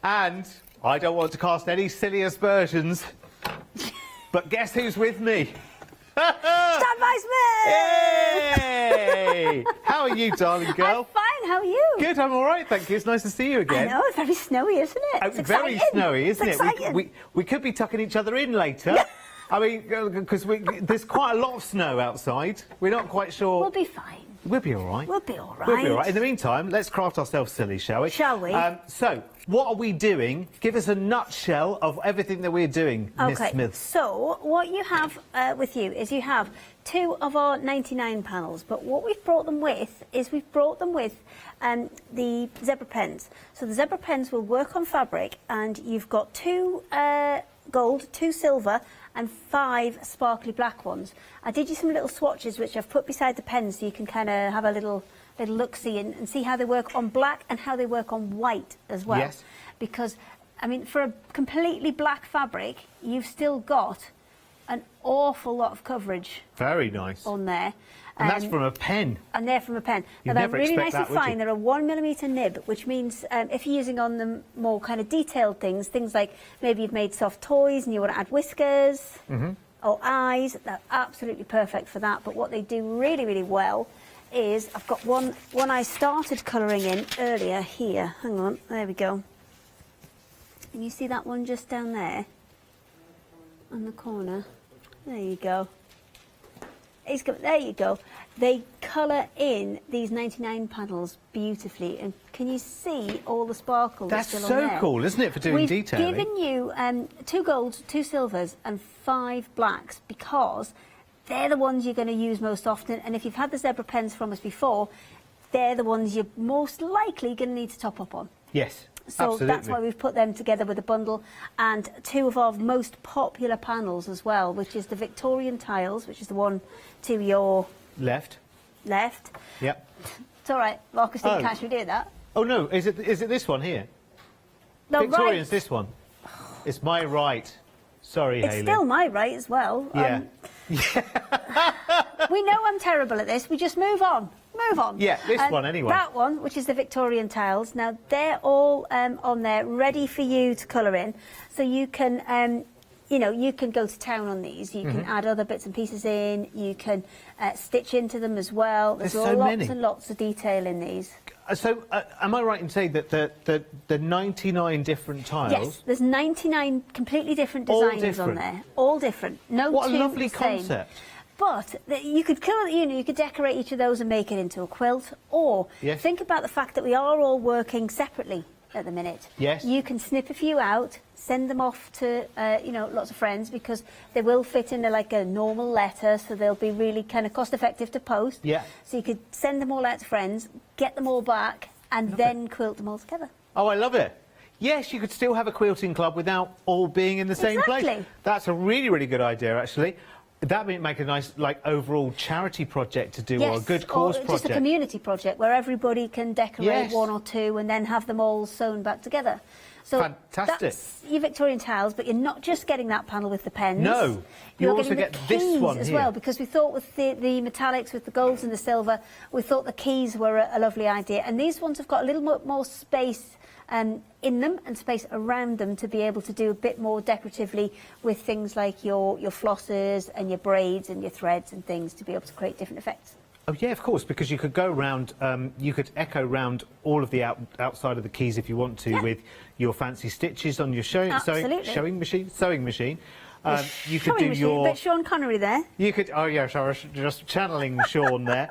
And I don't want to cast any silly aspersions. But guess who's with me? Stand by Smith! Yay! How are you, darling girl? I'm fine, how are you? Good, I'm all right, thank you. It's nice to see you again. I know, it's very snowy, isn't it? It's very exciting. snowy, isn't It's it? exciting. We could be tucking each other in later. I mean, because there's quite a lot of snow outside. We're not quite sure. We'll be fine. We'll be all right. We'll be all right. We'll be all right. In the meantime, let's craft ourselves silly, shall we? Shall we? So, what are we doing? Give us a nutshell of everything that we're doing, Miss Smith. So what you have with you is you have 2 of our 99 panels, but what we've brought them with is we've brought them with the zebra pens. So the zebra pens will work on fabric, and you've got 2 gold, 2 silver, and 5 sparkly black ones. I did you some little swatches which I've put beside the pens so you can kind of have a little look-see and see how they work on black and how they work on white as well. Yes. Because, I mean, for a completely black fabric, you've still got an awful lot of coverage. Very nice. On there. And that's from a pen. And they're from a pen. You'd Now, never they're really expect nice and that, would fine. you? They're a 1mm nib, which means if you're using on them more kind of detailed things like maybe you've made soft toys and you want to add whiskers or eyes, they're absolutely perfect for that. But what they do really, really well is, I've got one I started colouring in earlier here. Hang on, there we go. Can you see that one just down there on the corner? There you go. There you go. They colour in these 99 panels beautifully, and can you see all the sparkle that's still on there? That's so cool, isn't it, for doing detailing? We've given you 2 golds, 2 silvers and 5 blacks because they're the ones you're going to use most often, and if you've had the zebra pens from us before, they're the ones you're most likely going to need to top up on. Yes. So absolutely. that's why we've put them together with a bundle, and 2 of our most popular panels as well, which is the Victorian tiles, which is the one to your left. Yep. It's all right. Marcus didn't catch me doing that. Oh no, is it this one here? No, Victorian's right. this one. It's my right. Sorry, It's Hayley. still my right as well. Yeah. We know I'm terrible at this. We just move on. Move on. Yeah, this one anyway. That one, which is the Victorian tiles. Now they're all on there, ready for you to colour in. So you can, you can go to town on these. You can add other bits and pieces in. You can stitch into them as well. There's so lots many. and lots of detail in these. So, am I right in saying that the 99 different tiles? Yes, there's 99 completely different All designs on different. there. All different. No What a two lovely the same. concept. But you could you could decorate each of those and make it into a quilt, or Yes. think about the fact that we are all working separately at the minute. Yes. You can snip a few out, send them off to lots of friends, because they will fit into like a normal letter, so they'll be really kind of cost effective to post. Yeah. So you could send them all out to friends, get them all back, and then quilt them all together. Oh, I love it. Yes, you could still have a quilting club without all being in the same place. Exactly. That's a really, really good idea, actually. That would make a nice, overall charity project to do, or a good cause or project. just a community project where everybody can decorate Yes. 1 or 2 and then have them all sewn back together. So Fantastic. that's your Victorian tiles, but you're not just getting that panel with the pens. No, you You're also getting get the this keys one as here. well, because we thought with the metallics, with the golds and the silver, we thought the keys were a lovely idea. And these ones have got a little more space in them and space around them to be able to do a bit more decoratively with things like your flosses and your braids and your threads and things, to be able to create different effects. Oh yeah, of course, because you could go round, you could echo round all of the outside of the keys if you want to, with your fancy stitches on your sewing machine. You could do your. A bit Sean Connery there. You could. Oh yes, I was just channeling Sean there.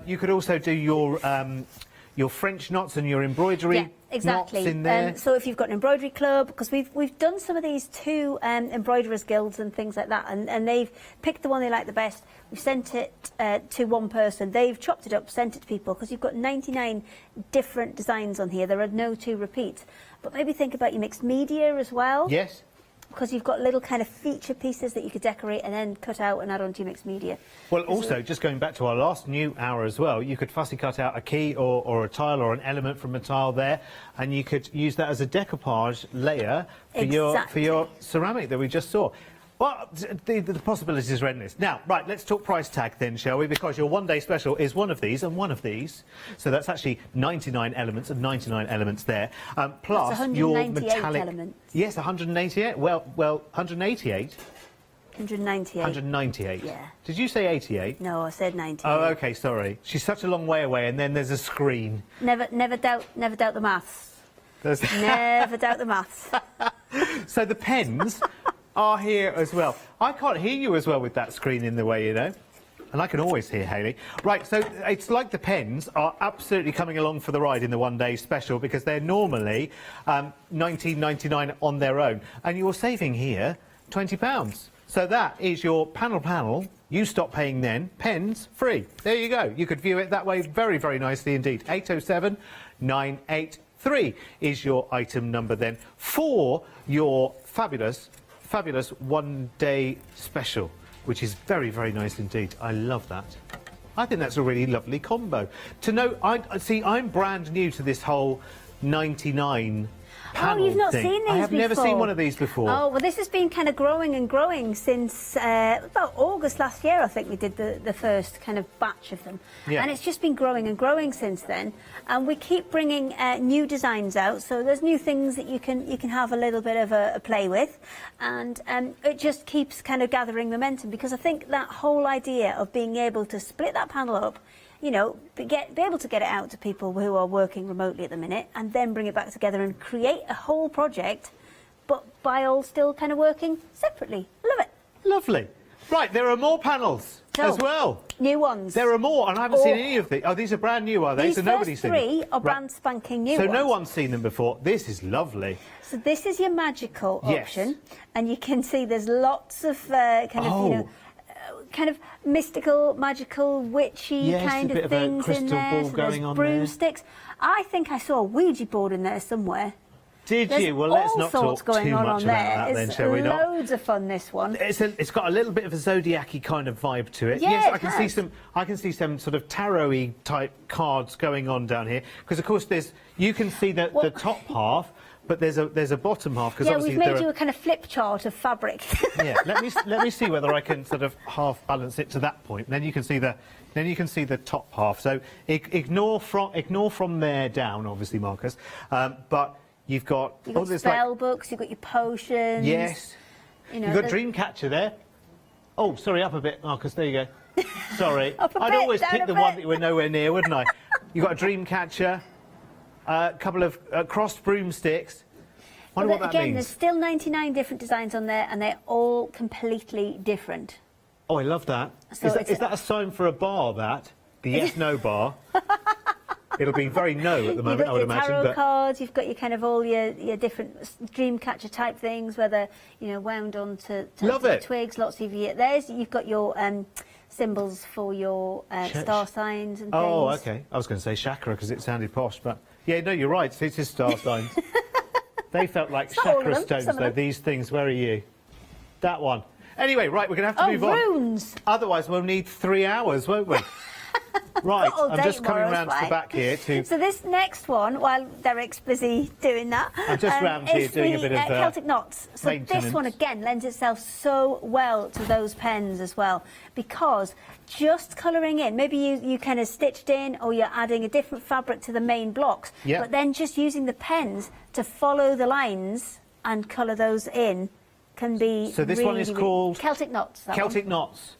You could also do your French knots and your embroidery knots in there. So if you've got an embroidery club, because we've done some of these to embroiderers guilds and things like that, and they've picked the one they like the best. We've sent it to one person. They've chopped it up, sent it to people, because you've got 99 different designs on here. There are no 2 repeats. But maybe think about your mixed media as well. Yes. Because you've got little kind of feature pieces that you could decorate and then cut out and add onto your mixed media. Well, also, just going back to our last new hour as well, you could fussy cut out a key or a tile or an element from a tile there, and you could use that as a decoupage layer for your ceramic that we just saw. Well, the possibilities are endless. Now, right, let's talk price tag then, shall we? Because your one-day special is one of these and one of these. So that's actually 99 elements and 99 elements there. Plus that's your 198 metallic... elements. Yes, 188. Well, 188. 198. 198? Yeah. Did you say 88? No, I said 98. Oh, OK, sorry. She's such a long way away, and then there's a screen. Never doubt the maths. Never doubt the maths. So the pens are here as well. I can't hear you as well with that screen in the way, you know. And I can always hear Hayley. Right, so it's like the pens are absolutely coming along for the ride in the one-day special because they're normally $19.99 on their own. And you're saving here £20. So that is your panel. You stop paying then. Pens, free. There you go. You could view it that way very, very nicely indeed. 807 983 is your item number then for your fabulous one-day special, which is very, very nice indeed. I love that. I think that's a really lovely combo. To know, I'm brand new to this whole 99 panel you've not thing. seen these I have before. never seen one of these before. Oh, well, this has been kind of growing and growing since about August last year, I think we did the first kind of batch of them. Yeah. And it's just been growing and growing since then. And we keep bringing new designs out, so there's new things that you can have a little bit of a play with. And it just keeps kind of gathering momentum, because I think that whole idea of being able to split that panel up, you know, be able to get it out to people who are working remotely at the minute, and then bring it back together and create a whole project, but by all still kind of working separately. Love it. Lovely. Right, there are more panels as well. New ones. There are more, and I haven't seen any of these. Oh, these are brand new, are they? These so nobody's first seen them. three are brand spanking new So ones. no one's seen them before. This is lovely. So this is your magical Yes. option, and you can see there's lots of kind of mystical, magical, witchy Yes, kind a bit of of a things crystal in there. ball So going there's on there. broomsticks. I think I saw a Ouija board in there somewhere. Did There's you? Well, let's all not sorts talk going too on much on about there. that then, It's shall we not? loads of fun, this one. It's got a little bit of a zodiac-y kind of vibe to it. Yeah, yes, it has. I can see some sort of tarot-y type cards going on down here, because of course you can see the top half, but there's a bottom half, because Yeah, obviously we've made you a kind of flip chart of fabric. Yeah, let me see whether I can sort of half balance it to that point. Then you can see the top half. So ignore from there down, obviously, Marcus. But you've got spell books, you've got your potions. Yes. You know, You've got Dreamcatcher there. Oh, sorry, up a bit, Marcus. There you go. Sorry, Up a I'd bit, always down pick a the bit. one that you were nowhere near, wouldn't I? You've got a Dreamcatcher, a couple of crossed broomsticks. Wonder Well, what that again, means. there's still 99 different designs on there, and they're all completely different. Oh, I love that. So Is that a sign for a bar, that? The yes-no bar? It'll be very no at the moment, I would You've got your imagine. tarot But cards, you've got your kind of all your different Dreamcatcher type things, whether, you know, wound onto Love the it. twigs, lots of your... You've got your symbols for your Church. star signs and things. Oh, OK. I was going to say chakra because it sounded posh, but... Yeah, no, you're right. It is star signs. They felt like It's not all of chakra them, stones, some of though. them. These things, where are you? That one. Anyway, right, we're going to have to move on. runes! Otherwise, we'll need 3 hours, won't we? Right, Not all I'm day just coming tomorrow, round to it's the back here to... So this next one, while Derek's busy doing that, I'm just round here is doing a the, bit of, Celtic knots. So maintenance. this one again lends itself so well to those pens as well, because just colouring in, maybe you kind of stitched in, or you're adding a different fabric to the main blocks, Yeah. but then just using the pens to follow the lines and colour those in can be. So this one is really, called Celtic knots. that Celtic one. Knots.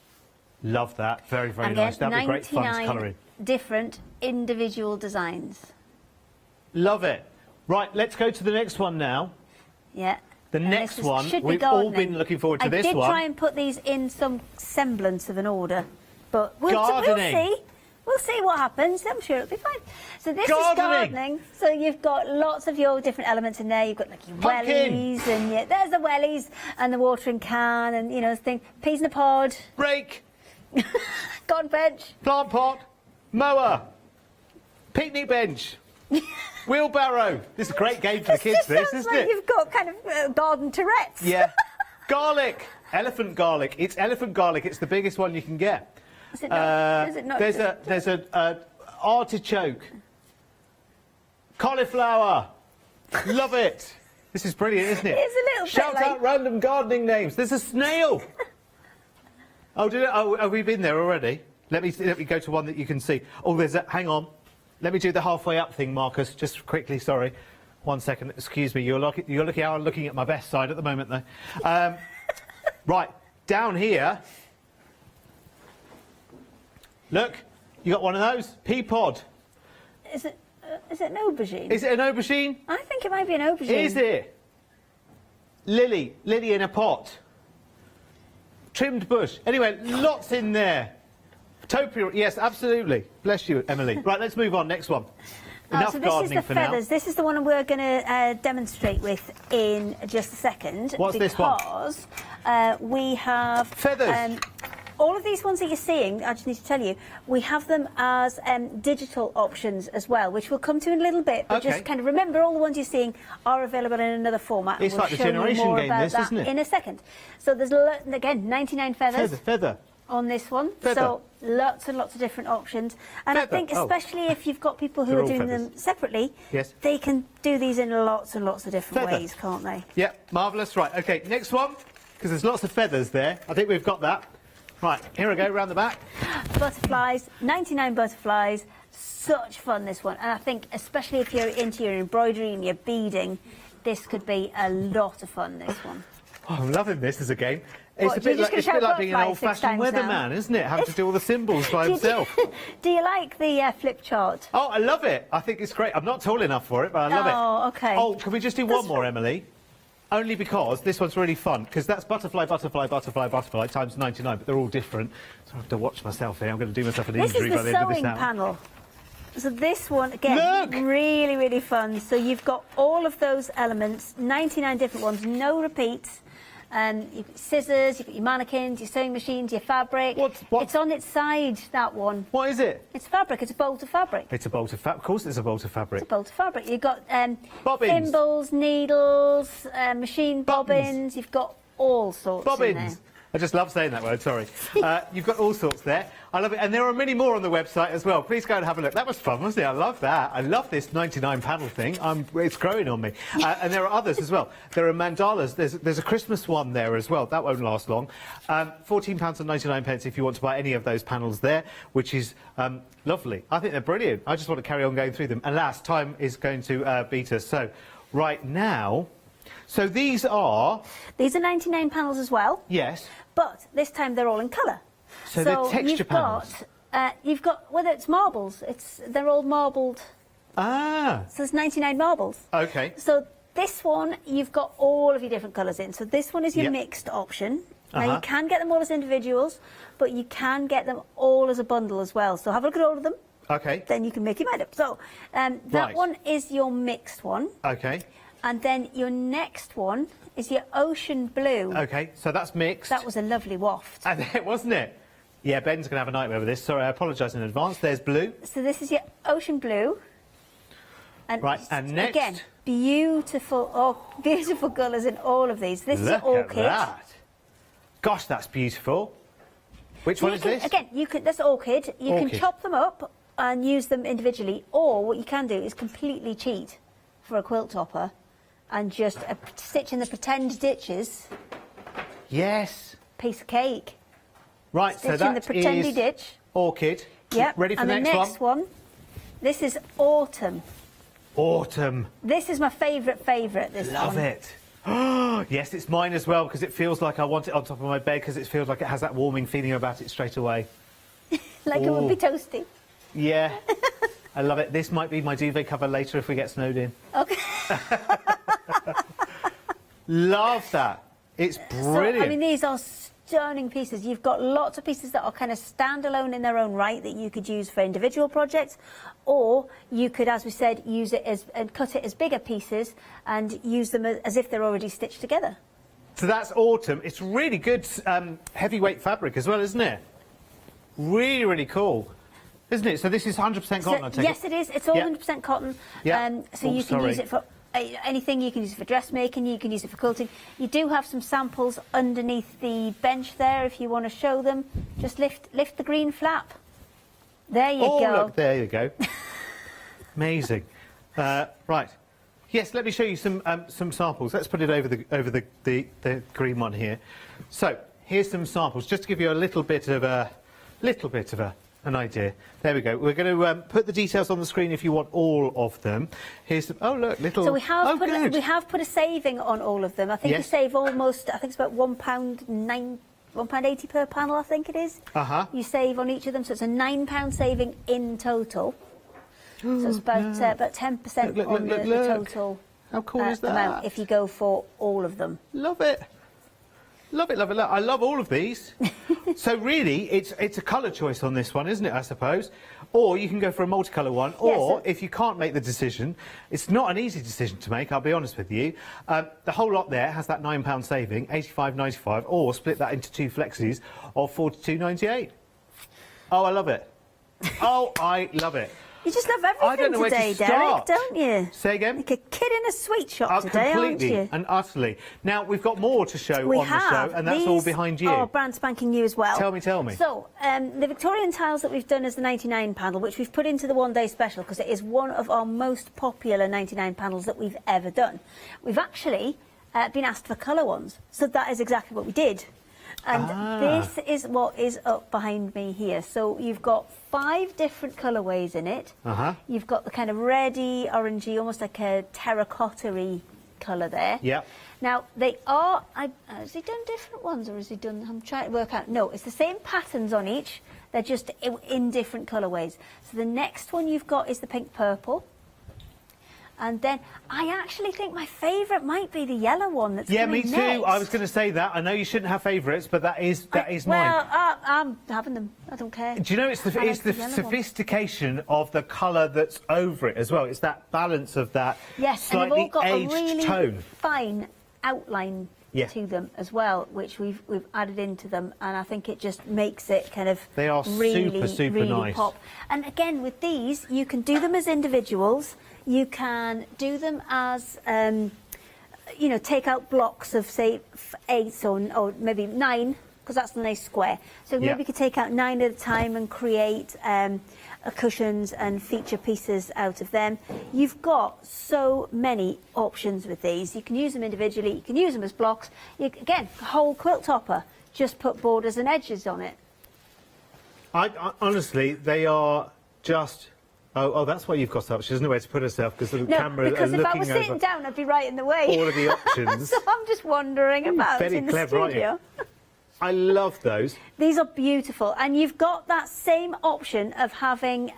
Love that. Very, very And nice. again, That'd be great fun to 99 colour in. different individual designs. Love it. Right, let's go to the next one now. Yeah. The And next this one, should be we've all gardening. been looking forward to this I did one. try and put these in some semblance of an order, but we'll Gardening. see. We'll see what happens. I'm sure it'll be fine. So this Gardening. is gardening. So you've got lots of your different elements in there. You've got like your Pumpkin. wellies, and there's the wellies and the watering can, and you know, thing, peas in a pod, Rake, garden bench. plant pot, mower, picnic bench, wheelbarrow. This is a great game for the kids, this, Sounds isn't like it? you've got kind of garden Tourette's. Yeah. Garlic. Elephant garlic. It's elephant garlic. It's the biggest one you can get. Is it not? Is it not? There's a artichoke. Cauliflower. Love it. This is brilliant, isn't it? It's a little bit Shout like- out random gardening names. There's a snail. Oh, did it? Oh, have we been there already? Let me go to one that you can see. Oh, there's a... Hang on. Let me do the halfway up thing, Marcus. Just quickly, sorry. 1 second. Excuse me. You're looking at my best side at the moment, though. Right. down here, look, you got one of those? Pea pod. Is it an aubergine? Is it an aubergine? I think it might be an aubergine. Is it? Lily in a pot. Trimmed bush. Anyway, lots in there. Topiary, yes, absolutely. Bless you, Emily. Right, let's move on. Next one. Enough so this gardening is the for feathers. now. This is the one we're going to demonstrate with in just a second. What's this one? Because we have... Feathers. All of these ones that you're seeing, I just need to tell you, we have them as digital options as well, which we'll come to in a little bit. But just kind of remember, all the ones you're seeing are available in another format. It's we'll like the show you generation more game, about this, that isn't it? in a second. So there's, again, 99 feathers. Feather. On this one. Feather. So lots and lots of different options. And I think especially if you've got people who They're are all doing feathers. them separately, Yes. they can do these in lots and lots of different Feather. ways, can't they? Yeah, marvellous. Right, OK, next one, because there's lots of feathers there. I think we've got that. Right, here I go, round the back. Butterflies, 99 butterflies. Such fun, this one. And I think, especially if you're into your embroidery and your beading, this could be a lot of fun, this one. Oh, I'm loving this as a game. It's What, a bit you're just like, gonna shout being an butterflies 6 old-fashioned times now? weatherman, isn't it? Having to do all the symbols by himself. Do you like the flip chart? Oh, I love it. I think it's great. I'm not tall enough for it, but I love it. Oh, OK. Oh, can we just do one more, Emily? Only because this one's really fun, because that's butterfly, butterfly, butterfly, butterfly times 99, but they're all different. So I have to watch myself here. I'm going to do myself an This injury is by the the end of this sewing now. panel. So this one, again, really, really fun. So you've got all of those elements, 99 different ones, no repeats. You've got scissors, you've got your mannequins, your sewing machines, your fabric. It's on its side, that one. What is it? It's fabric, it's a bolt of fabric. It's a bolt of fabric. Of course it's a bolt of fabric. It's a bolt of fabric. You've got Bobbins. thimbles, needles, machine bobbins. You've got all sorts in there. Bobbins. I just love saying that word, sorry. You've got all sorts there. I love it. And there are many more on the website as well. Please go and have a look. That was fun, wasn't it? I love that. I love this 99 panel thing. It's growing on me. And there are others as well. There are mandalas. There's a Christmas one there as well. That won't last long. £14.99 if you want to buy any of those panels there, which is lovely. I think they're brilliant. I just want to carry on going through them. Alas, time is going to beat us. So, right now... So these are... These are 99 panels as well. Yes. But this time they're all in colour. So they're texture panels. You've got, whether it's marbles, they're all marbled. Ah. So there's 99 marbles. OK. So this one, you've got all of your different colours in. So this one is your mixed option. Now you can get them all as individuals, but you can get them all as a bundle as well. So have a look at all of them. OK. Then you can make your mind up. So that one is your mixed one. OK. And then your next one is your ocean blue. OK, so that's mixed. That was a lovely waft. Wasn't it? Yeah, Ben's going to have a nightmare with this. Sorry, I apologise in advance. There's blue. So this is your ocean blue. And right, and next... Again, beautiful colours in all of these. This is your Look orchid. at that. Gosh, that's beautiful. Which one is this? Again, that's orchid. You can chop them up and use them individually, or what you can do is completely cheat for a quilt topper and just stitch in the pretend ditches. Yes. Piece of cake. Right, stitch so that in the pretendy is ditch. orchid. Yep. Ready for and the next one? This is autumn. Autumn. This is my favourite, this one. Love it. Oh, yes, it's mine as well, because it feels like I want it on top of my bed, because it feels like it has that warming feeling about it straight away. Like it would be toasty. Yeah. I love it. This might be my duvet cover later if we get snowed in. OK. Love that. It's brilliant. So, I mean, these are stunning pieces. You've got lots of pieces that are kind of standalone in their own right that you could use for individual projects, or you could, as we said, use it and cut it as bigger pieces and use them as if they're already stitched together. So that's autumn. It's really good heavyweight fabric as well, isn't it? Really, really cool. Isn't it? So this is 100% cotton, I take it? Yes, it is. It's all 100% cotton. So you can use it for anything. You can use it for dressmaking. You can use it for quilting. You do have some samples underneath the bench there if you want to show them. Just lift the green flap. There you go. Oh, look, there you go. Amazing. Right. Yes, let me show you some samples. Let's put it over the green one here. So here's some samples, just to give you a little bit of an idea. There we go. We're going to put the details on the screen if you want all of them. Here's some... Oh, look, little... So we have put a saving on all of them. I think you save almost... I think it's about £1.90 £1.80 per panel, I think it is. You save on each of them, so it's a £9 saving in total. So it's about 10% on the total. How cool is that? Amount if you go for all of them. Love it. Love it, love it, love it. I love all of these. So really, it's a colour choice on this one, isn't it, I suppose? Or you can go for a multicolour one, or if you can't make the decision, it's not an easy decision to make, I'll be honest with you. The whole lot there has that £9 saving, £85.95, or split that into 2 flexes of £42.98. Oh, I love it. Oh, I love it. You just love everything today, Derek, don't you? Say again? Like a kid in a sweet shop today, completely aren't you? and utterly. Now, we've got more to show on the show, and that's all behind you. Oh, brand spanking new as well. Tell me. So, the Victorian tiles that we've done as the 99 panel, which we've put into the one-day special, because it is one of our most popular 99 panels that we've ever done. We've actually been asked for colour ones, so that is exactly what we did. And this is what is up behind me here. So you've got 5 different colourways in it. You've got the kind of reddy, orangey, almost like a terracotta-y colour there. Yeah. Now, they are... has he done different ones, or has he done... I'm trying to work out... No, it's the same patterns on each. They're just in different colourways. So the next one you've got is the pink-purple. And then I actually think my favourite might be the yellow one that's Yeah, me coming too. next. I was going to say that. I know you shouldn't have favourites, but that is mine. Well, I'm having them. I don't care. Do you know, it's the sophistication of the colour that's over it as well. It's that balance of that slightly and they've all got aged a really tone. fine outline to them as well, which we've added into them, and I think it just makes it kind of They are really, super really nice. pop. And again, with these, you can do them as individuals. You can do them as, you know, take out blocks of, say, 8 or maybe 9, because that's a nice square. So maybe you could take out 9 at a time and create cushions and feature pieces out of them. You've got so many options with these. You can use them individually, you can use them as blocks. Again, a whole quilt topper, just put borders and edges on it. I honestly, they are just... Oh, that's why you've got such. There's nowhere to put herself because the camera because are if I looking was over sitting down, I'd be right in the way. all of the options. So I'm just wandering about Very in the clever, aren't studio. you? I love those. These are beautiful, and you've got that same option of having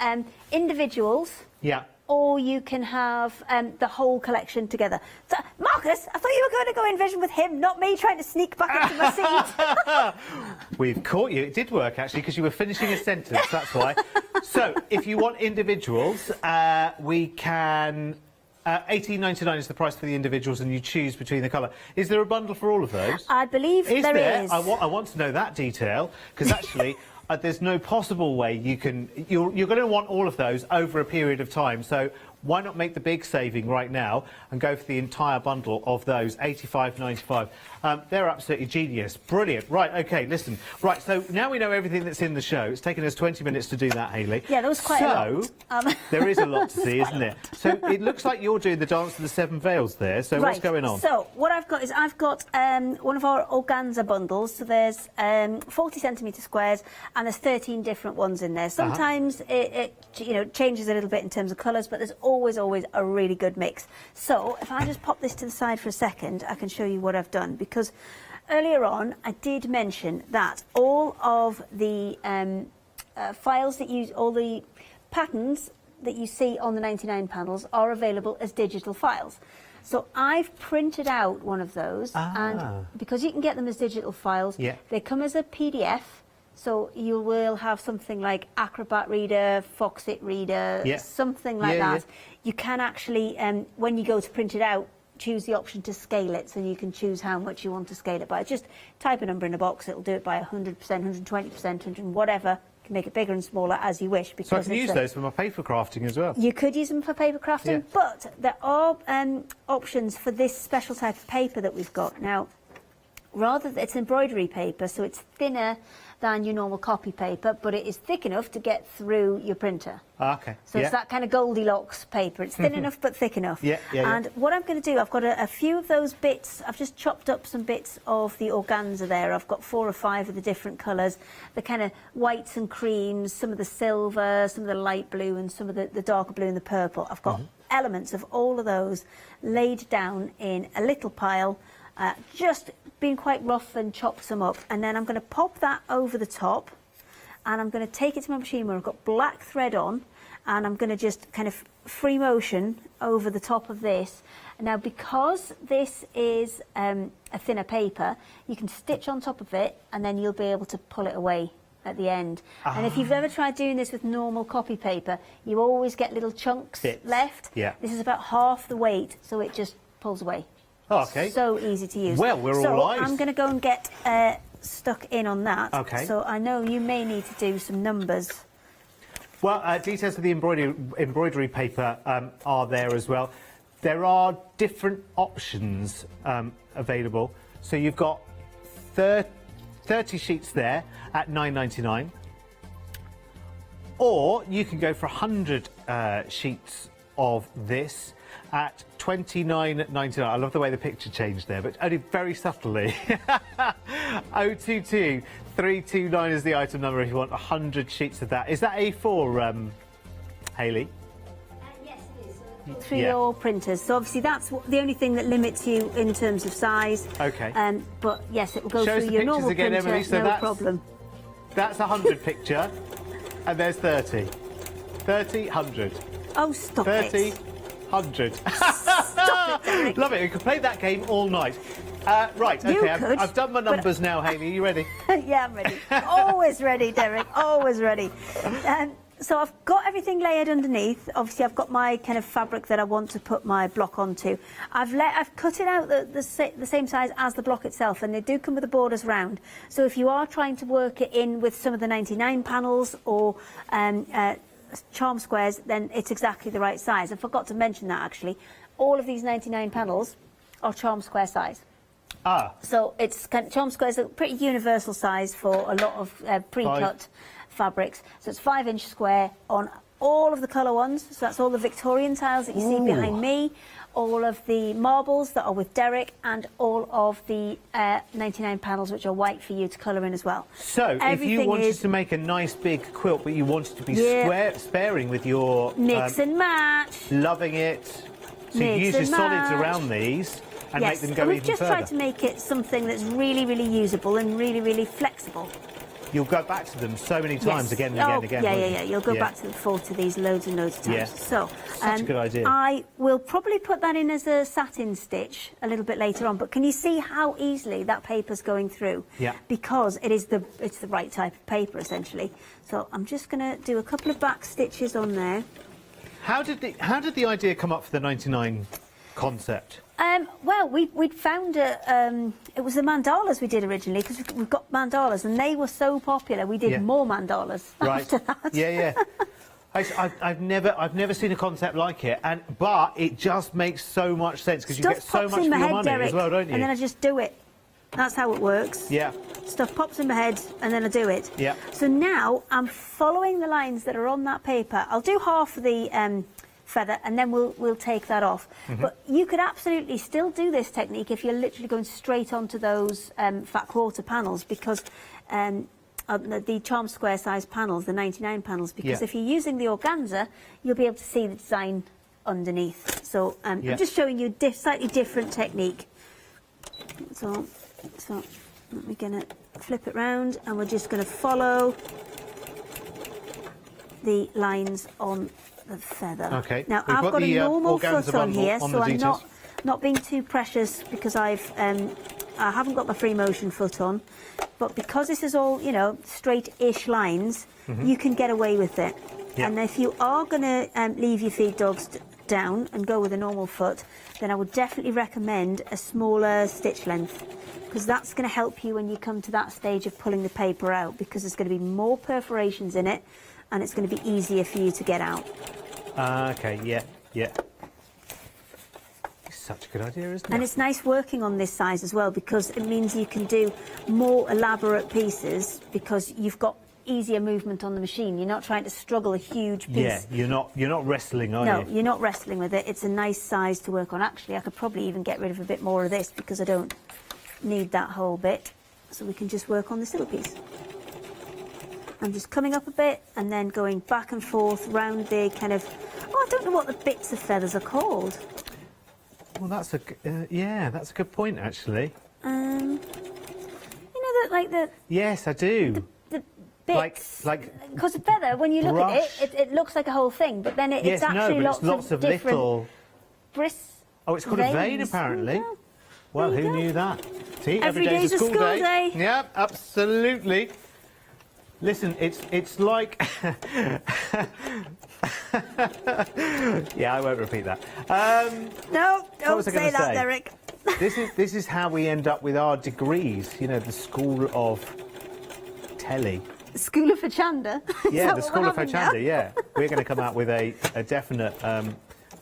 individuals. Yeah. Or you can have the whole collection together. So, Marcus, I thought you were going to go in vision with him, not me trying to sneak back into my seat. We've caught you. It did work, actually, because you were finishing a sentence, that's why. So, if you want individuals, we can... $18.99 is the price for the individuals, and you choose between the colour. Is there a bundle for all of those? I believe there is. I want to know that detail, because actually... there's no possible way you can... You're going to want all of those over a period of time, so why not make the big saving right now and go for the entire bundle of those, $85.95. They're absolutely genius. Brilliant. Right, OK, listen. Right, so now we know everything that's in the show. It's taken us 20 minutes to do that, Hayley. Yeah, there was quite a lot. There is a lot to see, isn't it? So it looks like you're doing the Dance of the Seven Veils there, so what's going on? So what I've got is I've got one of our organza bundles, so there's 40 centimetre squares, and there's 13 different ones in there. Sometimes it changes a little bit in terms of colours, but there's always a really good mix. So if I just pop this to the side for a second, I can show you what I've done, because earlier on I did mention that all of the files that use all the patterns that you see on the 99 panels are available as digital files. So I've printed out one of those, and because you can get them as digital files, they come as a PDF. So you will have something like Acrobat Reader, Foxit Reader, something like that. You can actually, when you go to print it out, choose the option to scale it, so you can choose how much you want to scale it by. Just type a number in a box, it'll do it by 100%, 120%, 100, whatever. You can make it bigger and smaller as you wish. Because so I can use those for my paper crafting as well? You could use them for paper crafting, but there are options for this special type of paper that we've got. Now, it's embroidery paper, so it's thinner than your normal copy paper, but it is thick enough to get through your printer. Okay. So it's that kind of Goldilocks paper. It's thin enough but thick enough. And what I'm going to do, I've got a few of those bits. I've just chopped up some bits of the organza there. I've got 4 or 5 of the different colours, the kind of whites and creams, some of the silver, some of the light blue, and some of the darker blue and the purple. I've got elements of all of those laid down in a little pile. just been quite rough and chopped some up. And then I'm going to pop that over the top, and I'm going to take it to my machine where I've got black thread on, and I'm going to just kind of free motion over the top of this. Now, because this is a thinner paper, you can stitch on top of it, and then you'll be able to pull it away at the end. And if you've ever tried doing this with normal copy paper, you always get little chunks left. Yeah. This is about half the weight, so it just pulls away. Oh, okay. So easy to use. Well, we're all right. So I'm going to go and get stuck in on that. Okay. So I know you may need to do some numbers. Well, details of the embroidery paper are there as well. There are different options available. So you've got 30 sheets there at $9.99, or you can go for 100 sheets of this at $29.99. I love the way the picture changed there, but only very subtly. 022 329 is the item number if you want 100 sheets of that. Is that A4, Hayley? Yes, it is. Through your printers. So obviously that's the only thing that limits you in terms of size. Okay. But yes, it will go Show us through the your pictures normal again, printer, Emily. So no problem. That's 100 picture, and there's 30. 30, 100. Oh, stop 30, it. 100. Stop it, Derek. Love it. We could play that game all night. Right, You okay, could, I've done my numbers now, Hayley. Are you ready? Yeah, I'm ready. Always ready, Derek. Always ready. So I've got everything layered underneath. Obviously, I've got my kind of fabric that I want to put my block onto. I've cut it out the same size as the block itself, and they do come with the borders round. So if you are trying to work it in with some of the 99 panels or charm squares, then it's exactly the right size. I forgot to mention that actually. All of these 99 panels are charm square size. So it's charm squares are pretty universal size for a lot of pre-cut fabrics. So it's 5-inch square on all of the colour ones. So that's all the Victorian tiles that you see behind me, all of the marbles that are with Derek, and all of the 99 panels which are white for you to colour in as well. So if you wanted to make a nice big quilt, but you wanted to be sparing with your mix and match, loving it, so you use your solids around these and make them go even further. We've just tried to make it something that's really, really usable and really, really flexible. You'll go back to them so many times again and again and again. Yeah. You'll go back to these loads and loads of times. Yeah. So, such a good idea. I will probably put that in as a satin stitch a little bit later on. But can you see how easily that paper's going through? Yeah. Because it's the right type of paper essentially. So I'm just going to do a couple of back stitches on there. How did the idea come up for the 99 concept? Well, we'd found it was the mandalas we did originally, because we've got mandalas and they were so popular. We did more mandalas after that. Yeah. I've never seen a concept like it, but it just makes so much sense because you get so much for your money as well, don't you? And then I just do it. That's how it works. Yeah. Stuff pops in my head and then I do it. Yeah. So now I'm following the lines that are on that paper. I'll do half of the feather and then we'll take that off. But you could absolutely still do this technique if you're literally going straight onto those fat quarter panels, because the charm square size panels, the 99 panels, because if you're using the organza, you'll be able to see the design underneath. So I'm just showing you a slightly different technique. So we're going to flip it round and we're just going to follow the lines on the feather. Okay. Now I've got a normal foot on here, so I'm not being too precious because I haven't got my free motion foot on, but because this is all straight-ish lines, you can get away with it. And if you are going to leave your feed dogs down and go with a normal foot, then I would definitely recommend a smaller stitch length, because that's going to help you when you come to that stage of pulling the paper out, because there's going to be more perforations in it and it's going to be easier for you to get out. Okay, yeah. It's such a good idea, isn't it? And it's nice working on this size as well, because it means you can do more elaborate pieces because you've got easier movement on the machine. You're not trying to struggle a huge piece. Yeah, you're not wrestling, are you? No, you're not wrestling with it. It's a nice size to work on. Actually, I could probably even get rid of a bit more of this because I don't need that whole bit. So we can just work on this little piece. I'm just coming up a bit and then going back and forth round the kind of, I don't know what the bits of feathers are called. Well, that's a yeah, that's a good point actually. You know that like the Yes, I do. the bits. Like because feather, when you look brush. at it looks like a whole thing, but then it's yes, actually no, but lots of different little. Oh, it's called a vein veins. apparently. Yeah. Well, There you who go. knew that? See, Every day's a day's school day. day. Yeah, absolutely. Listen, it's like. Yeah, I won't repeat that. No, don't was I say gonna that, say? Derek. This is how we end up with our degrees. You know, the School of Telly. School of Hochanda. Yeah, the School of Hochanda. Yeah, we're going to come out with a definite.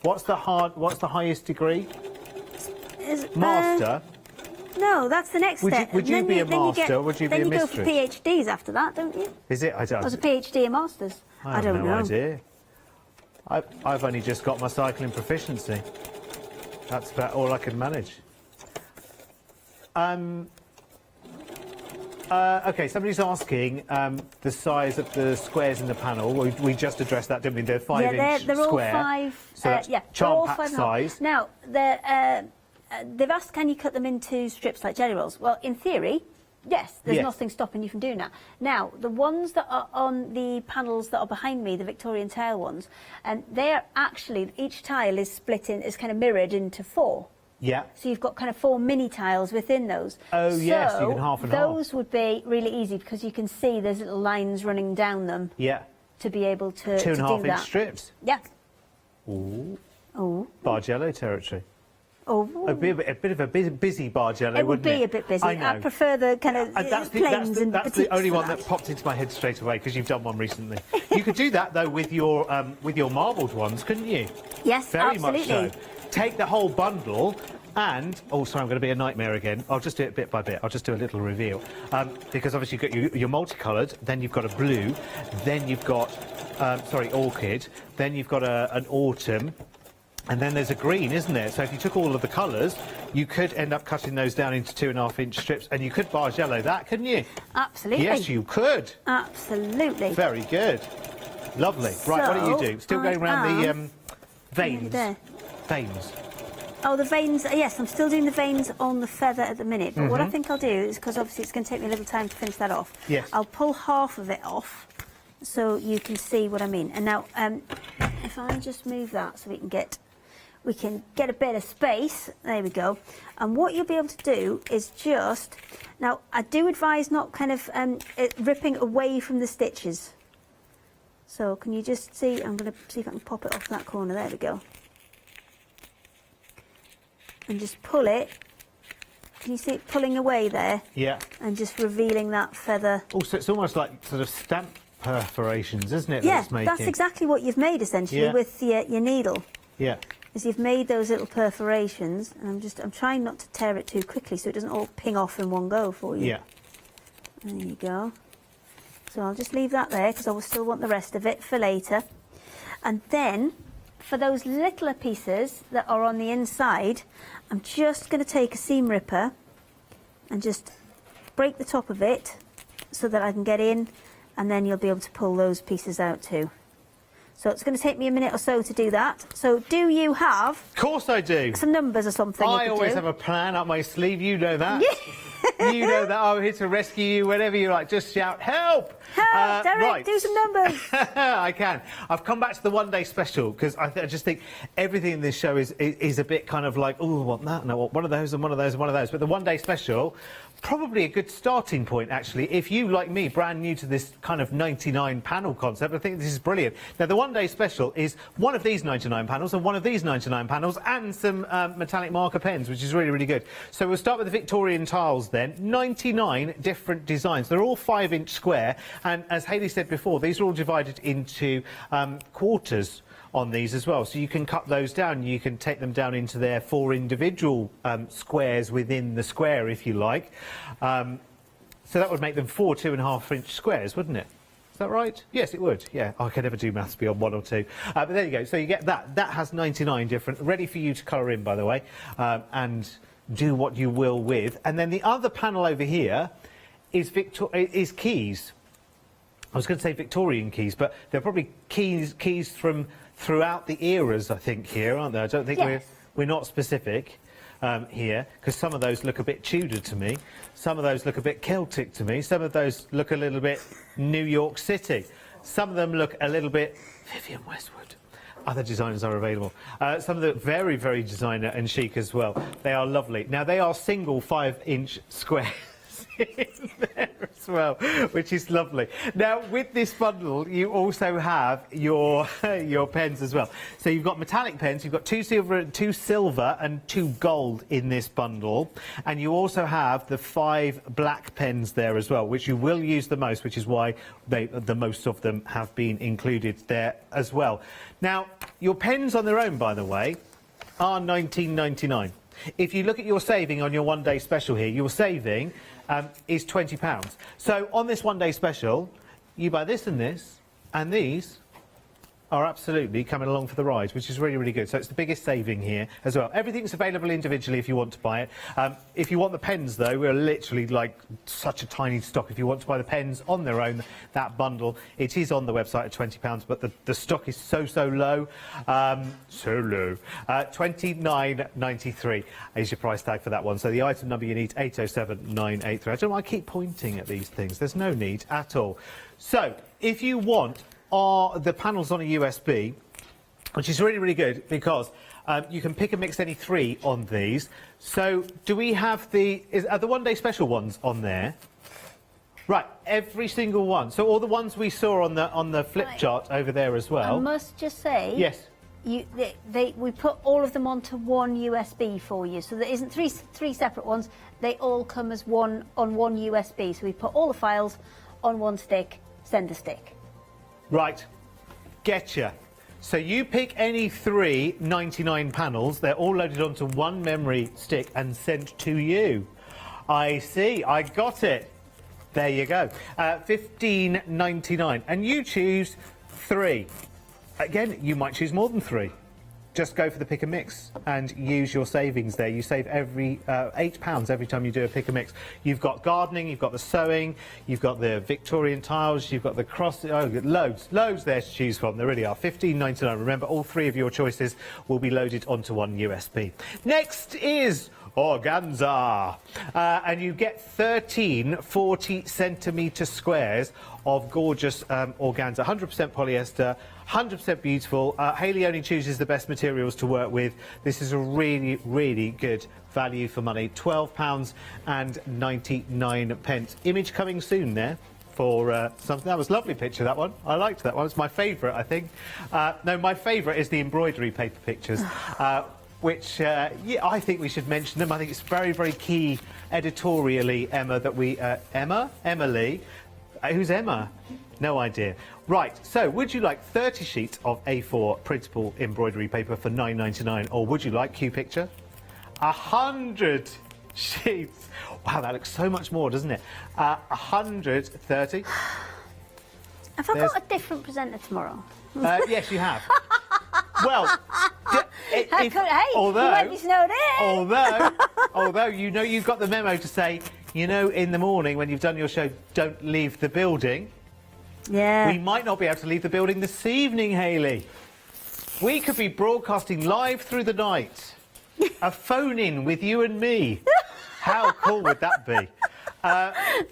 What's the highest degree? Master. No, that's the next step. Would you And be then a master? Or would you be a Then you go mistress? for PhDs after that, don't you? Is it? I don't. Or was a PhD a master's? I have don't no know. idea. I've only just got my cycling proficiency. That's about all I can manage. Okay, somebody's asking the size of the squares in the panel. We just addressed that, didn't we? They're 5-inch they're all square. 5. So that's they're charm all pack 5.5. size. Now, they've asked, can you cut them into strips like jelly rolls? Well, in theory, yes. There's Yes. nothing stopping you from doing that. Now, the ones that are on the panels that are behind me, the Victorian tile ones, and they're actually, each tile is split in, is kind of mirrored into 4. Yeah. So you've got kind of 4 mini tiles within those. Oh, yes, you can half and half. Those would be really easy because you can see there's little lines running down them Yeah. to be able to 2.5 do that. inch strips. Yeah. Ooh. Oh. Bargello territory. Oh. A bit of a busy Bargello, It would wouldn't it? be a bit busy. I know. I prefer the kind of That's plains and the petites only for one that popped into my head straight away because you've done one recently. You could do that though with your marbled ones, couldn't you? Yes, very absolutely. much so. Take the whole bundle and oh, sorry, I'm going to be a nightmare again. I'll just do it bit by bit. I'll just do a little reveal because obviously you've got your multicoloured, then you've got a blue, then you've got orchid, then you've got an autumn. And then there's a green, isn't there? So if you took all of the colours, you could end up cutting those down into 2.5 inch strips, and you could Bargello that, couldn't you? Absolutely. Yes, you could. Absolutely. Very good. Lovely. Right, what do you do? Still going around the veins. There. Veins. Oh, the veins. Yes, I'm still doing the veins on the feather at the minute. But what I think I'll do is, because obviously it's going to take me a little time to finish that off. Yes. I'll pull half of it off so you can see what I mean. And now, if I just move that so we can get a bit of space. There we go. And what you'll be able to do is just... Now, I do advise not kind of ripping away from the stitches. So, can you just see... I'm going to see if I can pop it off that corner. There we go. And just pull it. Can you see it pulling away there? Yeah. And just revealing that feather. Oh, so it's almost like sort of stamp perforations, isn't it? Yeah, That's making? that's exactly what you've made, essentially, with your needle. Yeah. Is you've made those little perforations, and I'm trying not to tear it too quickly so it doesn't all ping off in one go for you. Yeah. There you go. So I'll just leave that there because I will still want the rest of it for later. And then, for those littler pieces that are on the inside, I'm just going to take a seam ripper and just break the top of it so that I can get in, and then you'll be able to pull those pieces out too. So it's going to take me a minute or so to do that. So do you have... Of course I do. Some numbers or something I you could always do? have a plan up my sleeve, you know that. You know that I'm here to rescue you whenever you like. Just shout, help! Help, Derek, right. do some numbers. I can. I've come back to the one-day special because I just think everything in this show is a bit kind of like, oh, I want that, and I want one of those, and one of those, and one of those. But the one-day special, probably a good starting point, actually. If you, like me, brand new to this kind of 99 panel concept, I think this is brilliant. Now, the one-day special is one of these 99 panels and one of these 99 panels and some metallic marker pens, which is really, really good. So we'll start with the Victorian tiles then. 99 different designs. They're all 5-inch square, and as Hayley said before, these are all divided into quarters on these as well, so you can cut those down. You can take them down into their 4 individual squares within the square, if you like. So that would make them 4 2.5-inch squares, wouldn't it? Is that right? Yes, it would. Yeah, I can never do maths beyond 1 or 2. But there you go. So you get that. That has 99 different, ready for you to colour in, by the way, and do what you will with. And then the other panel over here is keys. I was going to say Victorian keys, but they're probably keys from throughout the eras, I think, here, aren't they? I don't think We're not specific here, because some of those look a bit Tudor to me. Some of those look a bit Celtic to me. Some of those look a little bit New York City. Some of them look a little bit Vivienne Westwood. Other designers are available. Some of them very, very designer and chic as well. They are lovely. Now, they are single 5-inch squares in there as well, which is lovely. Now, with this bundle, you also have your your pens as well. So you've got metallic pens. You've got 2 silver and 2 gold in this bundle, and you also have the 5 black pens there as well, which you will use the most, which is why the most of them have been included there as well. Now, your pens on their own, by the way, are $19.99. If you look at your saving on your one-day special here, your saving is £20. So on this one-day special, you buy this, and these are absolutely coming along for the ride, which is really, really good. So it's the biggest saving here as well. Everything's available individually if you want to buy it. If you want the pens, though, we're literally like such a tiny stock. If you want to buy the pens on their own, that bundle, it is on the website at £20, but the stock is so low. So low. $29.93 is your price tag for that one. So the item number you need, 807983. I don't know why I keep pointing at these things. There's no need at all. So if you want the panels on a USB, which is really, really good because you can pick and mix any 3 on these. So do we have are the one-day special ones on there? Right, every single one. So all the ones we saw on the flip chart over there as well. I must just say, yes, we put all of them onto one USB for you, so there isn't three separate ones. They all come as one on one USB. So we put all the files on one stick, send a stick. Right, getcha. So you pick any 3 99 panels, they're all loaded onto one memory stick and sent to you. I see, I got it. There you go. $15.99, and you choose 3. Again, you might choose more than 3. Just go for the pick and mix and use your savings there. You save £8 every time you do a pick and mix. You've got gardening, you've got the sewing, you've got the Victorian tiles, you've got the cross. Oh, loads there to choose from. There really are. $15.99. Remember, all 3 of your choices will be loaded onto one USB. Next is organza, and you get 13 40-centimetre squares of gorgeous organza, 100% polyester, 100% beautiful. Hayley only chooses the best materials to work with. This is a really, really good value for money. £12.99. Image coming soon there for something. That was a lovely picture, that one. I liked that one. It's my favourite, I think. No, my favourite is the embroidery paper pictures. Which, yeah, I think we should mention them. I think it's very, very key editorially, Emma, that we... Emily? Who's Emma? No idea. Right, so would you like 30 sheets of A4 printable embroidery paper for $9.99, or would you like Q Picture? 100 sheets. Wow, that looks so much more, doesn't it? 130. Have I got a different presenter tomorrow? Yes, you have. Well, although you know you've got the memo to say, you know, in the morning when you've done your show, don't leave the building. Yeah. We might not be able to leave the building this evening, Hayley. We could be broadcasting live through the night. A phone-in with you and me. How cool would that be? Him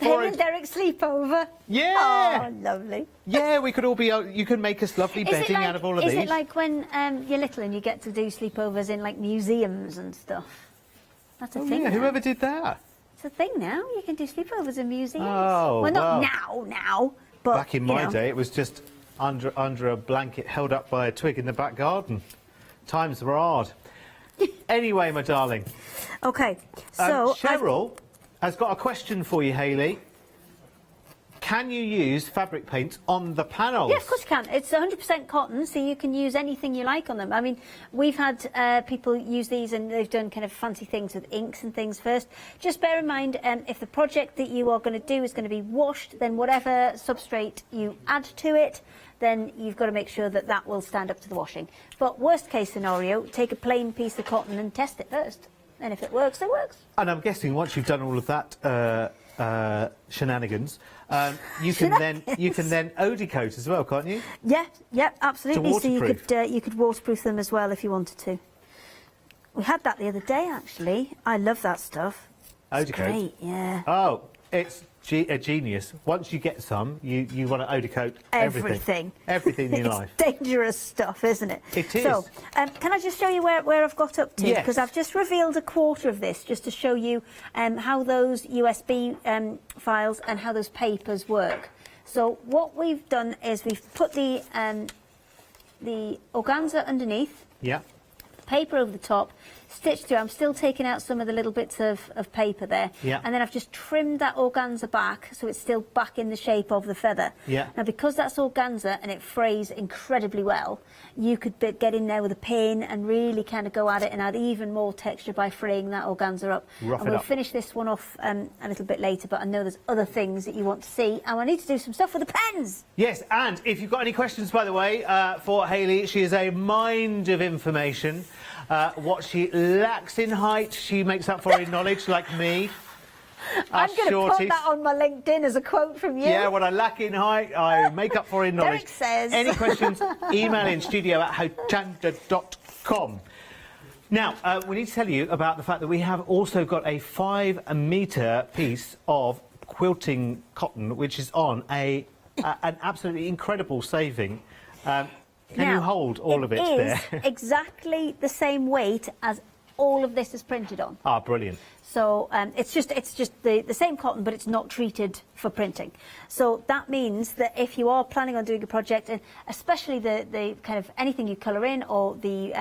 and Derek sleepover. Yeah. Oh, lovely. Yeah, we could all be. You can make us lovely bedding out of all of these. Is it like when you're little and you get to do sleepovers in like museums and stuff? That's a thing. Yeah, now. whoever did that? It's a thing now. You can do sleepovers in museums. Oh, well, not now, but back in my day, it was just under a blanket held up by a twig in the back garden. Times were hard. Anyway, my darling. Okay, so Cheryl has got a question for you, Hayley. Can you use fabric paint on the panels? Yeah, of course you can. It's 100% cotton, so you can use anything you like on them. I mean, we've had people use these and they've done kind of fancy things with inks and things first. Just bear in mind, if the project that you are going to do is going to be washed, then whatever substrate you add to it, then you've got to make sure that that will stand up to the washing. But worst case scenario, take a plain piece of cotton and test it first. And if it works, it works. And I'm guessing once you've done all of that shenanigans, you can then eau de coat as well, can't you? Yeah, absolutely. To waterproof. So you could waterproof them as well if you wanted to. We had that the other day, actually. I love that stuff. It's Eau-de-Coat? great, yeah. Oh, it's a genius. Once you get some, you want to eau-de-coat everything. Everything in life. It's dangerous stuff, isn't it? It is. So, can I just show you where I've got up to? Yes. Because I've just revealed a quarter of this, just to show you how those USB files and how those papers work. So what we've done is we've put the organza underneath. Yeah. Paper over the top, stitched through. I'm still taking out some of the little bits of paper there. Yeah. And then I've just trimmed that organza back so it's still back in the shape of the feather. Yeah. Now, because that's organza and it frays incredibly well, you could get in there with a pin and really kind of go at it and add even more texture by fraying that organza up. Rough and it we'll up. finish this one off a little bit later, but I know there's other things that you want to see, and I need to do some stuff with the pens. Yes, and if you've got any questions, by the way, for Hayley, she is a mind of information. What she lacks in height, she makes up for in knowledge, like me. I'm going to put that on my LinkedIn as a quote from you. Yeah, what I lack in height, I make up for in knowledge. Derek says. Any questions, email in studio@hochanda.com. Now, we need to tell you about the fact that we have also got a 5-metre piece of quilting cotton, which is on an absolutely incredible saving. Can you hold all of it there? It is exactly the same weight as all of this is printed on. Ah, brilliant. So it's just the same cotton, but it's not treated for printing. So that means that if you are planning on doing a project, and especially the kind of anything you colour in, or the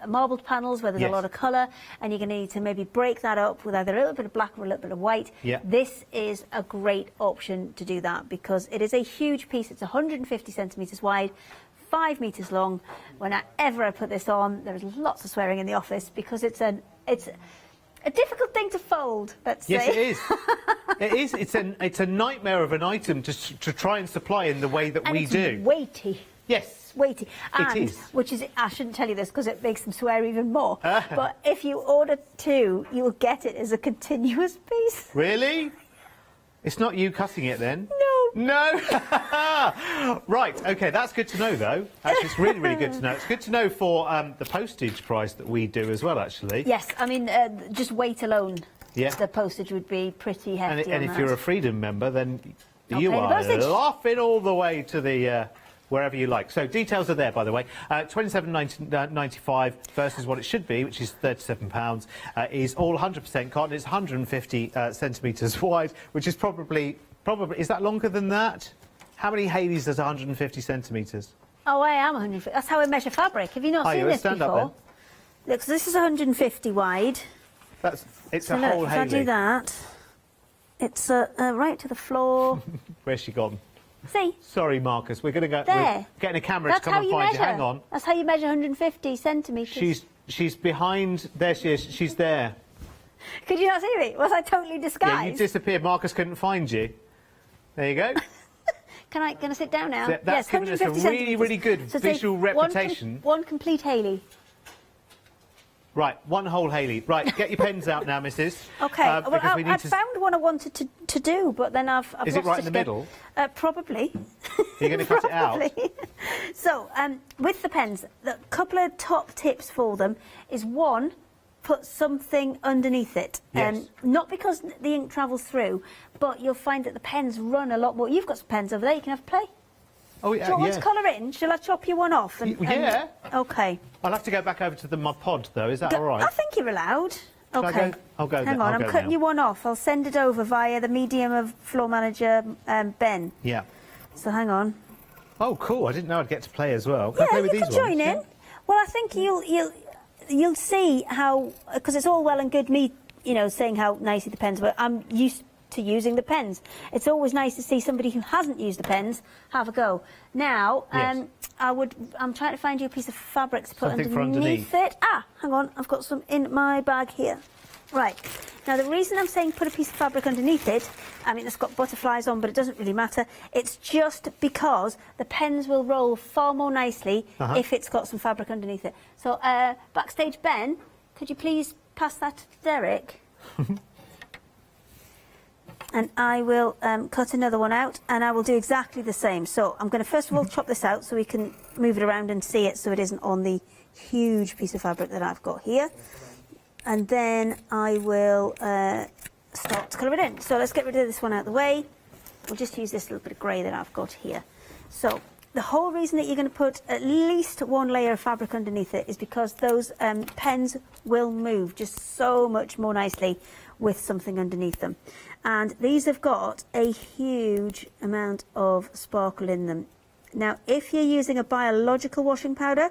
marbled panels where there's a lot of colour, and you're going to need to maybe break that up with either a little bit of black or a little bit of white, this is a great option to do that, because it is a huge piece. It's 150 centimetres wide, 5 metres long. Whenever I put this on, there's lots of swearing in the office, because it's a difficult thing to fold, let's say. Yes, it is. It is. It's a nightmare of an item to try and supply in the way that we do. It's weighty. Yes. Weighty. And, it is. which is, I shouldn't tell you this because it makes them swear even more, but if you order 2, you will get it as a continuous piece. Really? It's not you cutting it then? No. No? Right, OK, that's good to know, though. Actually, it's really, really good to know. It's good to know for the postage price that we do as well, actually. Yes, I mean, just weight alone, the postage would be pretty hefty. And if you're a Freedom member, then you pay the are postage. laughing all the way to the... wherever you like. So details are there, by the way. $27.95 versus what it should be, which is £37, is all 100% cotton. It's 150 centimetres wide, which is probably... Is that longer than that? How many Haleys does 150 centimetres? Oh, I am 150. That's how I measure fabric. Have you not seen this stand before? Up, then. Look, so this is 150 wide. It's so a whole look, Haley. if I do that, it's right to the floor. Where's she gone? See? Sorry, Marcus. We're going to go. There. We're getting a camera That's to come and find measure. you. Hang on. That's how you measure 150 centimetres. She's behind. There she is. She's there. Could you not see me? Was I totally disguised? Yeah, you disappeared. Marcus couldn't find you. There you go. Can I sit down now? That's yes, given us a really, really good so visual reputation. One complete Haley. Right, one whole Haley. Right, get your pens out now, missus. OK, well, I'd found one I wanted to do, but then I've Is it right in the middle? Probably. You're going to cut it out? So, with the pens, the couple of top tips for them is, one, put something underneath it. Yes. Not because the ink travels through, but you'll find that the pens run a lot more. You've got some pens over there, you can have a play. Oh, yeah. Do you want to colour in? Shall I chop you one off? Yeah. OK. I'll have to go back over to my pod, though. Is that all right? I think you're allowed. Shall OK. I'll go. Hang on, I'm cutting you one off. I'll send it over via the medium of floor manager, Ben. Yeah. So hang on. Oh, cool. I didn't know I'd get to play as well. Can Yeah, I play with you these can join ones? in. Well, I think you'll see how, because it's all well and good me, saying how nicely the pens work. I'm used to using the pens. It's always nice to see somebody who hasn't used the pens have a go. Now, I'm trying to find you a piece of fabric to put underneath it. Ah, hang on, I've got some in my bag here. Right. Now, the reason I'm saying put a piece of fabric underneath it, I mean, it's got butterflies on, but it doesn't really matter. It's just because the pens will roll far more nicely if it's got some fabric underneath it. So, backstage Ben, could you please pass that to Derek? and I will cut another one out, and I will do exactly the same. So I'm going to first of all chop this out so we can move it around and see it so it isn't on the huge piece of fabric that I've got here. And then I will start to colour it in. So let's get rid of this one out of the way. We'll just use this little bit of grey that I've got here. So the whole reason that you're going to put at least one layer of fabric underneath it is because those pens will move just so much more nicely with something underneath them. And these have got a huge amount of sparkle in them. Now, if you're using a biological washing powder,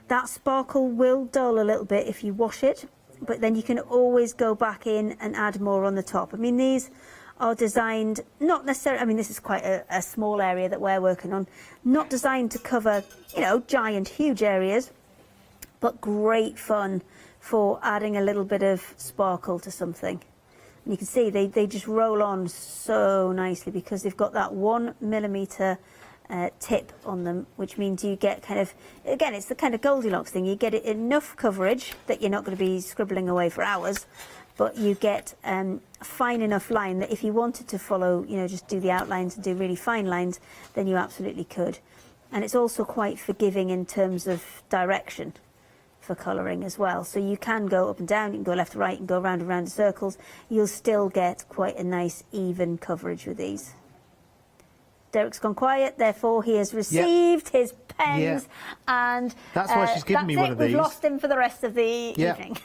that sparkle will dull a little bit if you wash it, but then you can always go back in and add more on the top. I mean, these are designed, not necessarily, I mean, this is quite a small area that we're working on, not designed to cover, you know, giant, huge areas, but great fun for adding a little bit of sparkle to something. And you can see they just roll on so nicely because they've got that 1mm tip on them, which means you get kind of, again, it's the kind of Goldilocks thing. You get enough coverage that you're not going to be scribbling away for hours, but you get a fine enough line that if you wanted to follow, you know, just do the outlines and do really fine lines, then you absolutely could. And it's also quite forgiving in terms of direction for colouring as well. So you can go up and down, you can go left to right, you can go round and round in circles. You'll still get quite a nice even coverage with these. Derek's gone quiet, therefore he has received his pens, and that's why she's given me one of these. We've lost him for the rest of the evening.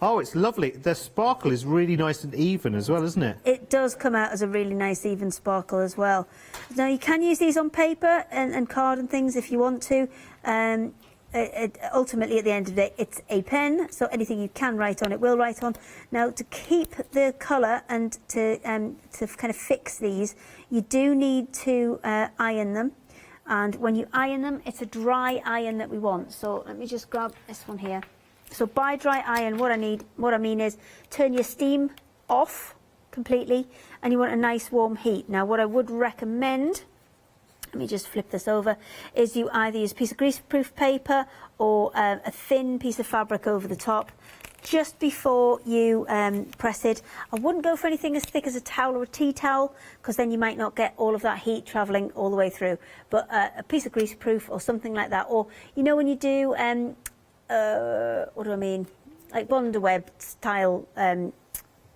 Oh, it's lovely. The sparkle is really nice and even as well, isn't it? It does come out as a really nice even sparkle as well. Now you can use these on paper and card and things if you want to. Ultimately, at the end of the day, it's a pen, so anything you can write on, it will write on. Now, to keep the colour and to kind of fix these, you do need to iron them. And when you iron them, it's a dry iron that we want. So let me just grab this one here. So by dry iron, what I mean is turn your steam off completely, and you want a nice warm heat. Now, what I would recommend, let me just flip this over, is you either use a piece of greaseproof paper or a thin piece of fabric over the top just before you press it. I wouldn't go for anything as thick as a towel or a tea towel, because then you might not get all of that heat travelling all the way through. But a piece of greaseproof or something like that, or you know when you do, what do I mean, like Bondaweb style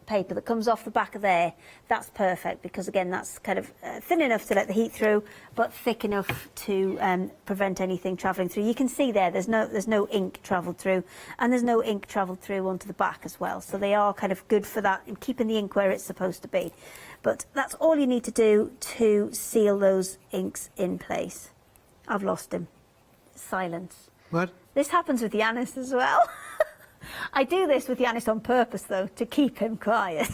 paper that comes off the back of there, that's perfect, because again that's kind of thin enough to let the heat through but thick enough to prevent anything travelling through. You can see there's no ink travelled through, and there's no ink travelled through onto the back as well, so they are kind of good for that and keeping the ink where it's supposed to be. But that's all you need to do to seal those inks in place. I've lost him. Silence. What? This happens with Yanis as well. I do this with Yanis on purpose, though, to keep him quiet.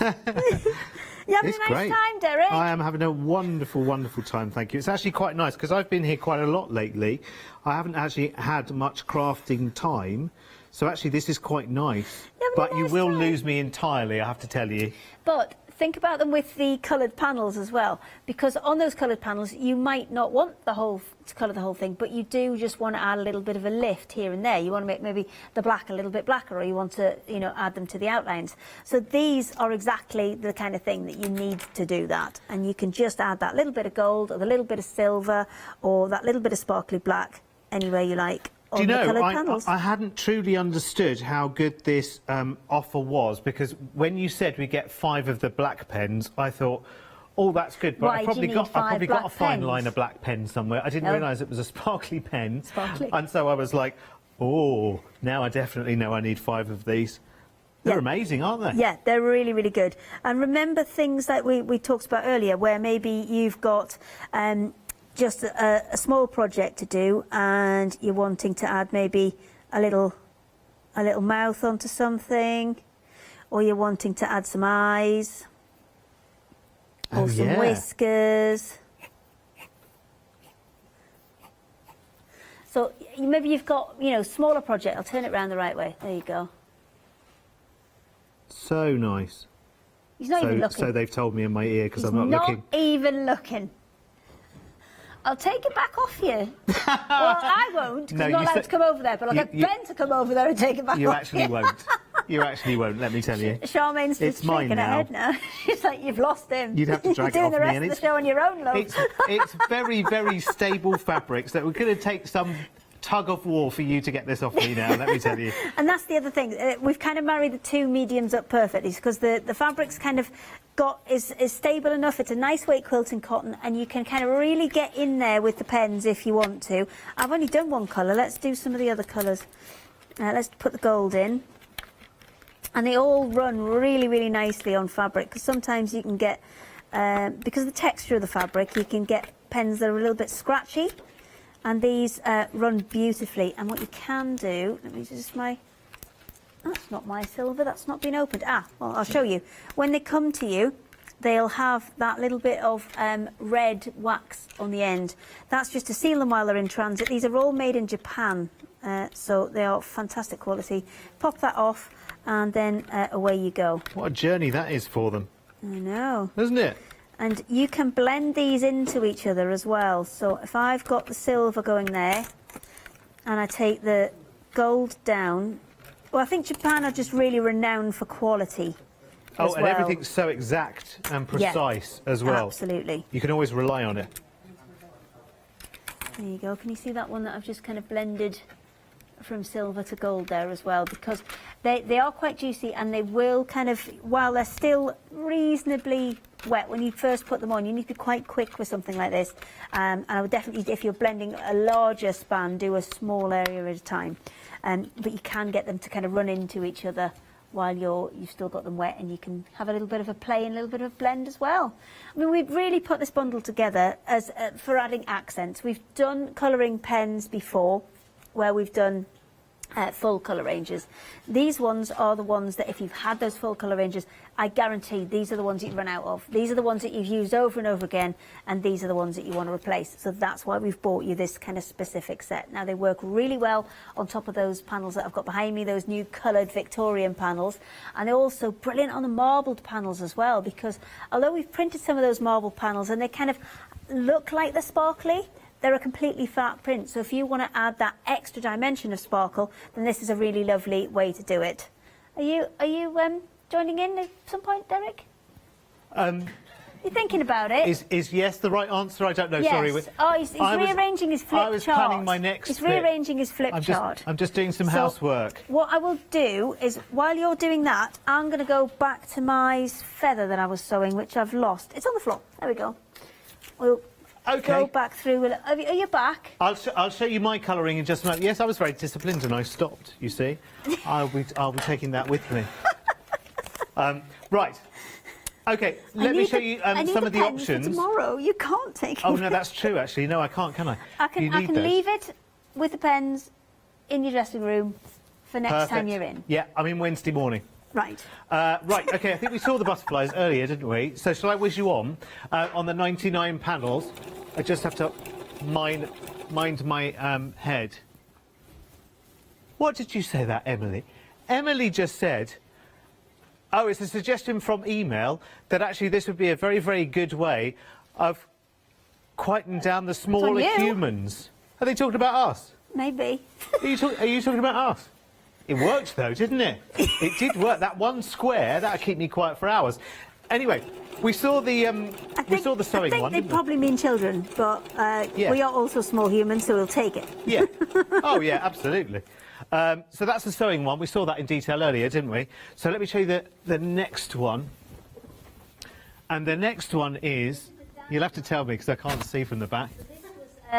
You having a nice time, Derek? I am having a wonderful, wonderful time, thank you. It's actually quite nice, because I've been here quite a lot lately. I haven't actually had much crafting time, so actually this is quite nice. But you will lose me entirely, I have to tell you. But think about them with the coloured panels as well, because on those coloured panels you might not want to colour the whole thing, but you do just want to add a little bit of a lift here and there. You want to make maybe the black a little bit blacker, or you want to, you know, add them to the outlines. So these are exactly the kind of thing that you need to do that, and you can just add that little bit of gold or the little bit of silver or that little bit of sparkly black anywhere you like. Do you know, I hadn't truly understood how good this offer was, because when you said we get 5 of the black pens, I thought, oh, that's good, but I probably got a fine line of black pen somewhere. I didn't realise it was a sparkly pen. Sparkly. And so I was like, oh, now I definitely know I need 5 of these. They're amazing, aren't they? Yeah, they're really, really good. And remember things like we talked about earlier, where maybe you've got just a small project to do, and you're wanting to add maybe a little mouth onto something, or you're wanting to add some eyes, or some whiskers. So maybe you've got, you know, smaller project. I'll turn it around the right way. There you go. So nice. He's not even looking. So they've told me in my ear, because I'm not looking. Not even looking. I'll take it back off you. Well, I won't, because I'm not allowed to come over there, but I'll get Ben to come over there and take it back off you. You actually won't. You actually won't, let me tell you. Charmaine's It's just mine shaking her now. head now. She's like, you've lost him. You'd have to drag it You're off doing the me, rest and of the show on your own, love. It's very, very stable fabrics that we're going to take some tug of war for you to get this off me now, let me tell you. And that's the other thing. We've kind of married the two mediums up perfectly because the fabric's kind of is stable enough. It's a nice weight quilting cotton, and you can kind of really get in there with the pens if you want to. I've only done one colour. Let's do some of the other colours. Let's put the gold in. And they all run really, really nicely on fabric because sometimes you can get, because of the texture of the fabric, you can get pens that are a little bit scratchy. And these run beautifully. And what you can do, let me just that's not my silver, that's not been opened. Well, I'll show you. When they come to you, they'll have that little bit of red wax on the end. That's just to seal them while they're in transit. These are all made in Japan, so they are fantastic quality. Pop that off, and then away you go. What a journey that is for them. I know. Isn't it? And you can blend these into each other as well. So if I've got the silver going there, and I take the gold down, well, I think Japan are just really renowned for quality. Oh, and everything's so exact and precise as well. Absolutely. You can always rely on it. There you go. Can you see that one that I've just kind of blended from silver to gold there as well? Because they are quite juicy, and they will kind of, while they're still reasonably wet when you first put them on, you need to be quite quick with something like this. And I would definitely, if you're blending a larger span, do a small area at a time. But you can get them to kind of run into each other while you've still got them wet, and you can have a little bit of a play and a little bit of a blend as well. I mean, we've really put this bundle together as for adding accents. We've done colouring pens before, where we've done full colour ranges. These ones are the ones that if you've had those full colour ranges, I guarantee these are the ones you'd run out of. These are the ones that you've used over and over again, and these are the ones that you want to replace. So that's why we've bought you this kind of specific set. Now, they work really well on top of those panels that I've got behind me, those new coloured Victorian panels, and they're also brilliant on the marbled panels as well, because although we've printed some of those marbled panels and they kind of look like they're sparkly, they're a completely flat print. So if you want to add that extra dimension of sparkle, then this is a really lovely way to do it. Are you joining in at some point, Derek? You're thinking about it? Is yes the right answer? I don't know, yes. sorry. Oh, he's rearranging his flip chart. I was planning my next He's rearranging his flip chart. I'm just doing some housework. What I will do is, while you're doing that, I'm going to go back to my feather that I was sewing, which I've lost. It's on the floor. There we go. We'll go back through. Are you back? I'll show you my colouring in just a moment. Yes, I was very disciplined and I stopped, you see. I'll be taking that with me. Right. OK, let me show you some of the options. Tomorrow, you can't take it. Oh, no, that's true, actually. No, I can't, can I? I can leave it with the pens in your dressing room for next time you're in. Yeah, I'm in Wednesday morning. Right. Right, OK, I think we saw the butterflies earlier, didn't we? So shall I whiz you on the 99 panels? I just have to mind my head. What did you say that, Emily? Emily just said... Oh, it's a suggestion from email that actually this would be a very, very good way of quieting down the smaller humans. Are they talking about us? Maybe. Are you talking about us? It worked, though, didn't it? It did work. That one square, that'll keep me quiet for hours. Anyway, we saw the sewing one. I think they probably mean children, but we are also small humans, so we'll take it. Yeah. Oh, yeah, absolutely. So that's the sewing one. We saw that in detail earlier, didn't we? So let me show you the next one. And the next one is... You'll have to tell me, because I can't see from the back.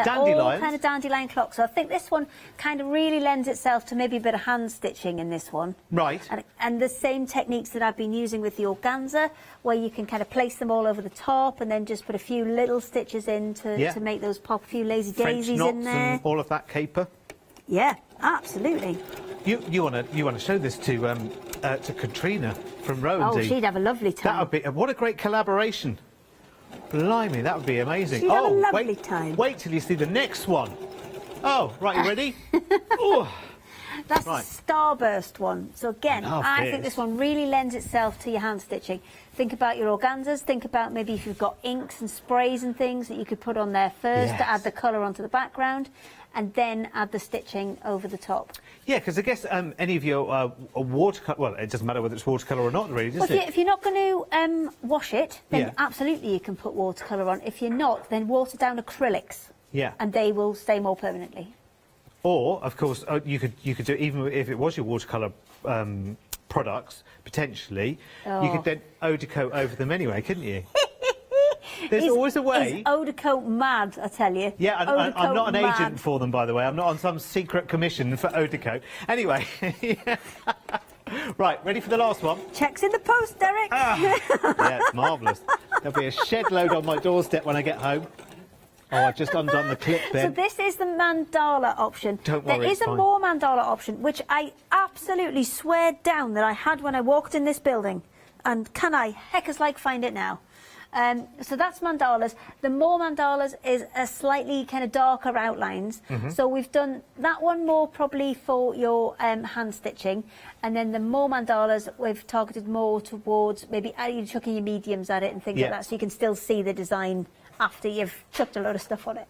Dandelions. All kind of dandelion clocks. So I think this one kind of really lends itself to maybe a bit of hand stitching in this one. Right. And the same techniques that I've been using with the organza, where you can kind of place them all over the top and then just put a few little stitches in to make those pop, a few lazy daisies in there. And all of that caper. Yeah, absolutely. You want to show this to Katrina from Rowandy. Oh, she'd have a lovely time. That would be what a great collaboration. Blimey, that would be amazing. She'd have a lovely time. Wait till you see the next one. Oh, right, you ready? That's Right. the Starburst one. So again, I think this one really lends itself to your hand stitching. Think about your organzas. Think about maybe if you've got inks and sprays and things that you could put on there first to add the colour onto the background, and then add the stitching over the top. Yeah, because I guess any of your watercolour, well, it doesn't matter whether it's watercolour or not, really, does it? If you're not going to wash it, then absolutely you can put watercolour on. If you're not, then water down acrylics. Yeah. And they will stay more permanently. Or, of course, you could do, even if it was your watercolour products, potentially, you could then eau de coat over them anyway, couldn't you? There's always a way. Is eau de coat mad, I tell you. Yeah, I'm not an agent for them, by the way. I'm not on some secret commission for eau de coat. Anyway. Right, ready for the last one? Checks in the post, Derek. Yeah, it's marvellous. There'll be a shed load on my doorstep when I get home. Oh, I've just undone the clip then. So this is the mandala option. Don't worry, There is it's a fine. more mandala option, which I absolutely swear down that I had when I walked in this building. And can I heck as like find it now? So that's mandalas. The more mandalas is a slightly kind of darker outlines. So we've done that one more probably for your hand stitching. And then the more mandalas, we've targeted more towards maybe you're chucking your mediums at it and things like that, so you can still see the design after you've chucked a load of stuff on it.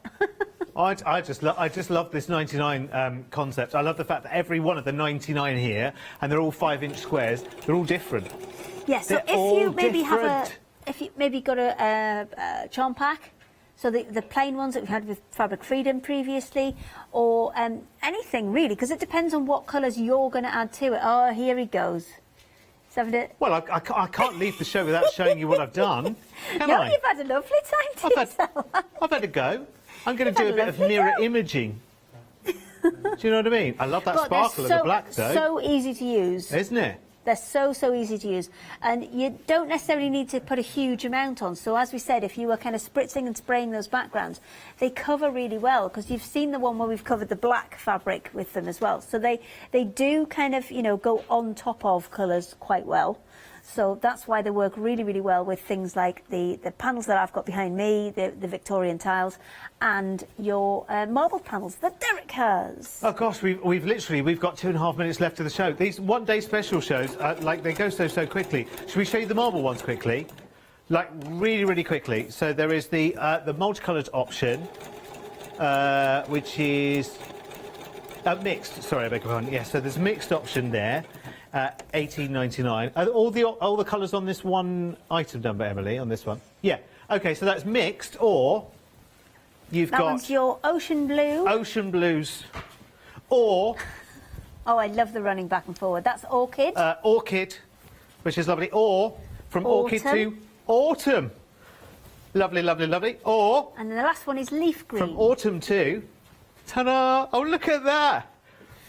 I just love this 99 concept. I love the fact that every one of the 99 here, and they're all 5-inch squares, they're all different. Yeah, so if you maybe have if you maybe got a charm pack, so the plain ones that we've had with Fabric Freedom previously, or anything really, because it depends on what colours you're going to add to it. Oh, here he goes. Well, I can't leave the show without showing you what I've done, can I? You've had a lovely time to yourself. I've had a go. I'm going to do a bit of mirror imaging. Do you know what I mean? I love that sparkle of the black, though. So easy to use. Isn't it? They're so easy to use. And you don't necessarily need to put a huge amount on. So as we said, if you were kind of spritzing and spraying those backgrounds, they cover really well, because you've seen the one where we've covered the black fabric with them as well. So they do kind of, you know, go on top of colours quite well. So that's why they work really, really well with things like the panels that I've got behind me, the Victorian tiles, and your marble panels that Derek has. Oh gosh, we've got 2.5 minutes left of the show. These one-day special shows, like they go so quickly. Should we show you the marble ones quickly? Like really quickly. So there is the multicoloured option, which is mixed. Sorry, I beg your pardon. Yes, so there's a mixed option there. $18.99. Are all the colours on this one item done by Emily on this one? Yeah. Okay, so that's mixed, or you've got... That one's your ocean blue. Ocean blues. Or... Oh, I love the running back and forward. That's orchid. Orchid, which is lovely. Or from orchid to autumn. Lovely. Or... And then the last one is leaf green. From autumn to... Ta-da! Oh, look at that!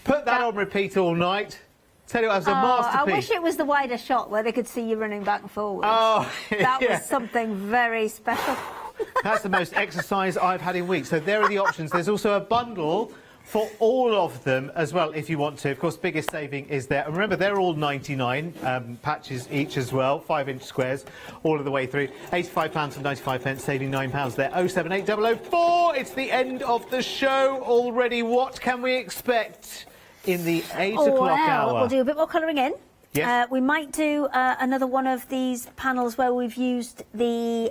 Put that on repeat all night. Tell you what, it was a masterpiece. I wish it was the wider shot where they could see you running back and forward. Oh, that was something very special. That's the most exercise I've had in weeks. So there are the options. There's also a bundle for all of them as well, if you want to. Of course, biggest saving is there. And remember, they're all 99 patches each as well, 5-inch squares, all of the way through. £85.95, saving £9 there. 078004. It's the end of the show already. What can we expect in the 8 o'clock hour? We'll do a bit more colouring in. Yes. We might do another one of these panels where we've used the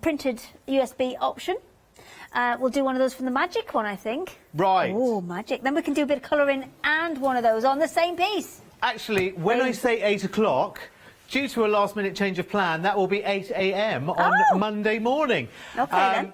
printed USB option. We'll do one of those from the magic one, I think. Right. Oh, magic. Then we can do a bit of colouring and one of those on the same piece. Actually, when I say 8 o'clock, due to a last-minute change of plan, that will be 8 a.m. on Monday morning. OK, then.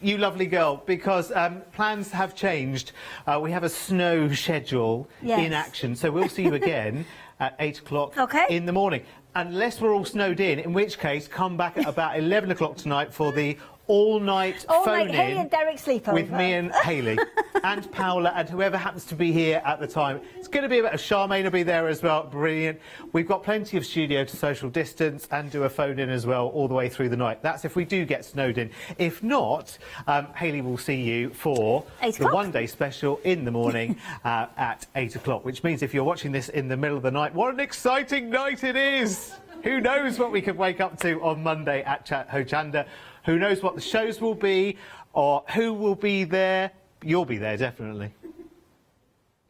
You lovely girl, because plans have changed. We have a snow schedule in action, so we'll see you again at 8 o'clock in the morning. Unless we're all snowed in which case, come back at about 11 o'clock tonight for the all-night phone-in Hayley and Derek sleepover. with me and Hayley and Paola and whoever happens to be here at the time. It's going to be a bit of Charmaine will be there as well. Brilliant. We've got plenty of studio to social distance and do a phone-in as well all the way through the night. That's if we do get snowed in. If not, Hayley will see you for the one-day special in the morning at 8 o'clock, which means if you're watching this in the middle of the night, what an exciting night it is! Who knows what we could wake up to on Monday at Hochanda? Who knows what the shows will be or who will be there? You'll be there, definitely.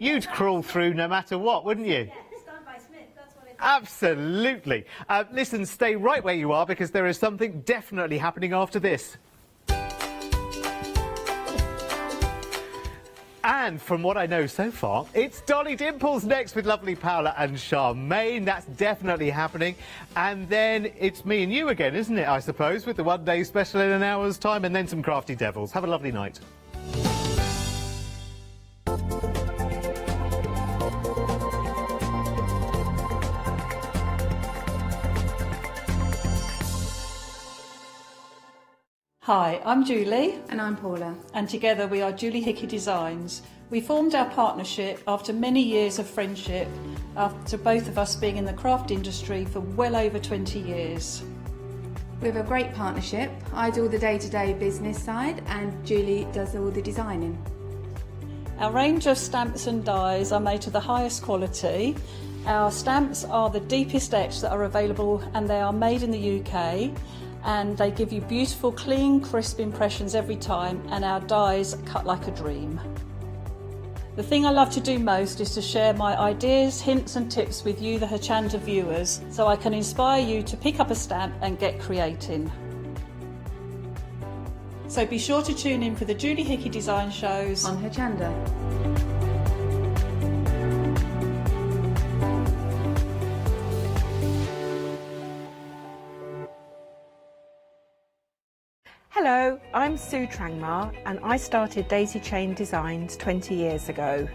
You'd crawl through no matter what, wouldn't you? Absolutely. Listen, stay right where you are because there is something definitely happening after this. And from what I know so far, it's Dolly Dimples next with lovely Paola and Charmaine. That's definitely happening. And then it's me and you again, isn't it, I suppose, with the one-day special in an hour's time, and then some Crafty Devils. Have a lovely night. Hi, I'm Julie. And I'm Paula. And together we are Hickey Designs. We formed our partnership after many years of friendship, after both of us being in the craft industry for well over 20 years. We have a great partnership. I do all the day-to-day business side and Julie does all the designing. Our range of stamps and dies are made to the highest quality. Our stamps are the deepest etch that are available and they are made in the UK. And they give you beautiful, clean, crisp impressions every time, and our dies cut like a dream. The thing I love to do most is to share my ideas, hints and tips with you, the Hochanda viewers, so I can inspire you to pick up a stamp and get creating. So be sure to tune in for the Hickey Design shows on Hochanda. Hello, I'm Sue Trangmar and I started Daisy Chain Designs 20 years ago.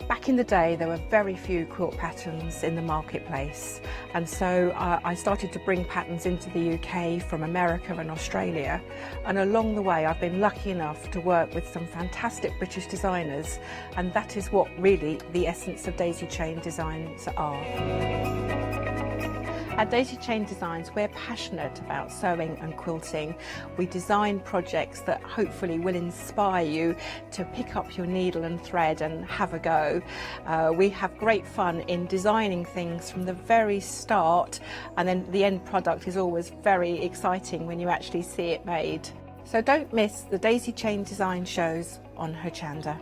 Back in the day there were very few quilt patterns in the marketplace, and so I started to bring patterns into the UK from America and Australia, and along the way I've been lucky enough to work with some fantastic British designers, and that is what really the essence of Daisy Chain Designs are. At Daisy Chain Designs, we're passionate about sewing and quilting. We design projects that hopefully will inspire you to pick up your needle and thread and have a go. We have great fun in designing things from the very start, and then the end product is always very exciting when you actually see it made. So don't miss the Daisy Chain Design shows on Hochanda.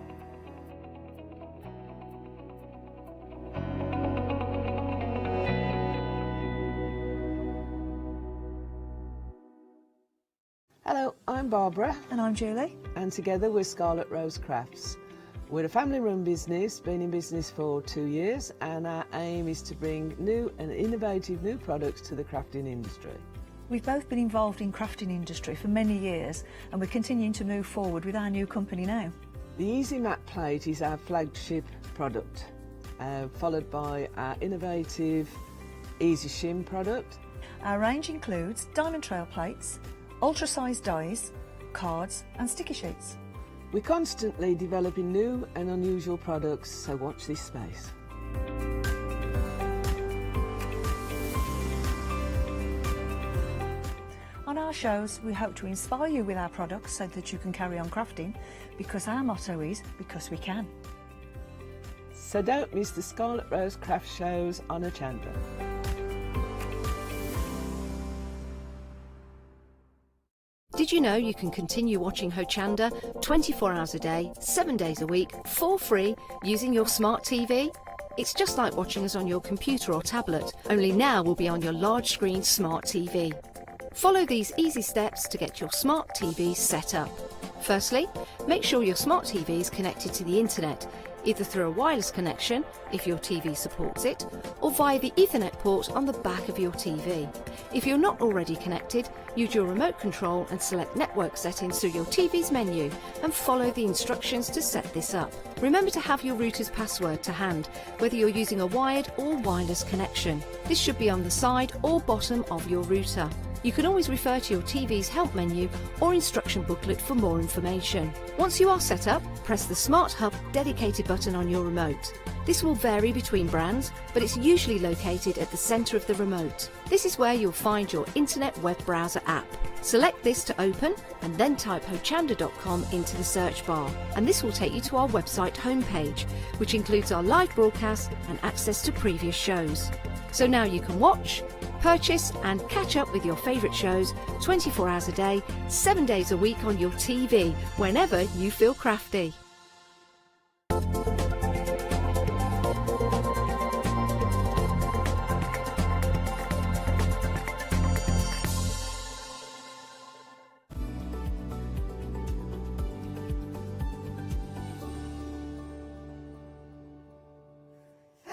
Hello, I'm Barbara. And I'm Julie. And together we're Scarlet Rose Crafts. We're a family-run business, been in business for 2 years, and our aim is to bring new and innovative new products to the crafting industry. We've both been involved in crafting industry for many years, and we're continuing to move forward with our new company now. The Easy Mat Plate is our flagship product, followed by our innovative Easy Shim product. Our range includes diamond trail plates, ultra-sized dies, cards and sticky sheets. We're constantly developing new and unusual products, so watch this space. On our shows, we hope to inspire you with our products so that you can carry on crafting, because our motto is, because we can. So don't miss the Scarlet Rose craft shows on Hochanda. Did you know you can continue watching Hochanda 24 hours a day, 7 days a week, for free, using your smart TV? It's just like watching us on your computer or tablet, only now we'll be on your large screen smart TV. Follow these easy steps to get your smart TV set up. Firstly, make sure your smart TV is connected to the internet, either through a wireless connection, if your TV supports it, or via the Ethernet port on the back of your TV. If you're not already connected, use your remote control and select network settings through your TV's menu and follow the instructions to set this up. Remember to have your router's password to hand, whether you're using a wired or wireless connection. This should be on the side or bottom of your router. You can always refer to your TV's help menu or instruction booklet for more information. Once you are set up, press the Smart Hub dedicated button on your remote. This will vary between brands, but it's usually located at the centre of the remote. This is where you'll find your internet web browser app. Select this to open and then type hochanda.com into the search bar, and this will take you to our website homepage, which includes our live broadcast and access to previous shows. So now you can watch, purchase and catch up with your favourite shows 24 hours a day, 7 days a week on your TV, whenever you feel crafty.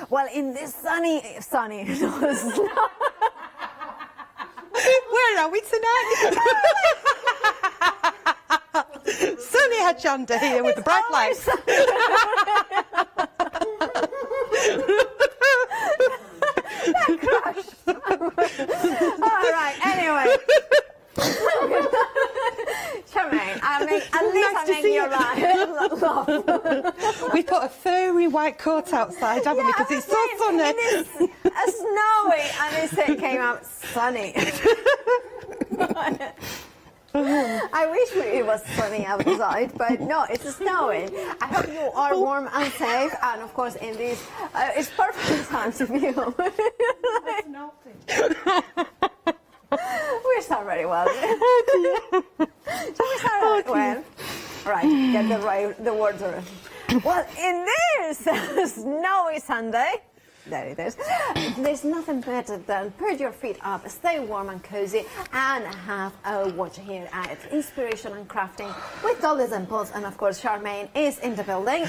Well, in this sunny, Where are we tonight? Sunny Hochanda here with the bright lights. All right, anyway. Charmaine, at least I make you laugh. We put a furry white coat outside, haven't we? Because it's so sunny. It is snowy, and it came out sunny. I wish it was sunny outside, but no, it's snowing. I hope you are warm and safe, and of course, in this, it's perfect time to be home. We start very well. Shall we start well? Right, get the words right. Well, in this snowy Sunday, there it is, there's nothing better than put your feet up, stay warm and cozy, and have a watch here at Inspiration and Crafting with Dolly Dimples, and of course Charmaine is in the building.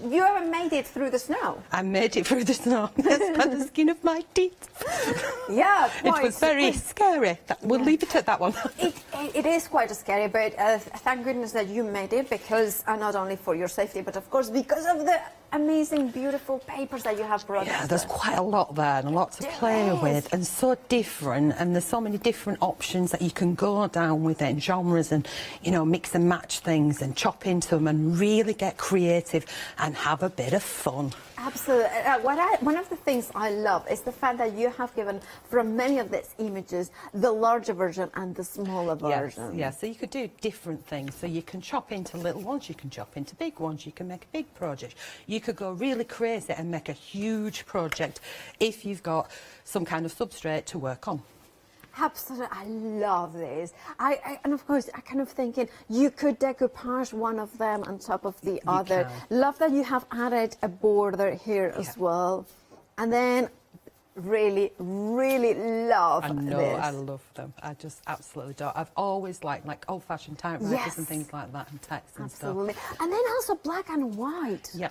You ever made it through the snow? I made it through the snow. That's on the skin of my teeth. Yeah, it was very scary. We'll leave it at that one. It is quite scary, but thank goodness that you made it, because not only for your safety, but of course because of the amazing, beautiful papers that you have brought. Yeah, there's quite a lot there and a lot to play with, and so different, and there's so many different options that you can go down with it, and genres, and you know, mix and match things and chop into them and really get creative and have a bit of fun. Absolutely. One of the things I love is the fact that you have given, from many of these images, the larger version and the smaller version. Yes, so you could do different things. So you can chop into little ones, you can chop into big ones, you can make a big project. You could go really crazy and make a huge project if you've got some kind of substrate to work on. Absolutely, I love this. And of course, I kind of thinking you could decoupage one of them on top of the other. Love that you have added a border here as well. And then really, really love this. I love them. I just absolutely do. I've always liked like old-fashioned typewriters and things like that, and text and stuff. Absolutely. And then also black and white. Yeah.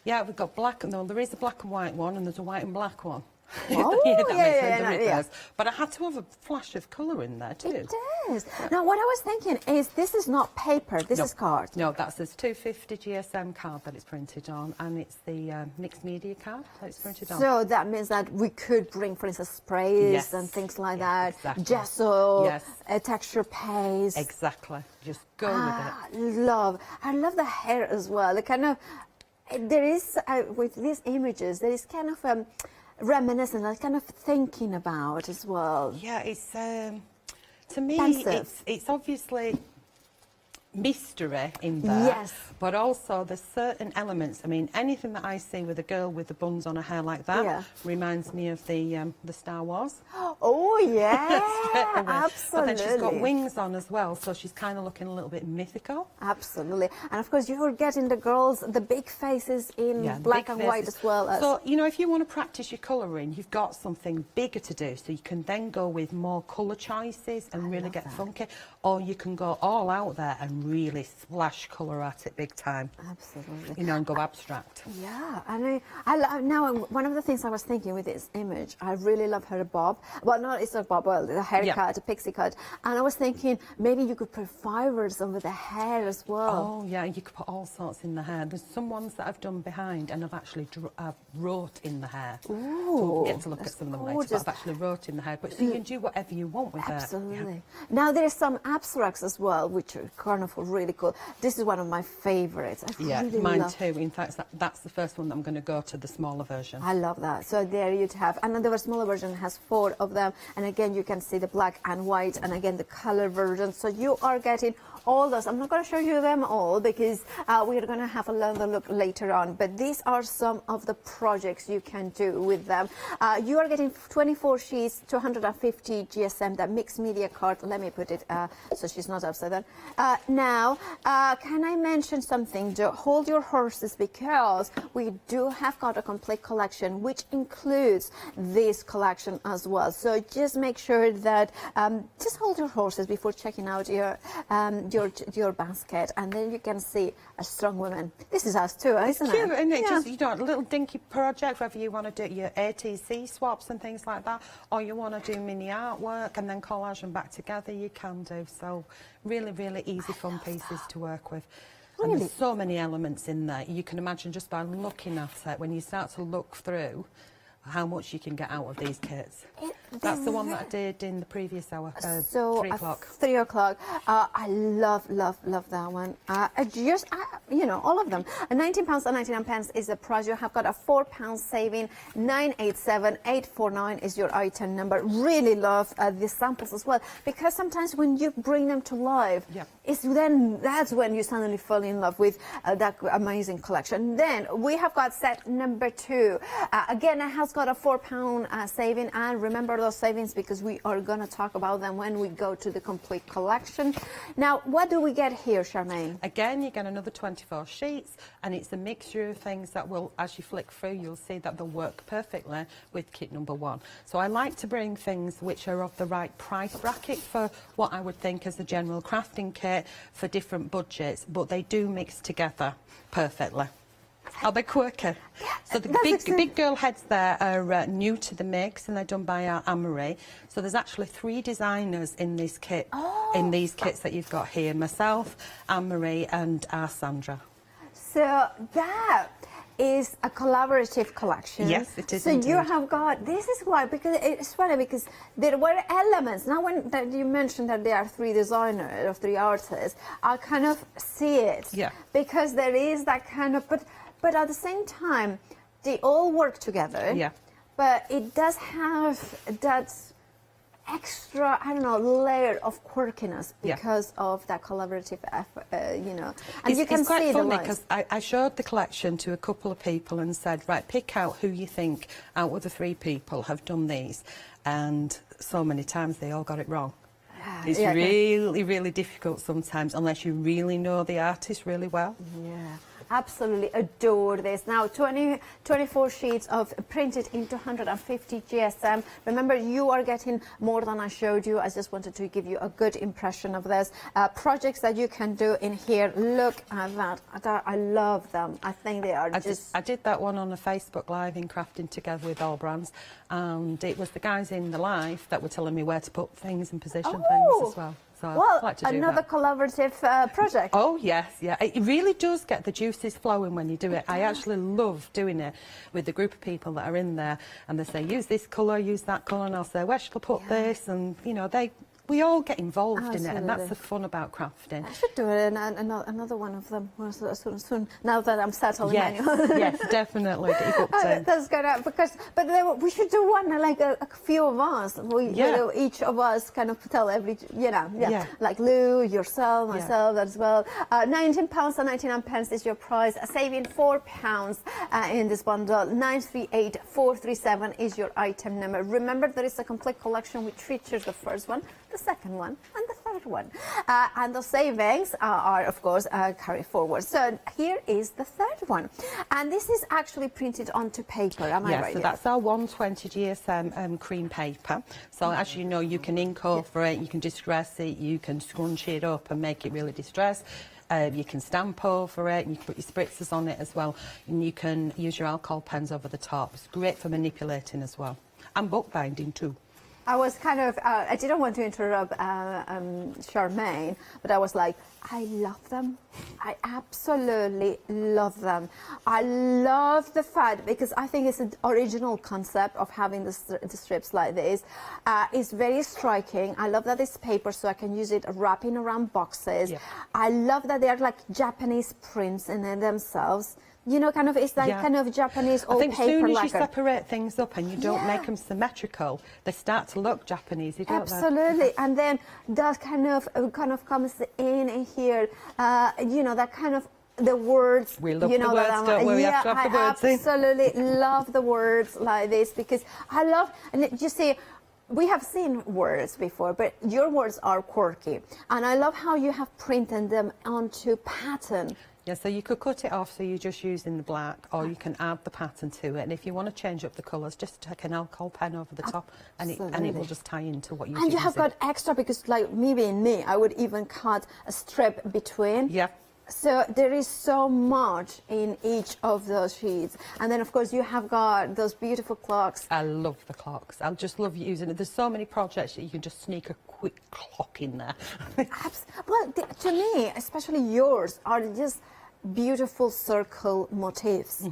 Yeah, we've got black, no, there is a black and white one, and there's a white and black one. Oh, yeah. But I had to have a flash of colour in there too. It is. Now, what I was thinking is this is not paper, this is card. No, that's this 250 GSM card that it's printed on, and it's the mixed media card that it's printed on. So that means that we could bring, for instance, sprays and things like that, exactly. gesso, texture paste. Exactly. Just go with it. I love the hair as well. The kind of, there is, with these images, there is kind of reminiscent, like kind of thinking about as well. Yeah, it's to me, it's obviously mystery in there, but also there's certain elements. I mean, anything that I see with a girl with the buns on her hair like that reminds me of the Star Wars. Oh yeah, absolutely. But then she's got wings on as well, so she's kind of looking a little bit mythical. Absolutely, and of course you're getting the girls, the big faces in black and white as well. So you know, if you want to practice your colouring, you've got something bigger to do, so you can then go with more colour choices and really get funky, or you can go all out there and really splash colour at it big time. Absolutely. You know, and go abstract. Yeah, and now one of the things I was thinking with this image, I really love her bob. Well, no, it's not bob. Well, the haircut, a pixie cut, and I was thinking maybe you could put fibres over the hair as well. Oh yeah, you could put all sorts in the hair. There's some ones that I've done behind, and I've actually wrote in the hair. Ooh, so we'll get to look at some of them later. But I've actually wrote in the hair, but so you can do whatever you want with it. Absolutely. Now there's some abstracts as well, which are kind of really cool. This is one of my favourites. Mine too. In fact, that's the first one that I'm going to go to, the smaller version. I love that. So there you have, and the smaller version has 4 of them, and again you can see the black and white, and again the colour version. So you are getting all those. I'm not going to show you them all because we are going to have another look later on, but these are some of the projects you can do with them. You are getting 24 sheets, 250 GSM, that mixed media card. Let me put it so she's not upside down. Now, can I mention something? Hold your horses, because we do have got a complete collection which includes this collection as well. So just make sure that just hold your horses before checking out your your basket, and then you can see a strong woman. This is us too, isn't it? Cute, isn't it? Yeah. Just, you know, a little dinky project, whether you want to do your ATC swaps and things like that, or you want to do mini artwork and then collage them back together, you can do. So really, really easy, fun pieces to work with. Really? And there's so many elements in there. You can imagine just by looking at it, when you start to look through, how much you can get out of these kits. That's the one that I did in the previous hour, 3 o'clock. 3 o'clock. I love that one. You know, all of them. £19.99 is the price. You have got a £4 saving. 987-849 is your item number. Really love the samples as well, because sometimes when you bring them to life, that's when you suddenly fall in love with that amazing collection. Then we have got set number 2. Again, it has got a £4 saving, and remember those savings because we are going to talk about them when we go to the complete collection. Now, what do we get here, Charmaine? Again, you get another 24 sheets, and it's a mixture of things that will, as you flick through, you'll see that they'll work perfectly with kit number 1. So I like to bring things which are of the right price bracket for what I would think as a general crafting kit for different budgets, but they do mix together perfectly. I'll be quirky. So the big girl heads there are new to the mix, and they're done by our Anne-Marie. So there's actually 3 designers in this kit, in these kits that you've got here. Myself, Anne-Marie and our Sandra. So that is a collaborative collection. Yes, it is. So indeed. you have got, this is why, because it's funny, because there were elements. Now when that you mentioned that there are 3 designers or 3 artists, I kind of see it. Yeah. Because there is that kind of, but at the same time, they all work together. Yeah. But it does have that extra, I don't know, layer of quirkiness because of that collaborative effort, you know. And you can it's quite see funny the because I showed the collection to a couple of people and said, right, pick out who you think out of the 3 people have done these. And so many times they all got it wrong. It's really, really difficult sometimes unless you really know the artist really well. Yeah. Absolutely adore this. Now 24 sheets of printed in 250 GSM. Remember, you are getting more than I showed you. I just wanted to give you a good impression of this. Projects that you can do in here. Look at that. I love them. I think they are I did that one on a Facebook Live in Crafting Together with All Brands, and it was the guys in the live that were telling me where to put things and position things as well. So I'd like to do another that. collaborative project. Oh, yes, yeah. It really does get the juices flowing when you do it. I actually love doing it with the group of people that are in there, and they say, use this colour, use that colour, and I'll say, where shall I put this? And, you know, we all get involved in it, and that's the fun about crafting. I should do it another one of them soon. Now that I'm settled. Yes, definitely. Get your books in. That's good, but then we should do one like a few of us. You know, each of us kind of tell every, like Lou, yourself, myself as well. £19.99 is your price. Saving £4 in this bundle. 938437 is your item number. Remember, there is a complete collection which features the first one, the second one, and the third one. And the savings are, of course, carried forward. So here is the third one. And this is actually printed onto paper, am I right? So that's our 120 GSM cream paper. So as you know, you can ink over it, you can distress it, you can scrunch it up and make it really distressed. You can stamp over it, and you can put your spritzers on it as well, and you can use your alcohol pens over the top. It's great for manipulating as well, and bookbinding too. I was kind of, I didn't want to interrupt Charmaine, but I was like, I love them. I absolutely love them. I love the fact, because I think it's an original concept of having the strips like this. It's very striking. I love that it's paper, so I can use it wrapping around boxes. Yeah. I love that they are like Japanese prints in themselves. You know, kind of, it's like kind of Japanese old paper. I think as soon as you separate things up and you don't make them symmetrical, they start to look Japanesey, don't Absolutely, and then that kind of comes in here. You know, that kind of the words. We love the words, don't we? We have to have the words in. I absolutely love the words like this, because I love, and you see, we have seen words before, but your words are quirky, and I love how you have printed them onto pattern. Yeah, so you could cut it off so you're just using the black, or you can add the pattern to it. And if you want to change up the colours, just take an alcohol pen over the top and it will just tie into what you're And you using. have got extra, because like me being me, I would even cut a strip between. Yeah. So there is so much in each of those sheets. And then of course you have got those beautiful clocks. I love the clocks. I just love using it. There's so many projects that you can just sneak a quick clock in there. Well, to me, especially yours, are just beautiful circle motifs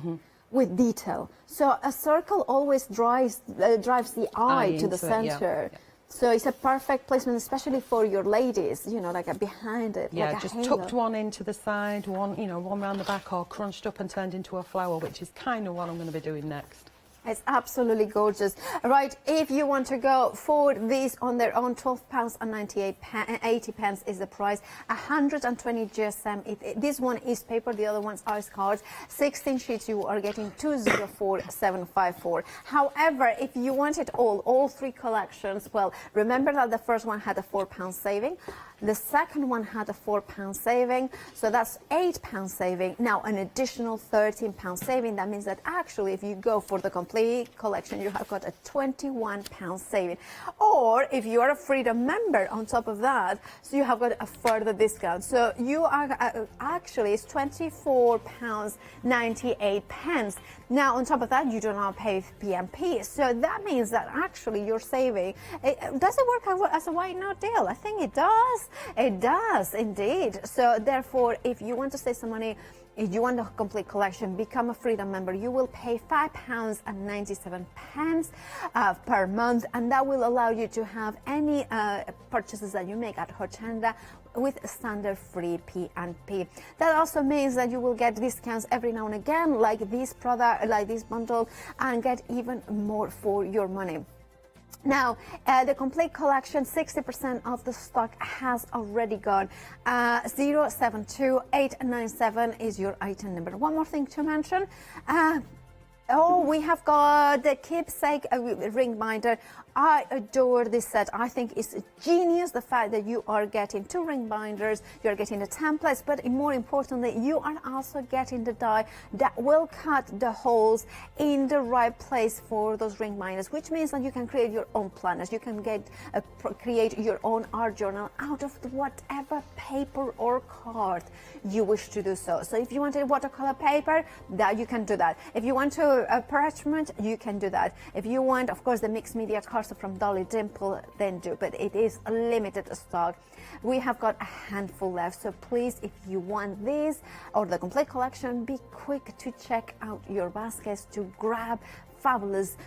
with detail. So a circle always drives the eye to the center. Yeah. So it's a perfect placement, especially for your ladies, you know, like behind it. Yeah, like just halo. tucked one into the side, one round the back, or crunched up and turned into a flower, which is kind of what I'm going to be doing next. It's absolutely gorgeous. Right, if you want to go for these on their own, £12.80 is the price. 120 GSM. This one is paper, the other one's ice cards. 16 sheets, you are getting 204,754. However, if you want it all three collections, well, remember that the first one had a £4 saving. The second one had a £4 saving, so that's £8 saving. Now an additional £13 saving. That means that actually, if you go for the complete collection, you have got a £21 saving. Or if you are a Freedom member on top of that, so you have got a further discount. So you are actually it's £24.98. Now on top of that, you do not pay PMP. So that means that actually you're saving. Does it work as a white note deal? I think it does. It does indeed. So therefore, if you want to save some money, if you want a complete collection, become a Freedom member. You will pay £5.97 per month, and that will allow you to have any purchases that you make at Hochanda with standard free P&P. That also means that you will get discounts every now and again, like this product, like this bundle, and get even more for your money. Now, the complete collection, 60% of the stock has already gone. 072897 is your item number. One more thing to mention. We have got the keepsake ring binder. I adore this set. I think it's genius, the fact that you are getting 2 ring binders, you're getting the templates, but more importantly, you are also getting the die that will cut the holes in the right place for those ring binders, which means that you can create your own planners. You can create your own art journal out of whatever paper or card you wish to do so. So if you wanted watercolor paper, that you can do that. If you want to parchment, you can do that. If you want, of course, the mixed media cards from Dolly, Dimples, then do, but it is a limited stock. We have got a handful left, so please, if you want this or the complete collection, be quick to check out your baskets to grab fabulous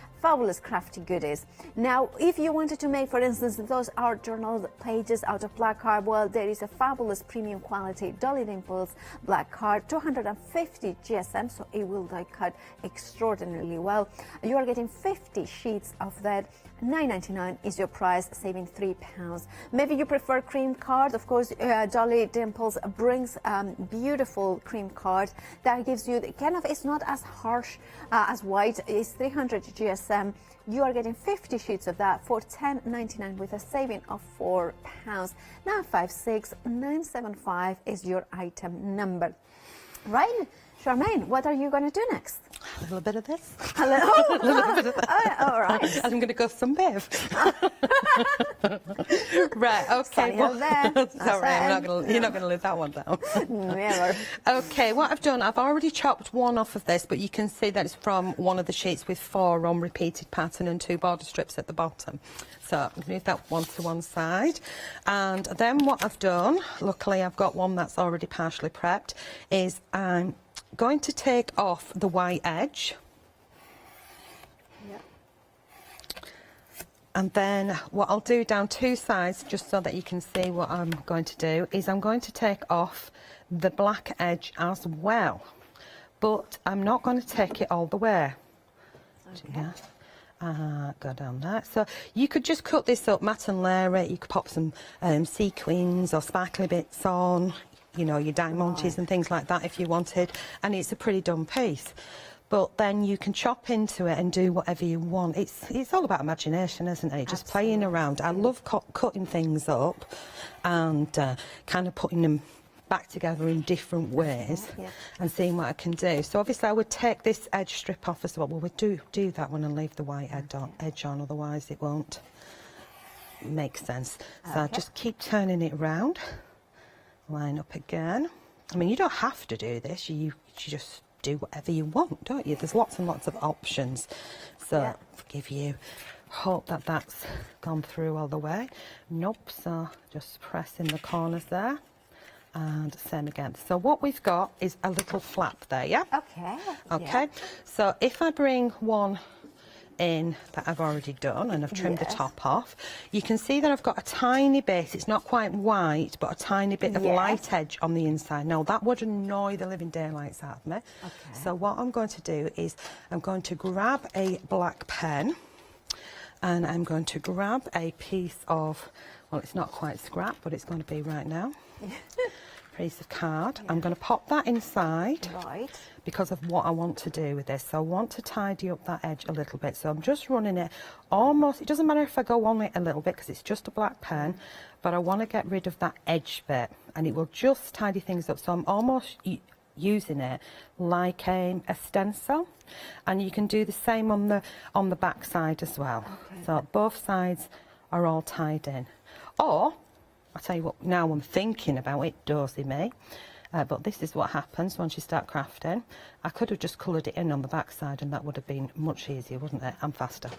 crafty goodies. Now, if you wanted to make, for instance, those art journal pages out of black card, well, there is a fabulous premium quality Dolly Dimples black card, 250 GSM, so it will cut extraordinarily well. You are getting 50 sheets of that. $9.99 is your price, saving £3. Maybe you prefer cream card. Of course, Dolly Dimples brings beautiful cream card that gives you it's not as harsh as white. It's 300 GSM. You are getting 50 sheets of that for $10.99 with a saving of £4. 956975 is your item number. Right, Charmaine, what are you going to do next? A little bit of this. A little bit of that. All right. I'm going to go sunbathe. Right, okay. Sorry, you're not going to leave that one down. Never. Okay, what I've done, I've already chopped one off of this, but you can see that it's from one of the sheets with 4 on repeated pattern and 2 border strips at the bottom. So I'll move that one to one side. And then what I've done, luckily I've got one that's already partially prepped, is I'm going to take off the white edge. Yep. And then what I'll do down 2 sides, just so that you can see what I'm going to do, is I'm going to take off the black edge as well. But I'm not going to take it all the way. Okay. Yeah. Go down there. So you could just cut this up, mat and layer it. You could pop some sequins or sparkly bits on, you know, your diamantes and things like that if you wanted, and it's a pretty done piece. But then you can chop into it and do whatever you want. It's all about imagination, isn't it? Just playing around. I love cutting things up and kind of putting them back together in different ways and seeing what I can do. So obviously I would take this edge strip off as well. Well, we do that one and leave the white edge on, otherwise it won't make sense. So I just keep turning it round, line up again. I mean, you don't have to do this, you just do whatever you want, don't you? There's lots and lots of options. So forgive you. Hope that that's gone through all the way. Nope, so just press in the corners there. And same again. So what we've got is a little flap there, yeah? Okay. So if I bring one in that I've already done and I've trimmed the top off, you can see that I've got a tiny bit, it's not quite white, but a tiny bit of light edge on the inside. Now that would annoy the living daylights out of me. So what I'm going to do is I'm going to grab a black pen and I'm going to grab a piece of, well, it's not quite scrap, but it's going to be right now. Piece of card. I'm going to pop that inside because of what I want to do with this. So I want to tidy up that edge a little bit. So I'm just running it almost, it doesn't matter if I go on it a little bit because it's just a black pen, but I want to get rid of that edge bit and it will just tidy things up. So I'm almost using it like a stencil, and you can do the same on the back side as well. So both sides are all tied in. Or I'll tell you what, now I'm thinking about it, dozy me, but this is what happens once you start crafting. I could have just coloured it in on the back side and that would have been much easier, wouldn't it, and faster.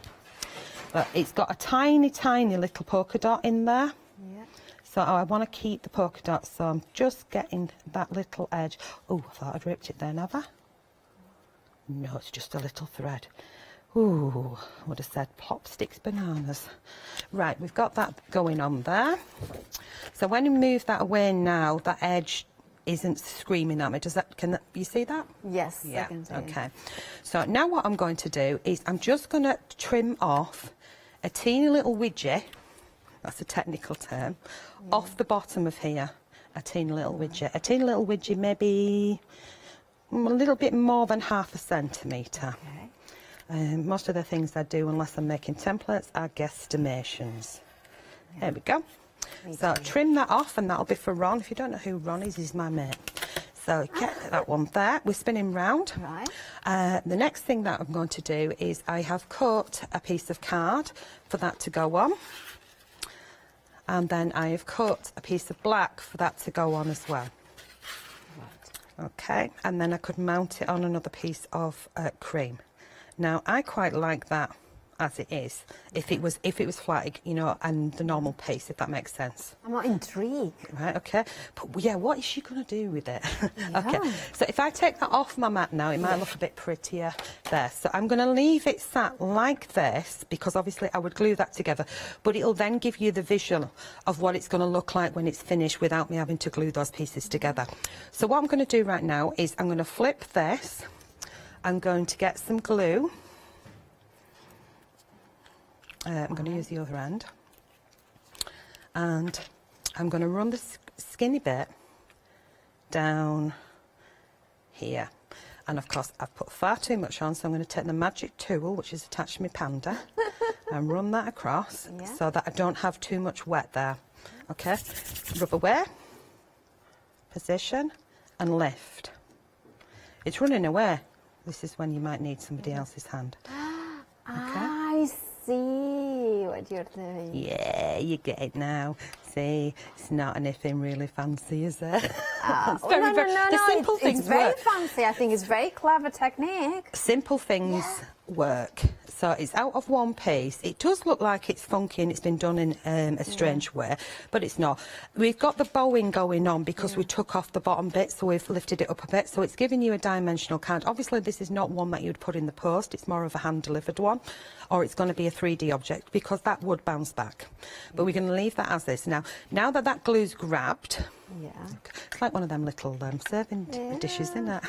But it's got a tiny, tiny little polka dot in there. So I want to keep the polka dot, so I'm just getting that little edge. Oh, I thought I'd ripped it then, have I? No, it's just a little thread. Ooh, I would have said plop sticks bananas. Right, we've got that going on there. So when you move that away now, that edge isn't screaming at me. Can you see that? Yes, yeah. I can see. Okay. So now what I'm going to do is I'm just going to trim off a teeny little widget, that's a technical term, off the bottom of here. A teeny little widget. A teeny little widget, maybe a little bit more than ½ centimetre. Most of the things I do, unless I'm making templates, are guesstimations. There we go. So trim that off, and that'll be for Ron. If you don't know who Ron is, he's my mate. So get that one there. We're spinning round. The next thing that I'm going to do is I have cut a piece of card for that to go on. And then I have cut a piece of black for that to go on as well. Okay, and then I could mount it on another piece of cream. Now I quite like that as it is. If it was flat, you know, and the normal piece, if that makes sense. I'm not intrigued. Right, okay. But yeah, what is she going to do with it? Okay, so if I take that off my mat now, it might look a bit prettier there. So I'm going to leave it sat like this, because obviously I would glue that together, but it'll then give you the visual of what it's going to look like when it's finished without me having to glue those pieces together. So what I'm going to do right now is I'm going to flip this. I'm going to get some glue. I'm going to use the other end, and I'm going to run the skinny bit down here, and of course I've put far too much on, so I'm going to take the magic tool, which is attached to my panda, and run that across so that I don't have too much wet there. Okay, rub away, position and lift. It's running away. This is when you might need somebody else's hand. I see what you're doing. Yeah, you get it now. See, it's not anything really fancy, is it? No, it's very fancy. I think it's very clever technique. Simple things work. So it's out of one piece. It does look like it's funky and it's been done in a strange way, but it's not. We've got the bowing going on because we took off the bottom bit, so we've lifted it up a bit, so it's giving you a dimensional card. Obviously this is not one that you'd put in the post, it's more of a hand delivered one, or it's going to be a 3D object, because that would bounce back. But we're going to leave that as is. Now that that glue's grabbed, it's like one of them little serving dishes, isn't it?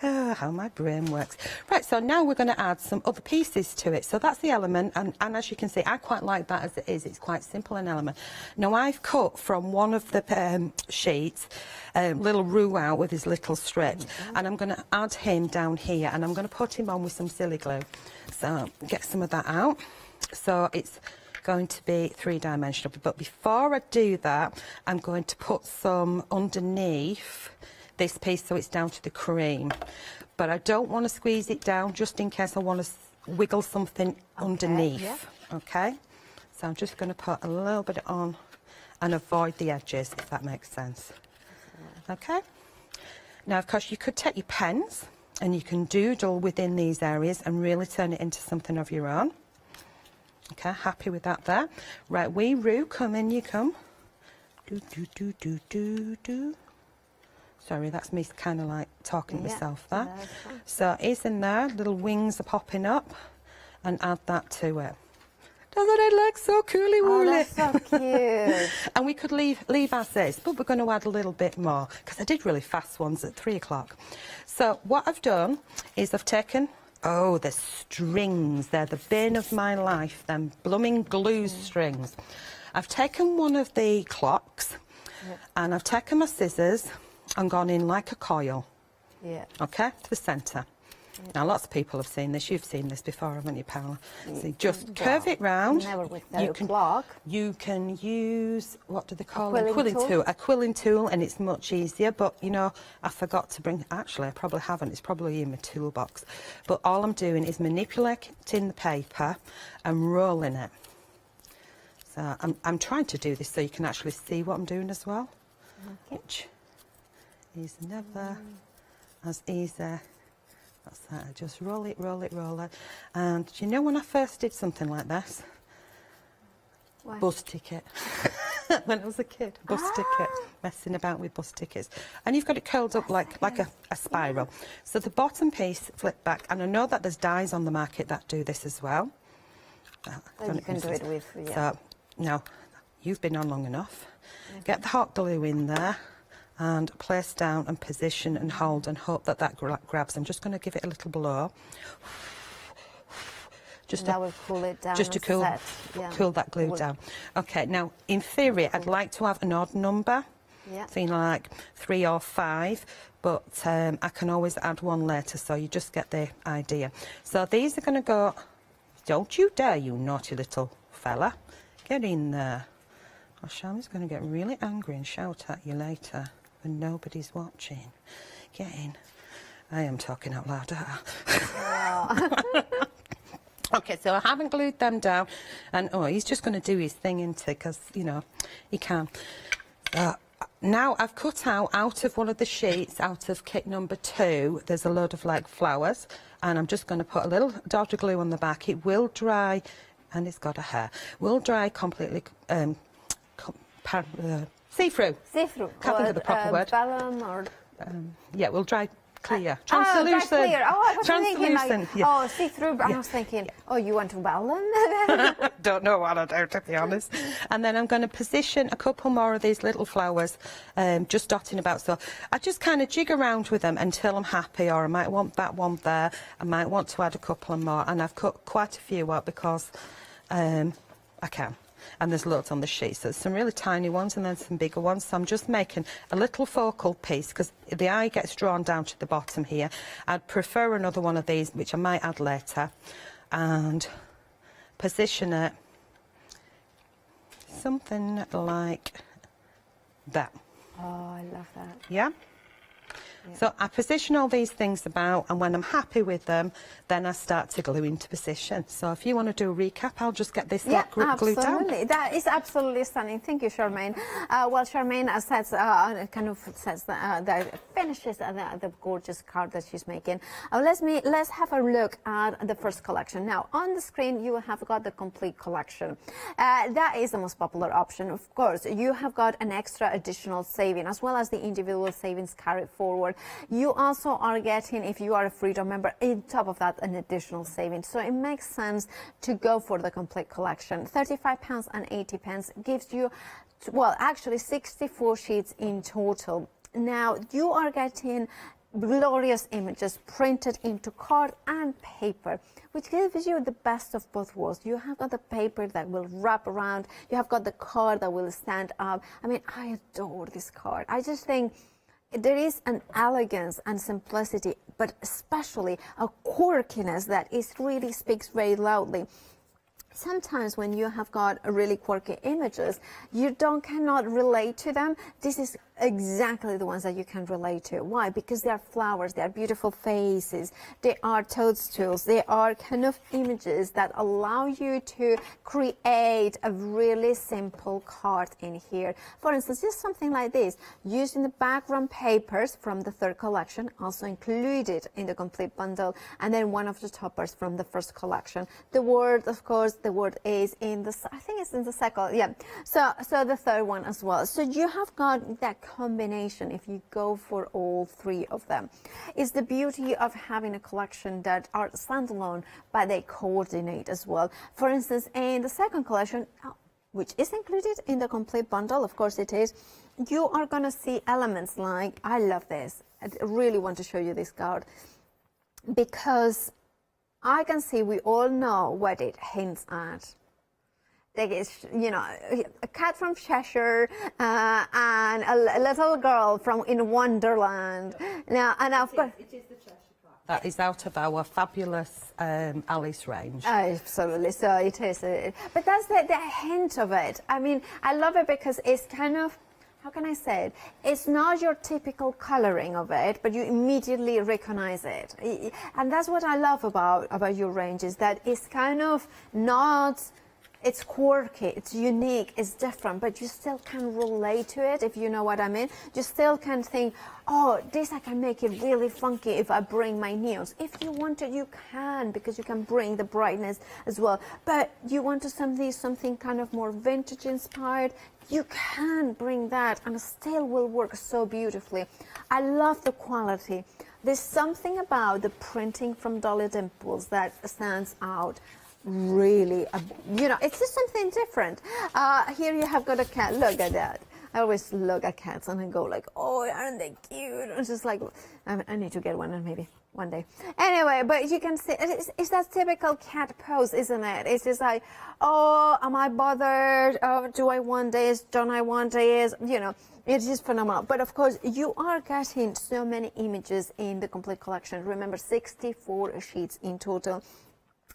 Oh, how my brain works. Right, so now we're going to add some other pieces to it. So that's the element, and as you can see, I quite like that as it is. It's quite simple an element. Now I've cut from one of the sheets little Roo out with his little strips, and I'm going to add him down here, and I'm going to put him on with some silly glue. So get some of that out. So it's going to be three-dimensional. But before I do that, I'm going to put some underneath this piece so it's down to the cream. But I don't want to squeeze it down just in case I want to wiggle something underneath. Yeah. Okay? So I'm just going to put a little bit on and avoid the edges, if that makes sense. Okay? Now, of course, you could take your pens and you can doodle within these areas and really turn it into something of your own. Okay, happy with that there. Right, wee Roo, come in, you come. Do, do, do, do, do, do. Sorry, that's me kind of like talking to myself there. So it's in there, little wings are popping up, and add that to it. Doesn't it look so cooly woolly? Oh, that's so cute. And we could leave as is, but we're going to add a little bit more because I did really fast ones at 3 o'clock. So what I've done is I've taken, oh, the strings. They're the bane of my life, them blooming glue strings. I've taken one of the clocks and I've taken my scissors and gone in like a coil. Yeah. Okay, to the centre. Now, lots of people have seen this. You've seen this before, haven't you, Paola? So you just curve it round. Never with the clock. You can use, what do they call it? A quilling tool, and it's much easier. But, you know, I forgot to bring, actually, I probably haven't. It's probably in my toolbox. But all I'm doing is manipulating the paper and rolling it. So I'm trying to do this so you can actually see what I'm doing as well, which is never as easy. That's that. I just roll it, roll it, roll it. And do you know when I first did something like this? What? Bus ticket. When I was a kid, bus ticket, messing about with bus tickets. And you've got it curled up like a spiral. So the bottom piece flip back, and I know that there's dies on the market that do this as well. You can do it with, So now you've been on long enough. Get the hot glue in there. And place down and position and hold and hope that grabs. I'm just going to give it a little blow. That will cool it down. Just to cool that glue down. Okay, now in theory I'd like to have an odd number. Yeah. So, you know, like 3 or 5, but I can always add one later, so you just get the idea. So these are going to go, don't you dare, you naughty little fella. Get in there. Or Shami's going to get really angry and shout at you later when nobody's watching. Get in. I am talking out loud. Okay, so I haven't glued them down. And, oh, he's just going to do his thing, isn't he? Because, you know, he can. Now I've cut out of one of the sheets, out of kit number 2, there's a load of, like, flowers. And I'm just going to put a little dot of glue on the back. It will dry, and it's got a hair. Will dry completely... see-through. See-through. Can't think of the proper word. Vellum or... yeah, we'll dry clear. Translucent. Dry clear. Oh, I was thinking like, yeah. See-through. I was thinking, oh, you want vellum? Don't know what I do, to be honest. And then I'm going to position a couple more of these little flowers, just dotting about. So I just kind of jig around with them until I'm happy, or I might want that one there. I might want to add a couple more. And I've cut quite a few out because I can. And there's loads on the sheet, so there's some really tiny ones and then some bigger ones. So I'm just making a little focal piece because the eye gets drawn down to the bottom here. I'd prefer another one of these, which I might add later, and position it something like that. Oh, I love that. Yeah? So I position all these things about, and when I'm happy with them, then I start to glue into position. So if you want to do a recap, I'll just get this lot glued down. Absolutely. That is absolutely stunning. Thank you, Charmaine. Well, Charmaine finishes the gorgeous card that she's making. Let's have a look at the first collection. Now, on the screen, you have got the complete collection. That is the most popular option. Of course, you have got an extra additional saving, as well as the individual savings carried forward. You also are getting, if you are a Freedom member, on top of that, an additional saving. So it makes sense to go for the complete collection. £35.80 gives you, well, actually 64 sheets in total. Now, you are getting glorious images printed into card and paper, which gives you the best of both worlds. You have got the paper that will wrap around. You have got the card that will stand up. I mean, I adore this card. I just think there is an elegance and simplicity, but especially a quirkiness that really speaks very loudly. sometimes when you have got really quirky images, you cannot relate to them. This is exactly the ones that you can relate to. Why? Because they are flowers, they are beautiful faces, they are toadstools, they are kind of images that allow you to create a really simple card in here. For instance, just something like this, using the background papers from the third collection, also included in the complete bundle, and then one of the toppers from the first collection. The word, of course, the word is in the, I think it's in the second, yeah. So the third one as well. So you have got that combination if you go for all three of them. It's the beauty of having a collection that are standalone, but they coordinate as well. For instance, in the second collection, which is included in the complete bundle, of course it is, you are going to see elements like, I love this, I really want to show you this card, because I can see we all know what it hints at. There is, you know, a cat from Cheshire and a little girl from in Wonderland. Now, and of course, it is the Cheshire Cat. That is out of our fabulous Alice range. Absolutely, so it is. But that's the hint of it. I mean, I love it because it's kind of, how can I say it? It's not your typical coloring of it, but you immediately recognize it. And that's what I love about your range, is that it's kind of not, it's quirky, it's unique, it's different, but you still can relate to it, if you know what I mean. You still can think, oh, this I can make it really funky if I bring my neons. If you want to, you can, because you can bring the brightness as well. But you want to something kind of more vintage inspired, you can bring that and it still will work so beautifully. I love the quality. There's something about the printing from Dolly Dimples that stands out. Really, you know, it's just something different. Here you have got a cat. Look at that. I always look at cats and I go like, oh, aren't they cute? It's just like, I need to get one and maybe one day. Anyway, but you can see, it's that typical cat pose, isn't it? It's just like, oh, am I bothered? Oh, do I want this? Don't I want this? You know, it's just phenomenal. But of course, you are getting so many images in the complete collection. Remember, 64 sheets in total.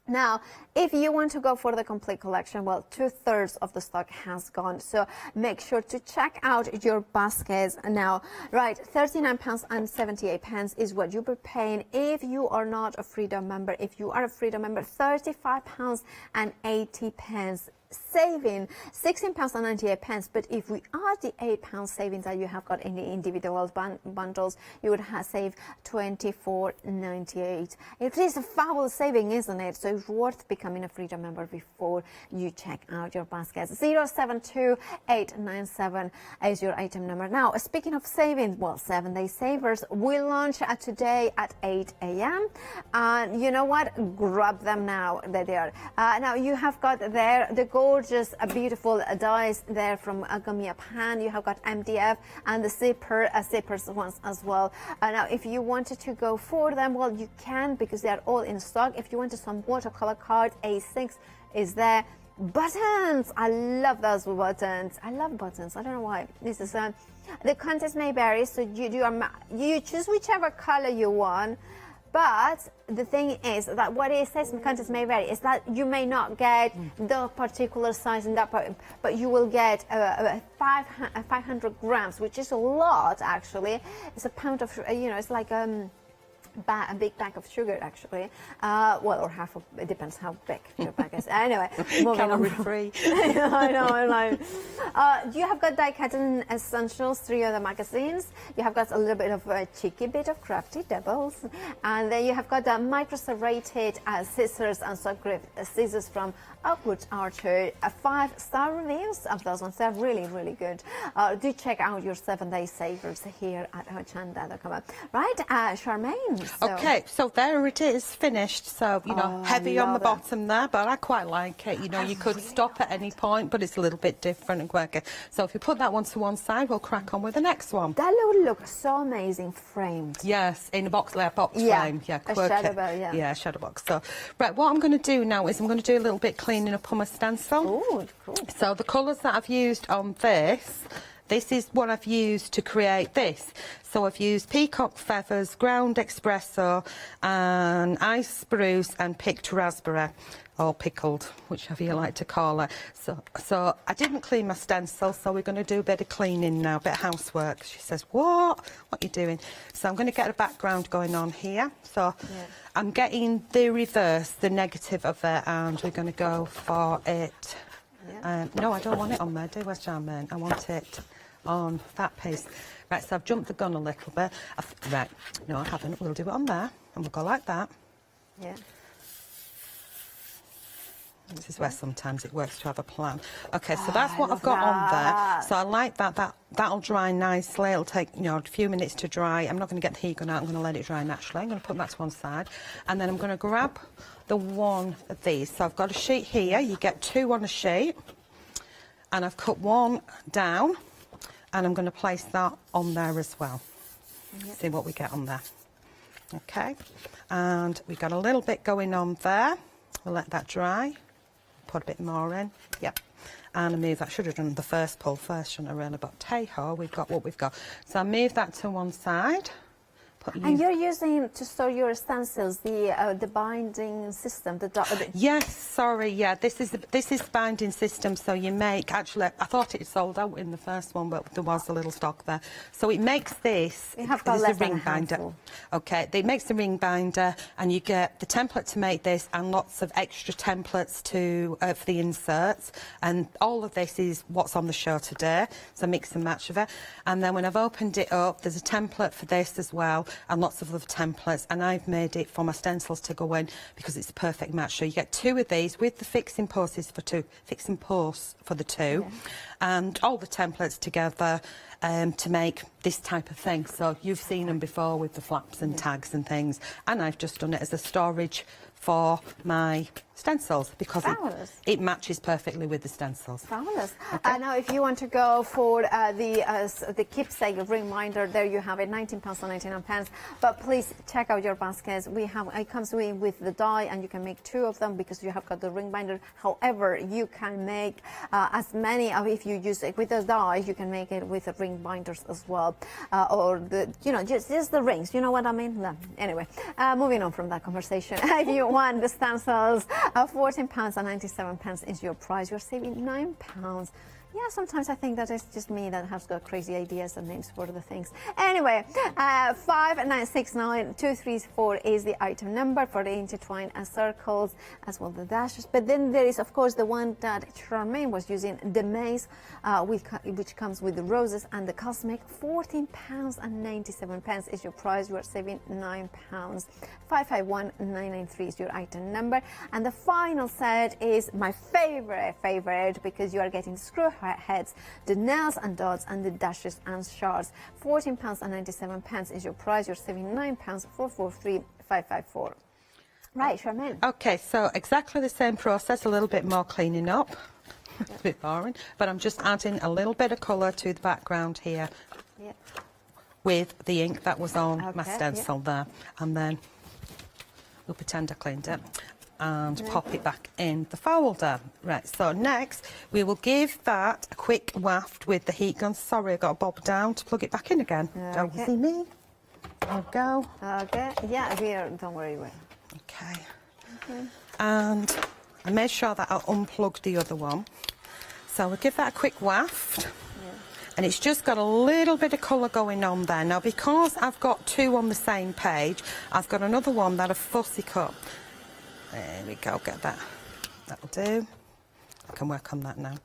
Now, if you want to go for the complete collection, well, 2/3 of the stock has gone. So make sure to check out your baskets now. Right, £39.78 is what you'll be paying if you are not a Freedom member. If you are a Freedom member, £35.80. Saving £16.98, but if we add the £8 savings that you have got in the individual bundles, you would have saved £24.98. It is a fabulous saving, isn't it? So it's worth becoming a Freedom member before you check out your baskets. 072897 is your item number. Now, speaking of savings, well, 7-day savers will launch today at 8 a.m. And you know what? Grab them now. There they are. Now you have got there the gorgeous, beautiful dies there from Gummy Pan. You have got MDF and the zippers ones as well. Now, if you wanted to go for them, well, you can, because they are all in stock. If you wanted some watercolor cards, A6 is there. Buttons, I love those buttons. I love buttons. I don't know why. This is the contest may vary, so you choose whichever color you want. But the thing is that what it says in contest may vary is that you may not get the particular size in that, but you will get 500 grams, which is a lot actually. It's a pound of, you know, it's like a big bag of sugar actually. Well, or half of, it depends how big your bag is. Anyway, calorie free. I know. You have got Die Cutting Essentials, 3 other magazines. You have got a little bit of a cheeky bit of Crafty Devils, and then you have got the micro-serrated scissors and soft grip scissors from Outwood Archer. 5-star reviews of those ones. They're really, really good. Do check out your 7-day savers here at Hochanda.com. Right, Charmaine. Okay, so there it is, finished. So, you know, heavy on the bottom there, but I quite like it. You know, you could stop at any point, but it's a little bit different and quirky. So if you put that one to one side, we'll crack on with the next one. That would look so amazing framed. Yes, in a box frame. Yeah, quirky. A shadow box, yeah, shadow box. So, right, what I'm going to do now is I'm going to do a little bit cleaning up on my stencil. Oh, cool. So the colours that I've used on this, this is what I've used to create this. So I've used peacock feathers, ground espresso, and ice spruce and picked raspberry, or pickled, whichever you like to call it. So I didn't clean my stencil, so we're going to do a bit of cleaning now, a bit of housework. She says, what are you doing? So I'm going to get a background going on here. So I'm getting the reverse, the negative of it, and we're going to go for it. No, I don't want it on there, do I, Charmaine? I want it on that piece. Right, so I've jumped the gun a little bit. Right, no, I haven't. We'll do it on there, and we'll go like that. Yeah. This is where sometimes it works to have a plan. Okay, so that's what I've got on there. So I like that. That'll dry nicely. It'll take, you know, a few minutes to dry. I'm not going to get the heat gun out. I'm going to let it dry naturally. I'm going to put that to one side. And then I'm going to grab the one of these. So I've got a sheet here. You get 2 on a sheet. And I've cut 1 down. And I'm going to place that on there as well. See what we get on there. Okay. And we've got a little bit going on there. We'll let that dry. Put a bit more in. Yep. And I move that. Should have done the first pull first, shouldn't I really? But hey-ho, we've got what we've got. So I move that to one side. And you're using to store your stencils the binding system. Yes, sorry, yeah. This is the binding system. So you make, actually, I thought it sold out in the first one, but there was a little stock there. So it makes this. We have got less than a ring binder. handful. Okay, it makes the ring binder, and you get the template to make this, and lots of extra templates to for the inserts. And all of this is what's on the show today. So mix and match of it. And then when I've opened it up, there's a template for this as well. And lots of other templates, and I've made it for my stencils to go in because it's a perfect match. So you get 2 of these with the fixing posts for the 2, and all the templates together to make this type of thing. So you've seen them before with the flaps and tags and things, and I've just done it as a storage for my stencils because it matches perfectly with the stencils. Fabulous. Now, if you want to go for the keepsake reminder, there you have it, £19.99. But please check out your baskets. It comes with the die, and you can make 2 of them because you have got the ring binder. However, you can make as many. If you use it with the die, you can make it with the ring binders as well, or just the rings. You know what I mean? No. Anyway, moving on from that conversation. If you want the stencils, £14.97 is your price. You're saving £9. Yeah, sometimes I think that it's just me that has got crazy ideas and names for the things. Anyway, 5969234 is the item number for the intertwined circles as well the dashes. But then there is, of course, the one that Charmaine was using, the maze, which comes with the roses and the cosmic. £14.97 is your price. You are saving £9. 551993 is your item number. And the final set is my favorite because you are getting screw heads, the nails and dots, and the dashes and shards. £14.97 is your price. You're saving £9. 443554. Right, Charmaine. Okay, so exactly the same process, a little bit more cleaning up. It's a bit boring, but I'm just adding a little bit of colour to the background here with the ink that was on my stencil there. And then we'll pretend I cleaned it and pop it back in the folder. Right, so next we will give that a quick waft with the heat gun. Sorry, I got to bob down to plug it back in again. Don't you see me? There we go. Okay, yeah, here, don't worry. Okay. And I made sure that I unplugged the other one. So we'll give that a quick waft. And it's just got a little bit of colour going on there. Now, because I've got 2 on the same page, I've got another one that I've fussy cut. There we go, get that. That'll do. I can work on that now.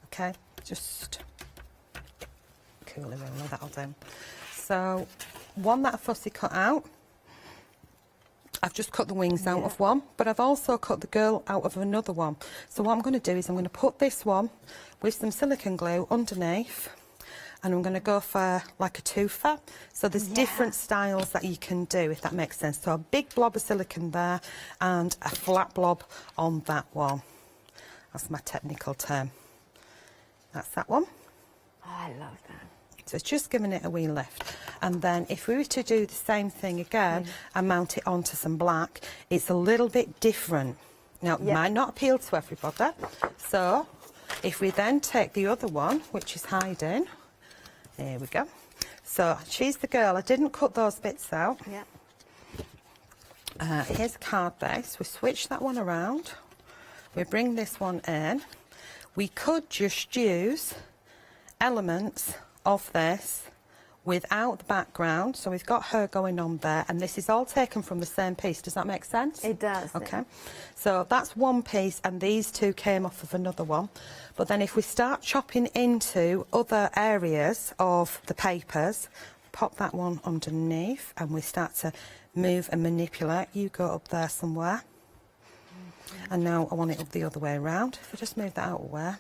Okay, just coolly roller, that'll do. So, one that I fussy cut out, I've just cut the wings out of one, but I've also cut the girl out of another one. So what I'm going to do is I'm going to put this one with some silicone glue underneath, and I'm going to go for like a twofer. So there's different styles that you can do, if that makes sense. So a big blob of silicone there and a flat blob on that one. That's my technical term. That's that one. Oh, I love that. So it's just giving it a wee lift. And then if we were to do the same thing again and mount it onto some black, it's a little bit different. Now, it might not appeal to everybody. So if we then take the other one, which is hiding, Here we go. So she's the girl. I didn't cut those bits out. Yeah. Here's a card base. We switch that one around. We bring this one in. We could just use elements of this without the background. So we've got her going on there, and this is all taken from the same piece. Does that make sense? It does. Okay. Yeah. So that's one piece, and these two came off of another one. But then if we start chopping into other areas of the papers, pop that one underneath, and we start to move and manipulate. You go up there somewhere. And now I want it up the other way around. If I just move that out of the way.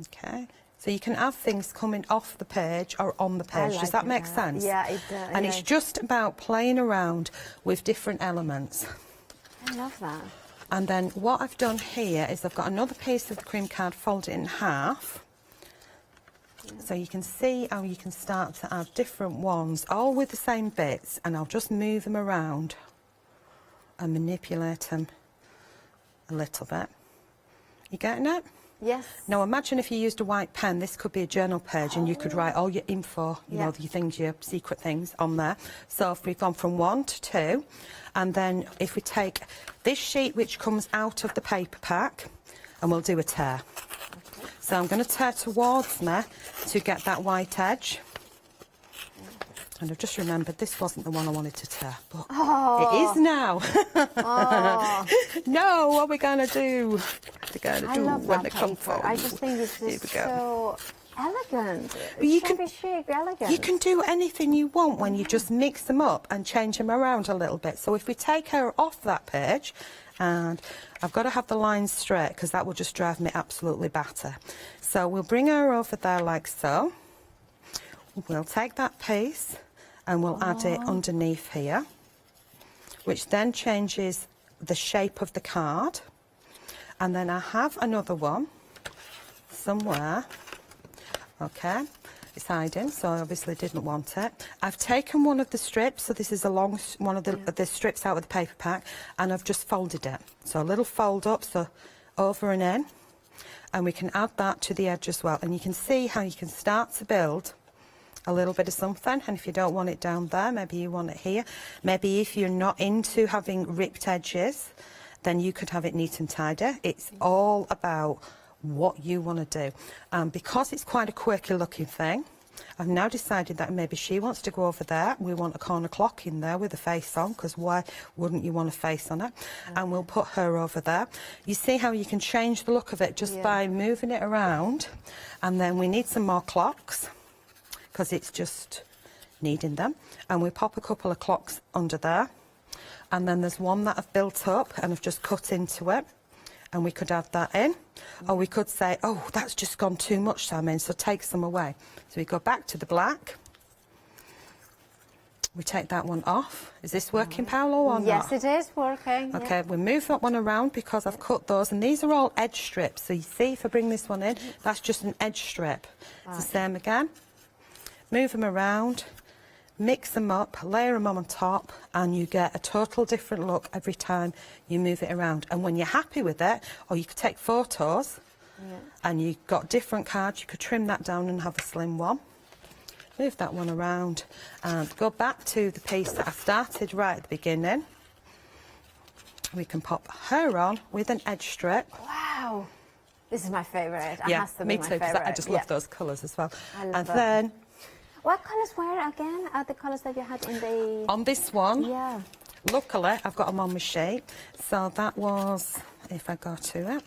Okay. So you can have things coming off the page or on the page. Does that make sense? Yeah, it does. And it's just about playing around with different elements. I love that. And then what I've done here is I've got another piece of the cream card folded in half. So you can see how you can start to add different ones, all with the same bits, and I'll just move them around and manipulate them a little bit. You getting it? Yes. Now imagine if you used a white pen, this could be a journal page, and you could write all your info, you know, your things, your secret things on there. So if we've gone from 1 to 2, and then if we take this sheet which comes out of the paper pack, and we'll do a tear. Okay. So I'm going to tear towards me to get that white edge. And I've just remembered this wasn't the one I wanted to tear, but it is now. No, what are we going to do? What are we going to do when they come forward? I just think it's just so elegant. You can chic, elegant. You can do anything you want when you just mix them up and change them around a little bit. So if we take her off that page, and I've got to have the lines straight because that will just drive me absolutely batty. So we'll bring her over there like so. We'll take that piece and we'll add it underneath here, which then changes the shape of the card. And then I have another one somewhere. Okay, it's hiding, so I obviously didn't want it. I've taken one of the strips, so this is a long one of the strips out of the paper pack, and I've just folded it. So a little fold up, so over and in, and we can add that to the edge as well. And you can see how you can start to build a little bit of something, and if you don't want it down there, maybe you want it here. Maybe if you're not into having ripped edges, then you could have it neat and tidy. It's all about what you want to do. Because it's quite a quirky looking thing, I've now decided that maybe she wants to go over there. We want a corner clock in there with a face on, because why wouldn't you want a face on it? And we'll put her over there. You see how you can change the look of it just by moving it around. And then we need some more clocks, because it's just needing them. And we pop a couple of clocks under there. And then there's one that I've built up and I've just cut into it. And we could add that in. Or we could say, oh, that's just gone too much, Salmon, so take some away. So we go back to the black. We take that one off. Is this working, Paolo, or not? Yes, it is working. Okay, we move that one around because I've cut those, and these are all edge strips. So you see, if I bring this one in, that's just an edge strip. It's the same again. Move them around, mix them up, layer them on top, and you get a total different look every time you move it around. And when you're happy with it, or you could take photos, and you've got different cards, you could trim that down and have a slim one. Move that one around, and go back to the piece that I started right at the beginning. We can pop her on with an edge strip. Wow, this is my favourite. Yeah, me my too, because I just love those colours as well. And then what colours were again? Are the colours that you had in the... on this one, yeah. Luckily, I've got them on my sheet. So that was, if I go to it,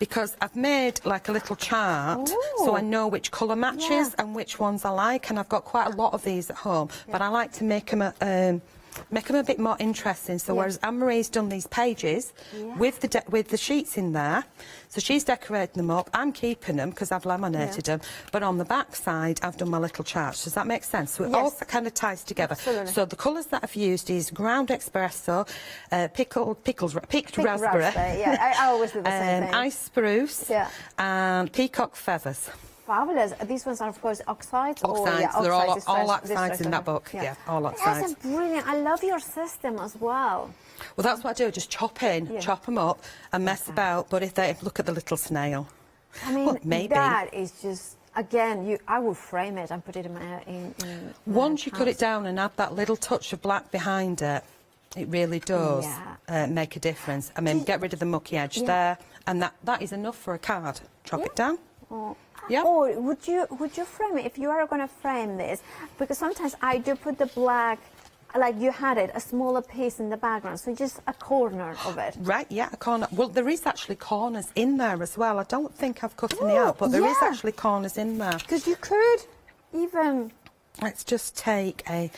because I've made like a little chart, so I know which colour matches and which ones I like, and I've got quite a lot of these at home, but I like to make them a bit more interesting. So whereas Anne-Marie's done these pages with the sheets in there, so she's decorating them up. I'm keeping them because I've laminated them, but on the back side I've done my little charts. Does that make sense? So it all kind of ties together. Absolutely. So the colours that I've used is ground espresso, picked raspberry. Yeah, I always do the same thing. Ice spruce, and peacock feathers. Fabulous. These ones are, of course, oxides. Oxides. They're all oxides in that book. Yeah, all oxides. That's brilliant. I love your system as well. Well, that's what I do. I just chop in, chop them up, and mess about. But if they look at the little snail, I mean, maybe that is just again, I would frame it and put it in my Once you cut it down and add that little touch of black behind it, it really does make a difference. I mean, get rid of the mucky edge there, and that is enough for a card. Drop it down. Yeah. Or would you frame it if you are going to frame this? Because sometimes I do put the black, like you had it, a smaller piece in the background, so just a corner of it. Right, yeah, a corner. Well, there is actually corners in there as well. I don't think I've cut any out, but there is actually corners in there. Because you could even... Let's just take a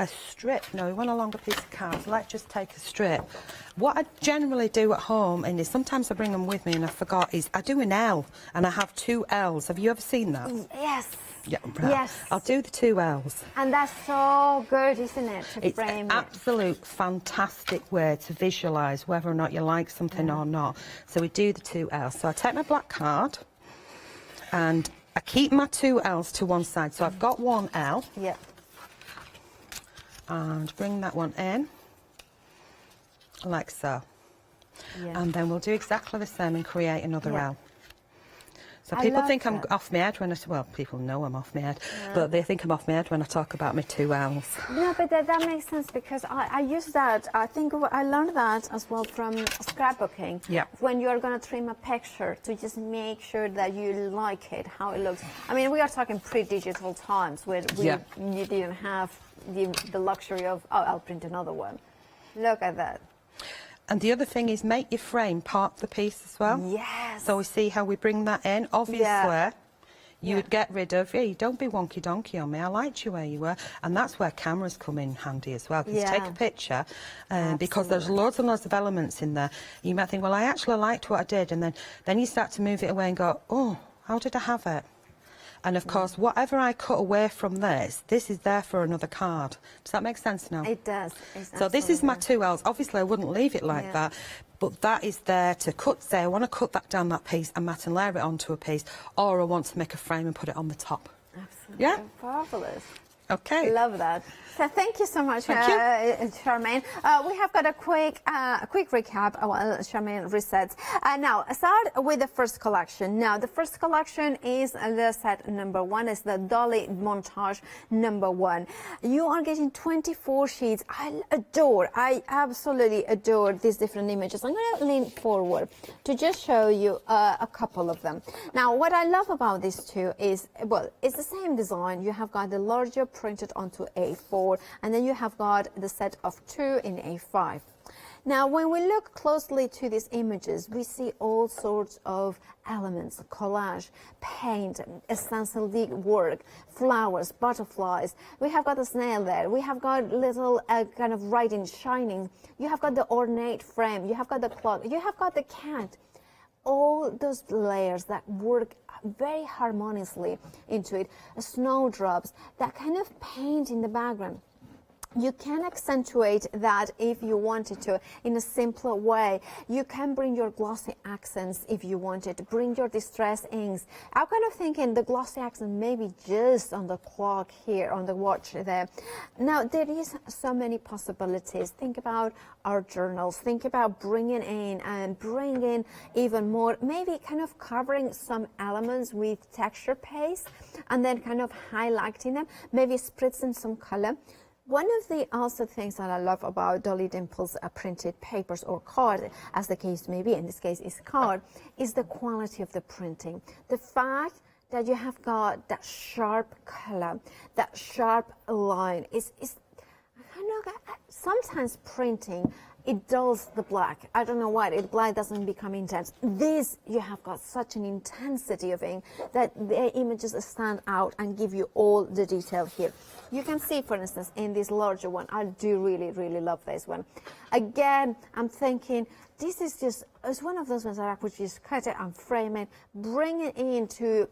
strip. No, we want a longer piece of card. Let's just take a strip. What I generally do at home, and sometimes I bring them with me and I forgot, is I do an L, and I have 2 L's. Have you ever seen that? Yes. Yeah, right. Yes. I'll do the 2 L's. And that's so good, isn't it, to frame It's an absolute fantastic way to visualise whether or not you like something or not. So we do the 2 L's. So I take my black card and I keep my 2 L's to one side. So I've got 1 L. Yeah. And bring that one in, like so. Yeah. And then we'll do exactly the same and create another L. So people think I'm off my head when well, people know I'm off my head, but they think I'm off my head when I talk about my 2 L's. No, but that makes sense because I use that. I think I learned that as well from scrapbooking. Yeah. When you are going to trim a picture, to just make sure that you like it, how it looks. I mean, we are talking pre-digital times where you didn't have the luxury of, oh, I'll print another one. Look at that. And the other thing is make your frame part of the piece as well. Yes. So we see how we bring that in. Obviously, you would get rid of, hey, don't be wonky donkey on me, I liked you where you were. And that's where cameras come in handy as well. Because take a picture, because there's loads and loads of elements in there. You might think, well, I actually liked what I did. And then you start to move it away and go, oh, how did I have it? And of course, whatever I cut away from this is there for another card. Does that make sense now? It does. So this is my 2 L's. Obviously, I wouldn't leave it like that, but that is there to cut, say, I want to cut that down that piece and mat and layer it onto a piece, or I want to make a frame and put it on the top. Absolutely. Yeah? Marvellous. Okay. Love that. So thank you so much, Charmaine. We have got a quick recap while Charmaine resets. Now, start with the first collection. Now, the first collection is the set number 1. It's the Dolly montage number 1. You are getting 24 sheets. I absolutely adore these different images. I'm going to lean forward to just show you a couple of them. Now, what I love about these two is, well, it's the same design. You have got the larger printed onto A4, and then you have got the set of 2 in A5. Now, when we look closely to these images, we see all sorts of elements: collage, paint, stencil work, flowers, butterflies. We have got a snail there. We have got little kind of writing shining. You have got the ornate frame. You have got the clock. You have got the cat. All those layers that work very harmoniously into it. Snowdrops, that kind of paint in the background. You can accentuate that if you wanted to in a simpler way. You can bring your glossy accents if you wanted to, bring your distress inks. I'm kind of thinking the glossy accent maybe just on the clock here, on the watch there. Now, there is so many possibilities. Think about art journals. Think about bringing in and bringing even more, maybe kind of covering some elements with texture paste and then kind of highlighting them, maybe spritzing some color. One of the also things that I love about Dolly Dimples printed papers or card, as the case may be, in this case is card, is the quality of the printing. The fact that you have got that sharp color, that sharp line, is sometimes printing, it dulls the black. I don't know why, the black doesn't become intense. This, you have got such an intensity of ink that the images stand out and give you all the detail here. You can see, for instance, in this larger one, I do really, really love this one. Again, I'm thinking, this is just, it's one of those ones that I could just cut it and frame it, bring it into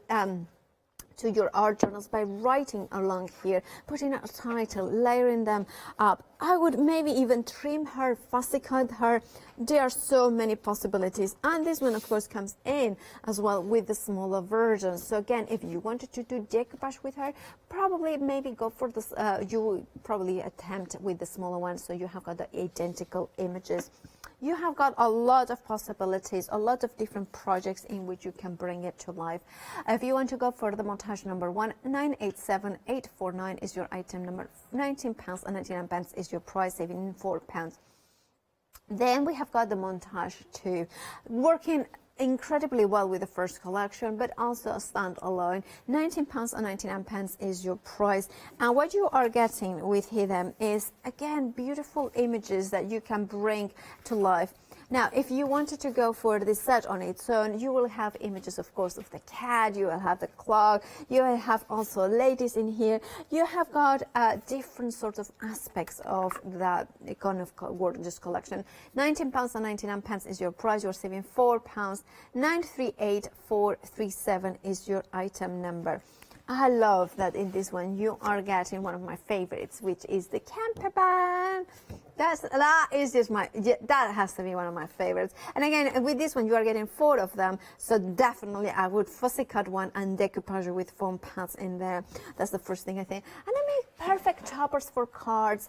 to your art journals by writing along here, putting a title, layering them up. I would maybe even trim her, fussy cut her. There are so many possibilities. And this one, of course, comes in as well with the smaller version. So again, if you wanted to do decoupage with her, probably maybe go for this, you will probably attempt with the smaller one, so you have got the identical images. You have got a lot of possibilities, a lot of different projects in which you can bring it to life. If you want to go for the montage number 1, 987,849 is your item number, £19.99 is your price, saving £4. Then we have got the montage 2, working incredibly well with the first collection, but also a standalone. £19.99 is your price, and what you are getting with them is again beautiful images that you can bring to life. Now, if you wanted to go for the set on its own, you will have images, of course, of the cat, you will have the clock, you will have also ladies in here. You have got different sorts of aspects of that kind of gorgeous collection. £19.99 is your price, you're saving £4. 938437 is your item number. I love that in this one you are getting one of my favorites, which is the camper van. That is just that has to be one of my favorites. And again, with this one you are getting 4 of them, so definitely I would fussy cut one and decoupage with foam pads in there. That's the first thing I think. And I make perfect toppers for cards,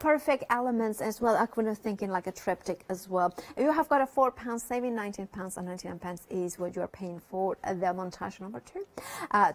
perfect elements as well. I was thinking like a triptych as well. You have got a £4 saving, £19.99 is what you are paying for the montage number 2.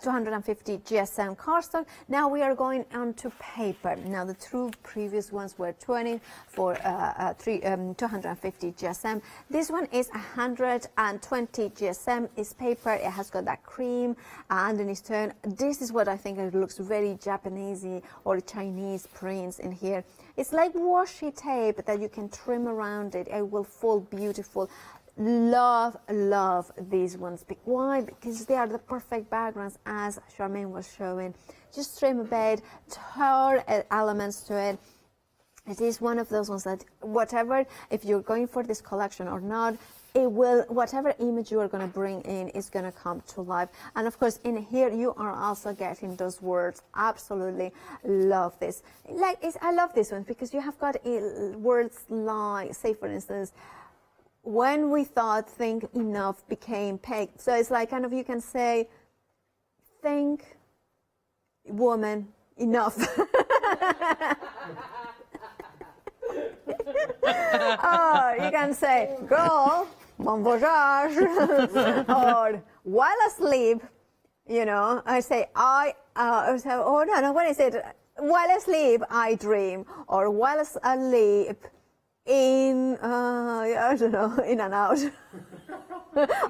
250 GSM cardstock. Now we are going on to paper. Now the 2 previous ones were 20 for 250 GSM. This one is 120 GSM. Is paper. It has got that cream underneath turn. This is what I think it looks very Japanesey or Chinese prints in here. It's like washi tape that you can trim around it. It will fall beautiful. Love these ones. Why? Because they are the perfect backgrounds, as Charmaine was showing. Just trim a bit, turn elements to it. It is one of those ones that whatever, if you're going for this collection or not, it will, whatever image you are going to bring in is going to come to life. And of course in here you are also getting those words. Absolutely love this. I love this one because you have got words like, say for instance, when we thought think enough became peg. So it's like kind of, you can say think woman enough. Or you can say girl, bon voyage. Or while asleep, you know, I say what is it? While asleep I dream, or while asleep in I don't know, in and out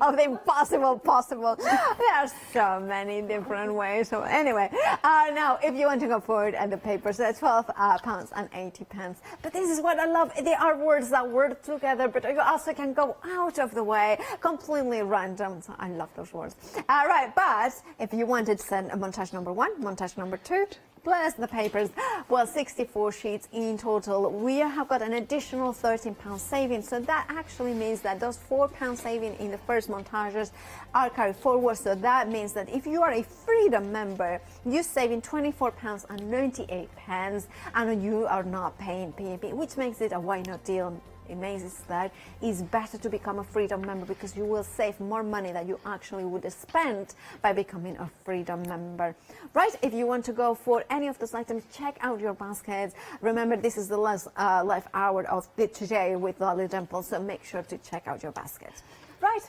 of the impossible possible. There are so many different ways. So anyway, now if you want to go forward at the papers, that's £12.80. But this is what I love. They are words that work together, but you also can go out of the way, completely random. So I love those words. All right, but if you wanted to send a montage number 1, montage number 2, plus the papers, well, 64 sheets in total. We have got an additional £13 saving, so that actually means that those £4 saving in the first montages are carried forward. So that means that if you are a Freedom member, you're saving £24.98, and you are not paying PAP, which makes it a why not deal. It makes it that it's better to become a Freedom member because you will save more money than you actually would spend by becoming a Freedom member. Right, if you want to go for any of those items, check out your baskets. Remember, this is the last live hour of today with Dolly Dimples, so make sure to check out your basket. Right.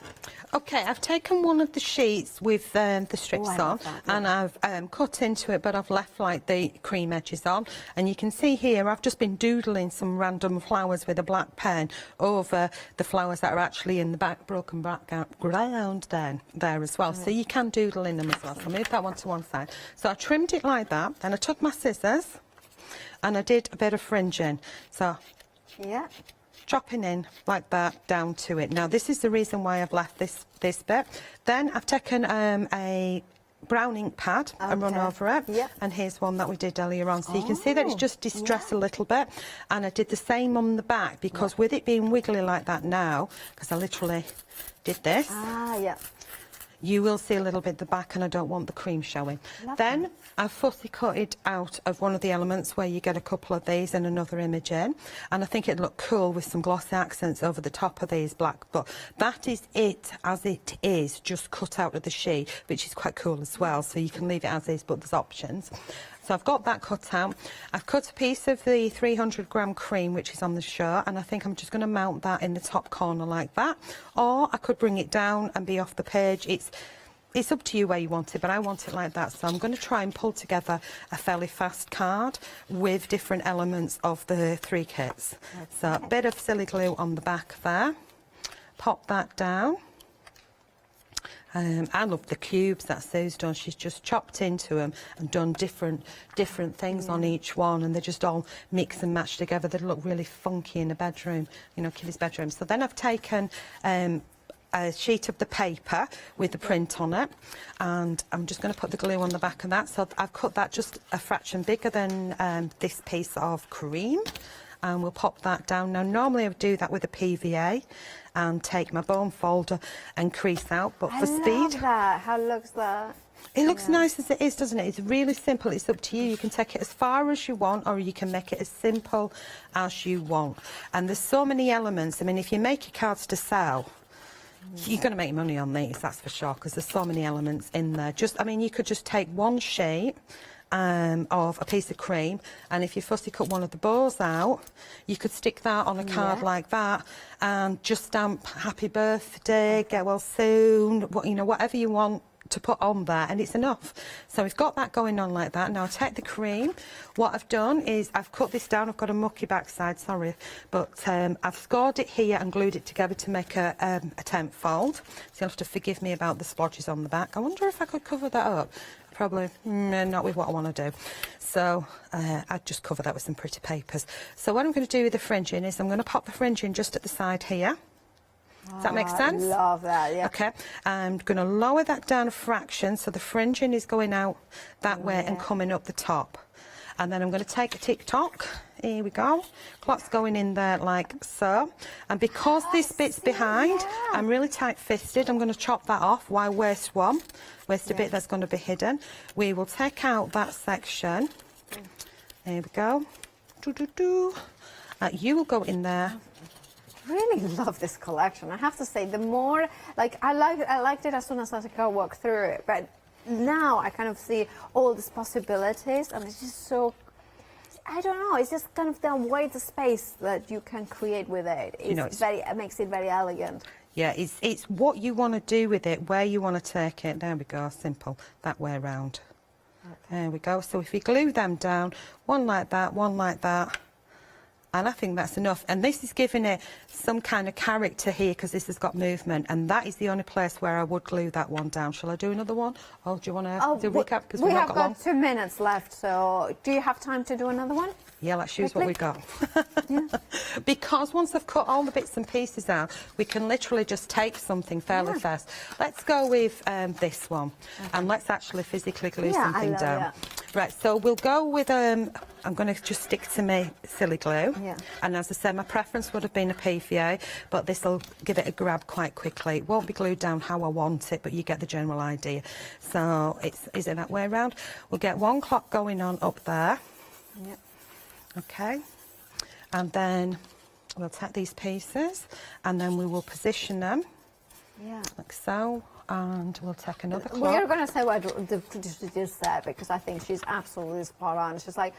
Okay, I've taken one of the sheets with the strips on, and I've cut into it, but I've left like the cream edges on. And you can see here I've just been doodling some random flowers with a black pen over the flowers that are actually in the broken background down there as well. So you can doodle in them as well. So I moved that one to one side. So I trimmed it like that, and I took my scissors and I did a bit of fringing. So yeah, dropping in like that down to it. Now this is the reason why I've left this bit. Then I've taken a brown ink pad and run over it. Yep. And here's one that we did earlier on. So you can see that it's just distressed a little bit. And I did the same on the back because with it being wiggly like that now, because I literally did this. You will see a little bit the back, and I don't want the cream showing. Then I've fussy cut it out of one of the elements where you get a couple of these and another image in, and I think it'd look cool with some glossy accents over the top of these black, but that is it as it is, just cut out of the sheet, which is quite cool as well, so you can leave it as is, but there's options. So I've got that cut out. I've cut a piece of the 300-gram cream, which is on the shirt, and I think I'm just going to mount that in the top corner like that. Or I could bring it down and be off the page. It's up to you where you want it, but I want it like that. So I'm going to try and pull together a fairly fast card with different elements of the 3 kits. So a bit of silly glue on the back there. Pop that down. I love the cubes that Sue's done. She's just chopped into them and done different things on each one, and they just all mix and match together. They look really funky in a bedroom, you know, kids' bedroom. So then I've taken a sheet of the paper with the print on it, and I'm just going to put the glue on the back of that. So I've cut that just a fraction bigger than this piece of cream, and we'll pop that down. Now normally I would do that with a PVA and take my bone folder and crease out, but for speed... I love that. How looks that? It looks nice as it is, doesn't it? It's really simple. It's up to you. You can take it as far as you want, or you can make it as simple as you want. And there's so many elements. I mean, if you make your cards to sell, you're going to make money on these, that's for sure, because there's so many elements in there. I mean, you could just take one sheet of a piece of cream, and if you fussy cut one of the bows out, you could stick that on a card like that and just stamp happy birthday, get well soon, you know, whatever you want to put on there, and it's enough. So we've got that going on like that. Now I take the cream. What I've done is I've cut this down. I've got a mucky backside, sorry, but I've scored it here and glued it together to make a tent fold. So you'll have to forgive me about the splodges on the back. I wonder if I could cover that up. Probably not with what I want to do. So I'd just cover that with some pretty papers. So what I'm going to do with the fringing is I'm going to pop the fringing just at the side here. Does that make sense? I love that, yeah. Okay, I'm going to lower that down a fraction so the fringing is going out that way and coming up the top. And then I'm going to take a tick-tock. Here we go. Clock's going in there like so. And because this bit's behind, I'm really tight-fisted. I'm going to chop that off. Why waste one? Waste a bit that's going to be hidden. We will take out that section. There we go. You will go in there. Really love this collection. I have to say, the more, like, I liked it as soon as I walked through it, but now I kind of see all these possibilities, and it's just so, I don't know, it's just kind of the wide space that you can create with it. It's, you know, it makes it very elegant. Yeah, it's what you want to do with it, where you want to take it. There we go, simple, that way around. Okay. There we go. So if we glue them down, one like that, and I think that's enough. And this is giving it some kind of character here because this has got movement, and that is the only place where I would glue that one down. Shall I do another one? Oh, do you want to do a recap? Because we have got 2 minutes left, so do you have time to do another one? Yeah, let's use what we got. Because once I've cut all the bits and pieces out, we can literally just take something fairly fast. Let's go with this one, and let's actually physically glue something down. Right, so we'll go with, I'm going to just stick to my silly glue. Yeah. And as I said, my preference would have been a PVA, but this will give it a grab quite quickly. It won't be glued down how I want it, but you get the general idea. So is it that way around? We'll get one clock going on up there. Yep. Okay. And then we'll take these pieces and then we will position them. Yeah. Like so. And we'll take another clock. We're going to say what the producer just said, because I think she's absolutely spot on. She's like,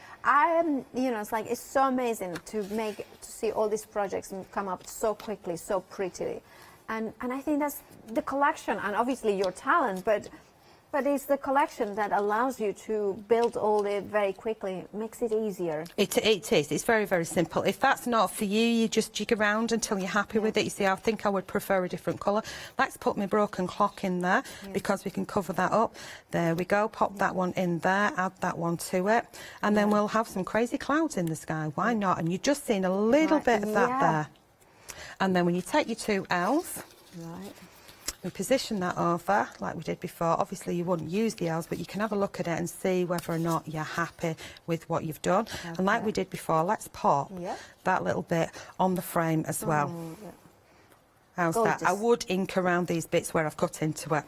you know, it's like, it's so amazing to see all these projects come up so quickly, so prettily. And I think that's the collection, and obviously your talent, but it's the collection that allows you to build all it very quickly, makes it easier. It is. It's very, very simple. If that's not for you, you just jig around until you're happy with it. You see, I think I would prefer a different colour. Let's put my broken clock in there because we can cover that up. There we go. Pop that one in there, add that one to it, and then we'll have some crazy clouds in the sky. Why not? And you've just seen a little bit of that there. And then when you take your 2 L's, we position that over like we did before. Obviously you wouldn't use the L's, but you can have a look at it and see whether or not you're happy with what you've done. Okay. And like we did before, let's pop that little bit on the frame as well. How's that? I would ink around these bits where I've cut into it.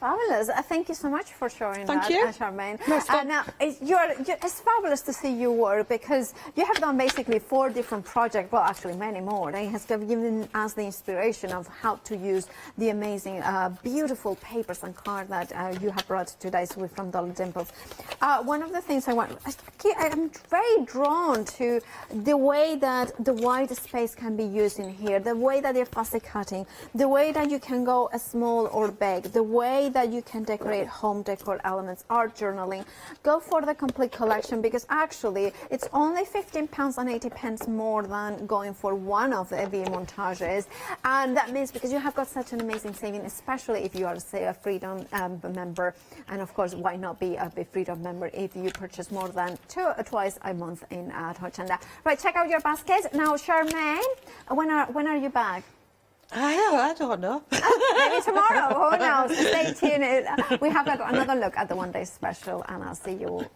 Fabulous. Thank you so much for showing Thank that, you. Charmaine. That's fun. Now, it's fabulous to see you work because you have done basically 4 different projects, well, actually many more. It has given us the inspiration of how to use the amazing, beautiful papers and cards that you have brought today from Dolly Dimples. One of the things I'm very drawn to the way that the white space can be used in here, the way that you're fussy cutting, the way that you can go small or big, the way that you can decorate home decor elements, art journaling. Go for the complete collection because actually it's only £15.80 more than going for one of the montages, and that means because you have got such an amazing saving, especially if you are, say, a Freedom member, and of course why not be a Freedom member if you purchase more than twice a month in Hochanda. Right, check out your baskets now. Charmaine, when are you back? I don't know. Maybe tomorrow, who knows? Stay tuned. We have got another look at the one-day special, and I'll see you